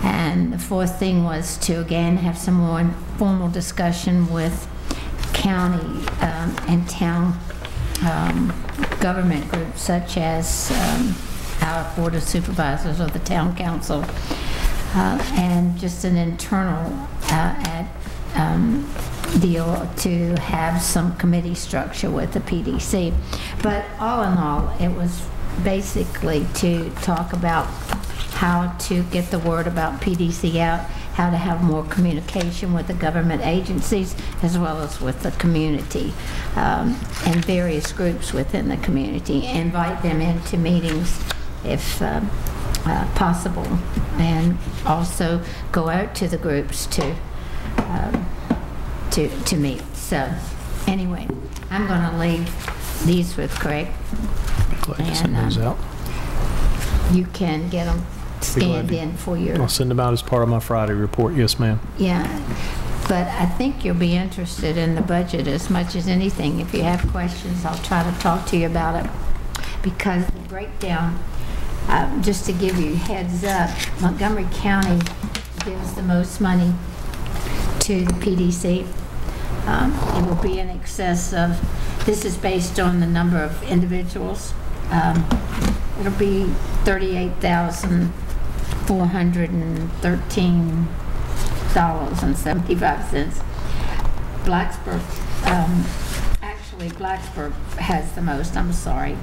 And the 4th thing was to again have some more informal discussion with county and town government groups such as our Board of Supervisors or the Town Council, and just an internal deal to have some committee structure with the PDC. But all in all, it was basically to talk about how to get the word about PDC out, how to have more communication with the government agencies as well as with the community and various groups within the community. Invite them into meetings if possible, and also go out to the groups to meet. So anyway, I'm going to leave these with Craig. Glad you sent those out. You can get them scanned in for your... I'll send them out as part of my Friday report. Yes, ma'am. Yeah, but I think you'll be interested in the budget as much as anything. If you have questions, I'll try to talk to you about it, because the breakdown, just to give you heads up, Montgomery County gives the most money to the PDC. It will be in excess of, this is based on the number of individuals, it'll be $38,413.75. Blacksburg, actually Blacksburg has the most, I'm sorry.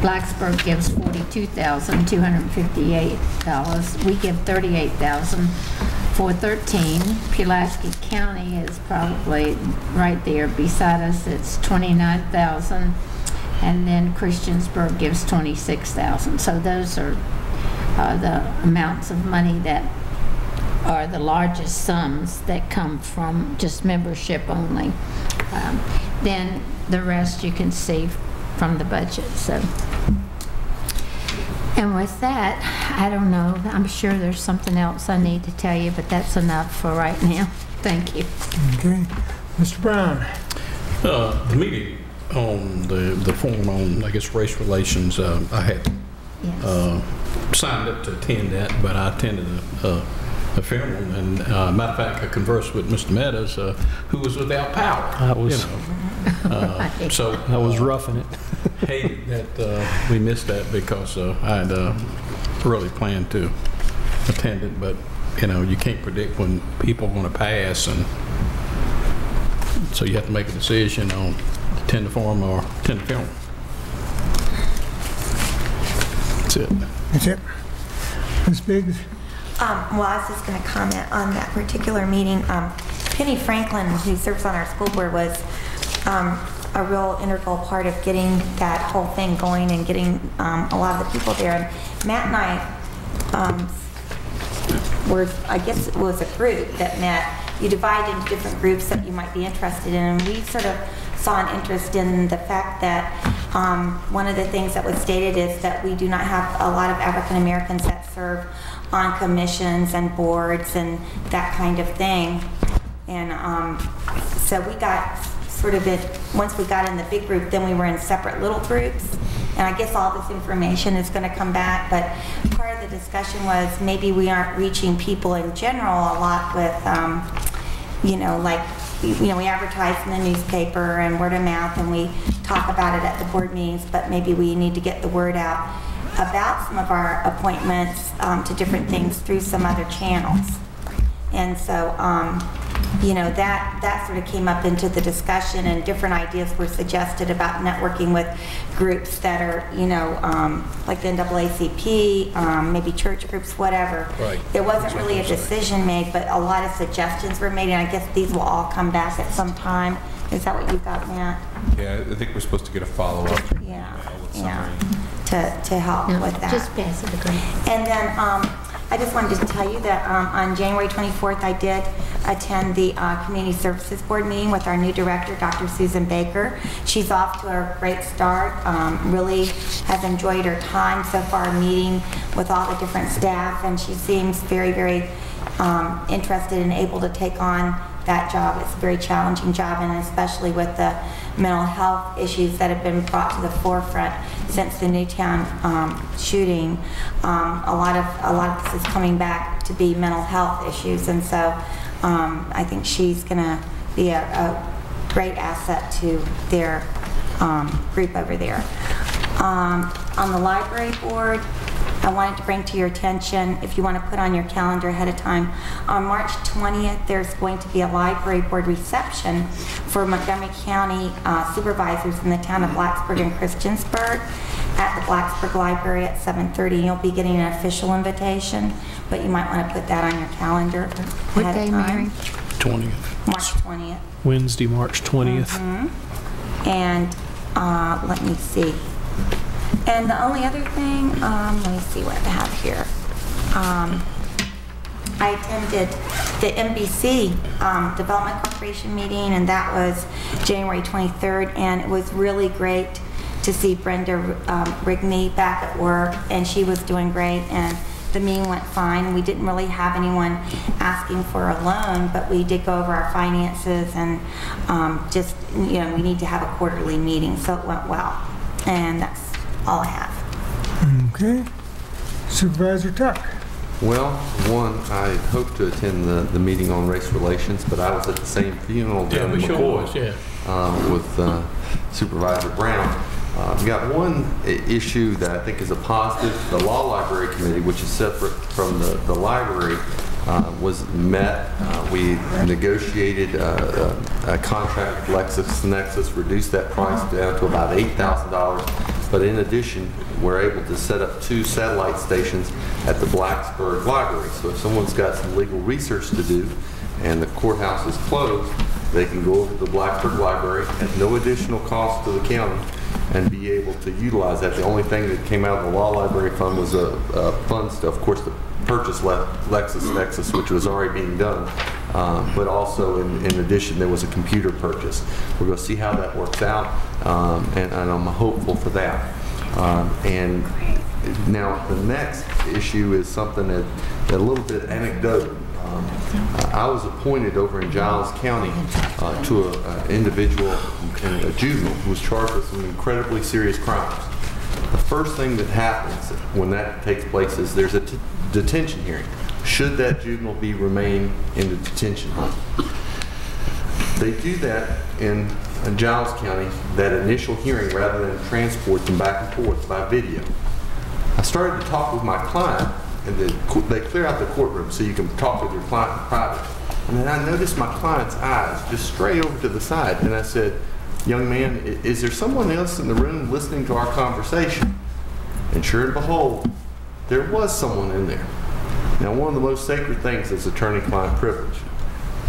Blacksburg gives $42,258. We give $38,413. Pulaski County is probably right there beside us. It's $29,000. And then Christiansburg gives $26,000. So those are the amounts of money that are the largest sums that come from just membership only. Then the rest you can see from the budget. So, and with that, I don't know, I'm sure there's something else I need to tell you, but that's enough for right now. Thank you. Okay. Mr. Brown. The meeting on the form on, I guess, race relations, I had signed up to attend that, but I attended a funeral, and matter of fact, I conversed with Mr. Meadows, who was without power. I was, so I was roughing it. Hated that we missed that, because I had really planned to attend it, but you can't predict when people are going to pass, and so you have to make a decision on attend the forum or attend the funeral. That's it. That's it. Ms. Biggs? Well, I was just going to comment on that particular meeting. Penny Franklin, who serves on our school board, was a real integral part of getting that whole thing going and getting a lot of the people there. And Matt and I were, I guess it was a group that met. You divide into different groups that you might be interested in, and we sort of saw an interest in the fact that one of the things that was stated is that we do not have a lot of African Americans that serve on commissions and boards and that kind of thing. And so we got sort of it, once we got in the big group, then we were in separate little groups. And I guess all this information is going to come back, but part of the discussion was maybe we aren't reaching people in general a lot with, like we advertise in the newspaper and word of mouth, and we talk about it at the board meetings, but maybe we need to get the word out about some of our appointments to different things through some other channels. And so, that sort of came up into the discussion, and different ideas were suggested about networking with groups that are, like the NAACP, maybe church groups, whatever. Right. There wasn't really a decision made, but a lot of suggestions were made, and I guess these will all come back at some time. Is that what you got, Matt? Yeah, I think we're supposed to get a follow-up. Yeah, to help with that. Just pass it again. And then I just wanted to tell you that on January 24th, I did attend the Community Services Board meeting with our new director, Dr. Susan Baker. She's off to a great start. Really has enjoyed her time so far meeting with all the different staff, and she seems very, very interested and able to take on that job. It's a very challenging job, and especially with the mental health issues that have been brought to the forefront since the Newtown shooting. A lot of this is coming back to be mental health issues, and so I think she's going to be a great asset to their group over there. On the library board, I wanted to bring to your attention, if you want to put on your calendar ahead of time, on March 20th, there's going to be a library board reception for Montgomery County supervisors in the town of Blacksburg and Christiansburg at the Blacksburg Library at 7:30. You'll be getting an official invitation, but you might want to put that on your calendar What ahead day, of time. Mary? 20th. March 20th. Wednesday, March 20th. And let me see. And the only other thing, let me see what I have here. I attended the NBC Development Corporation meeting, and that was January 23rd, and it was really great to see Brenda Rigney back at work, and she was doing great, and the meeting went fine. We didn't really have anyone asking for a loan, but we did go over our finances, and just, we need to have a quarterly meeting, so it went well. And that's all I have. Okay. Supervisor Tuck. Well, one, I hope to attend the meeting on race relations, but I was at the same funeral down in McCoy with Supervisor Brown. We got one issue that I think is a positive. The Law Library Committee, which is separate from the library, was met. We negotiated a contract with LexisNexis, reduced that price down to about $8,000. But in addition, we're able to set up 2 satellite stations at the Blacksburg Library. So if someone's got some legal research to do and the courthouse is closed, they can go over to the Blacksburg Library at no additional cost to the county and be able to utilize that. The only thing that came out of the Law Library Fund was funds to, of course, to purchase LexisNexis, which was already being done. But also, in addition, there was a computer purchase. We're going to see how that works out, and I'm hopeful for that. And now the next issue is something that a little bit anecdotal. I was appointed over in Giles County to an individual, a juvenile, who was charged with some incredibly serious crimes. The first thing that happens when that takes place is there's a detention hearing. Should that juvenile remain in the detention home? They do that in Giles County, that initial hearing, rather than transport them back and forth by video. I started to talk with my client, and they clear out the courtroom so you can talk with your client in private. And then I noticed my client's eyes just stray over to the side, and I said, "Young man, is there someone else in the room listening to our conversation?" And sure and behold, there was someone in there. Now, one of the most sacred things is attorney-client privilege,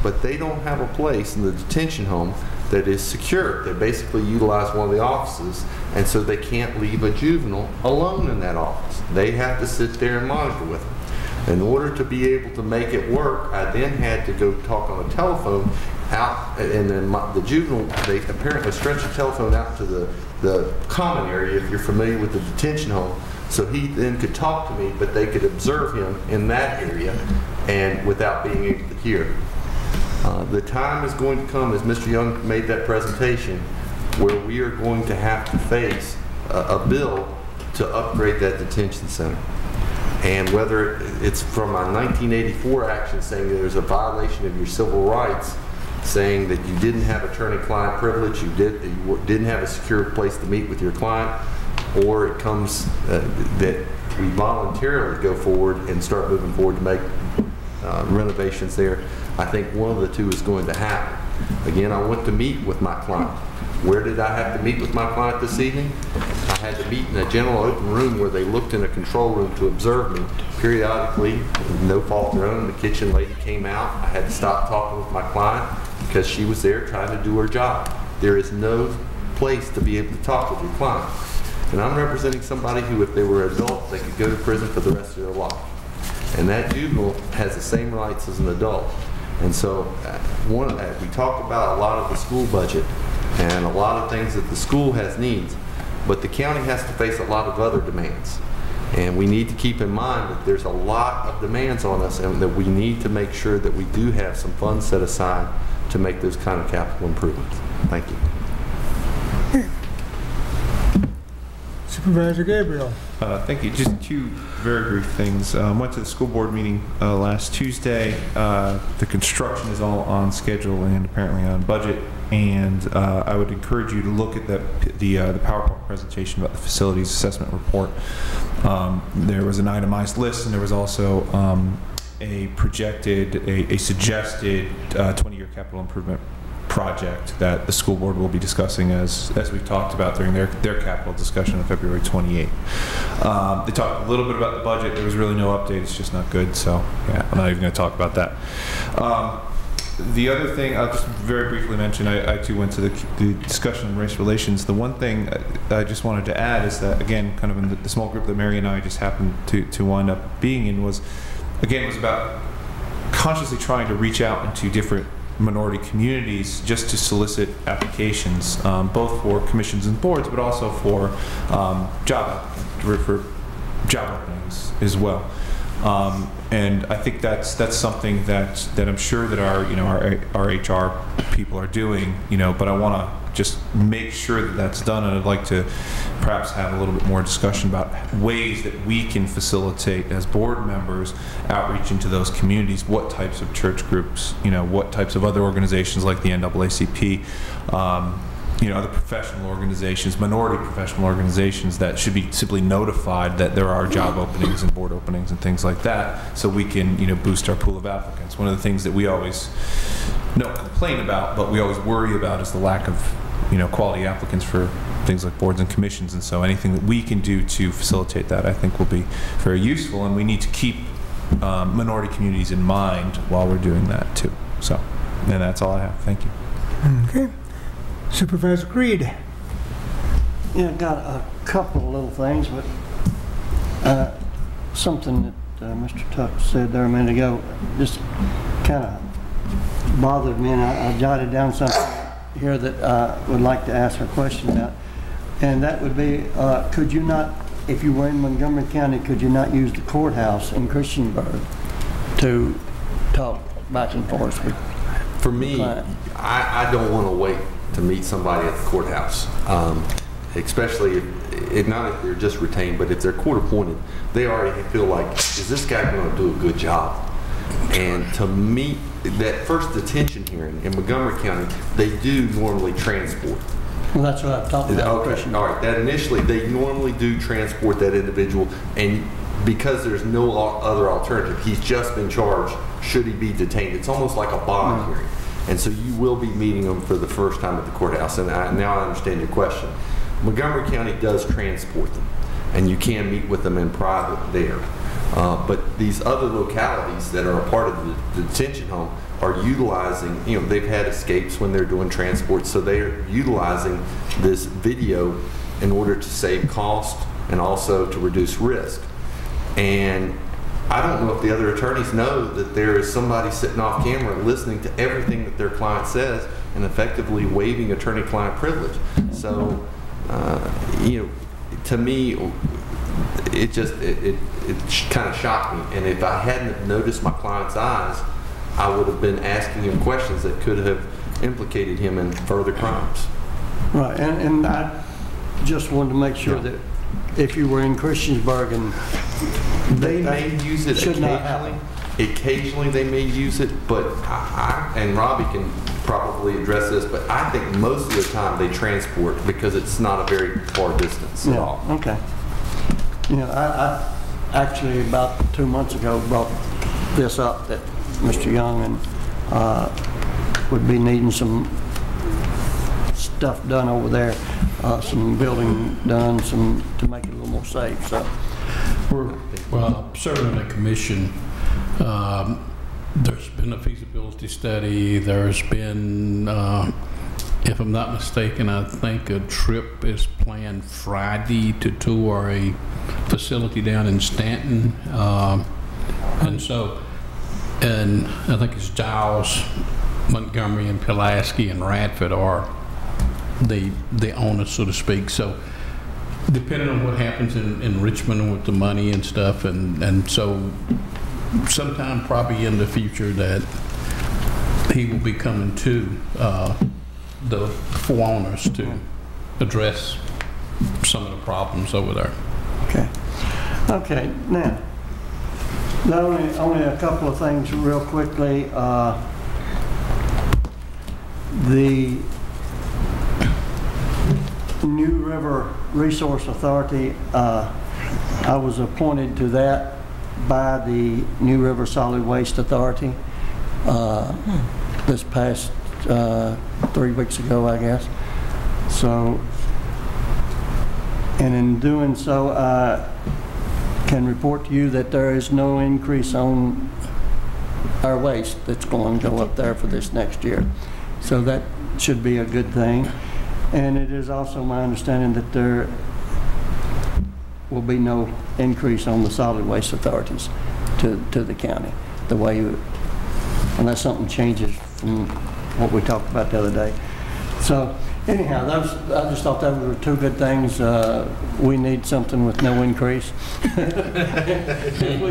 but they don't have a place in the detention home that is secure. They basically utilize one of the offices, and so they can't leave a juvenile alone in that office. They have to sit there and monitor with them. In order to be able to make it work, I then had to go talk on the telephone out, and then the juvenile, they apparently stretched the telephone out to the common area, if you're familiar with the detention home, so he then could talk to me, but they could observe him in that area and without being able to hear. The time is going to come, as Mr. Young made that presentation, where we are going to have to face a bill to upgrade that detention center. And whether it's from a 1984 action saying there's a violation of your civil rights, saying that you didn't have attorney-client privilege, you didn't have a secure place to meet with your client, or it comes that we voluntarily go forward and start moving forward to make renovations there. I think one of the two is going to happen. Again, I went to meet with my client. Where did I have to meet with my client this evening? I had to meet in a general open room where they looked in a control room to observe me. Periodically, no fault of their own, the kitchen lady came out. I had to stop talking with my client because she was there trying to do her job. There is no place to be able to talk with your client. And I'm representing somebody who, if they were adults, they could go to prison for the rest of their life. And that juvenile has the same rights as an adult. And so we talk about a lot of the school budget and a lot of things that the school has needs, but the county has to face a lot of other demands. And we need to keep in mind that there's a lot of demands on us and that we need to make sure that we do have some funds set aside to make those kind of capital improvements. Thank you. Supervisor Gabriele. Thank you. Just two very brief things. Went to the school board meeting last Tuesday. The construction is all on schedule and apparently on budget. And I would encourage you to look at the PowerPoint presentation about the facilities assessment report. There was an itemized list, and there was also a suggested 20-year capital improvement project that the school board will be discussing as we've talked about during their capital discussion on February 28th. They talked a little bit about the budget. There was really no update. It's just not good. So yeah, I'm not even going to talk about that. The other thing I'll just very briefly mention, I too went to the discussion on race relations. The one thing I just wanted to add is that, again, kind of in the small group that Mary and I just happened to wind up being in was about consciously trying to reach out into different minority communities just to solicit applications, both for commissions and boards, but also for job openings as well. And I think that's something that I'm sure that our HR people are doing, but I want to just make sure that that's done, and I'd like to perhaps have a little bit more discussion about ways that we can facilitate as board members outreach into those communities, what types of church groups, what types of other organizations like the NAACP, other professional organizations, minority professional organizations that should be simply notified that there are job openings and board openings and things like that, so we can boost our pool of applicants. One of the things that we always don't complain about, but we always worry about, is the lack of quality applicants for things like boards and commissions, and so anything that we can do to facilitate that, I think, will be very useful, and we need to keep minority communities in mind while we're doing that too. So, and that's all I have. Thank you. Okay. Supervisor Creed. Yeah, got a couple of little things, but something that Mr. Tuck said there a minute ago just kind of bothered me, and I jotted down something here that I would like to ask a question about, and that would be, could you not, if you were in Montgomery County, could you not use the courthouse in Christiansburg to talk back and forth with? For me, I don't want to wait to meet somebody at the courthouse, especially if not if they're just retained, but if they're court appointed, they already feel like, is this guy going to do a good job? And to meet that first detention hearing in Montgomery County, they do normally transport. Well, that's what I'm talking about. Okay, all right. That initially, they normally do transport that individual, and because there's no other alternative, he's just been charged. Should he be detained? It's almost like a bond hearing. And so you will be meeting them for the first time at the courthouse. And now I understand your question. Montgomery County does transport them, and you can meet with them in private there. But these other localities that are a part of the detention home are utilizing, they've had escapes when they're doing transport, so they're utilizing this video in order to save cost and also to reduce risk. And I don't know if the other attorneys know that there is somebody sitting off camera listening to everything that their client says and effectively waiving attorney-client privilege. So, to me, it kind of shocked me. And if I hadn't noticed my client's eyes, I would have been asking him questions that could have implicated him in further crimes. Right, and I just wanted to make sure that if you were in Christiansburg and they may use it occasionally. Occasionally they may use it, but and Robbie can probably address this, but I think most of the time they transport because it's not a very far distance at all. Okay. You know, I actually about 2 months ago brought this up that Mr. Young and would be needing some stuff done over there, some building done, to make it a little more safe. So we're serving on a commission. There's been a feasibility study. There's been, if I'm not mistaken, I think a trip is planned Friday to tour a facility down in Stanton. And I think it's Giles, Montgomery, and Pulaski and Radford are the owners, so to speak. So depending on what happens in Richmond with the money and stuff, and so sometime probably in the future that he will be coming to the four owners to address some of the problems over there. Okay. Okay. Now, only a couple of things real quickly. The New River Resource Authority, I was appointed to that by the New River Solid Waste Authority this past 3 weeks ago, I guess. So, and in doing so, I can report to you that there is no increase on our waste that's going to go up there for this next year. So that should be a good thing. And it is also my understanding that there will be no increase on the solid waste authorities to the county, the way unless something changes from what we talked about the other day. So anyhow, I just thought those were two good things. We need something with no increase if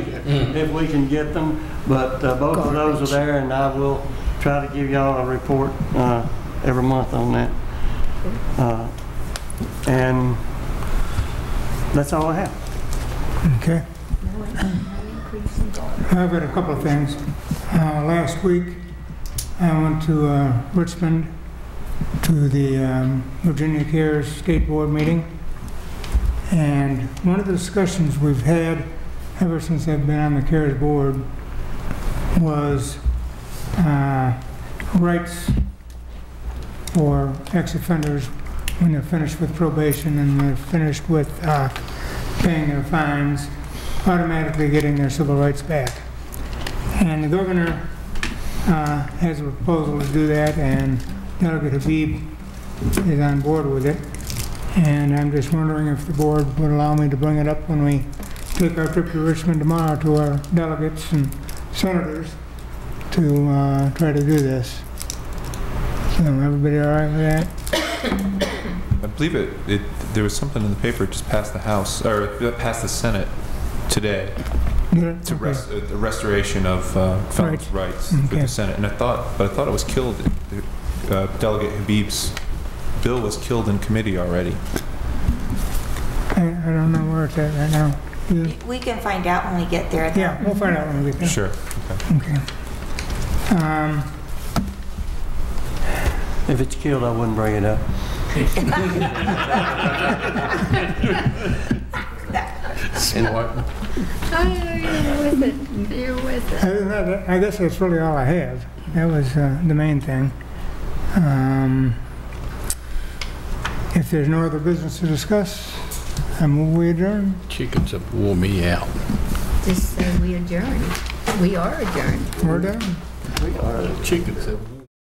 we can get them. But both of those are there, and I will try to give y'all a report every month on that. And that's all I have. Okay. I've got a couple of things. Last week, I went to Richmond to the Virginia Cares State Board meeting, and one of the discussions we've had ever since I've been on the Cares Board was rights for ex-offenders when they're finished with probation and they're finished with paying their fines, automatically getting their civil rights back. And the governor has a proposal to do that, and Delegate Habib is on board with it. And I'm just wondering if the board would allow me to bring it up when we take our trip to Richmond tomorrow to our delegates and senators to try to do this. So everybody all right with that? I believe there was something in the paper just passed the House, or passed the Senate today, to the restoration of felons' rights for the Senate. And I thought it was killed. Delegate Habib's bill was killed in committee already. I don't know where it's at right now. We can find out when we get there. Yeah, we'll find out when we get there. Sure. Okay. If it's killed, I wouldn't bring it up. I guess that's really all I have. That was the main thing. If there's no other business to discuss, I move we adjourn. Chickens have wore me out. Just say we adjourn. We are adjourned. We're done. We are. Chickens have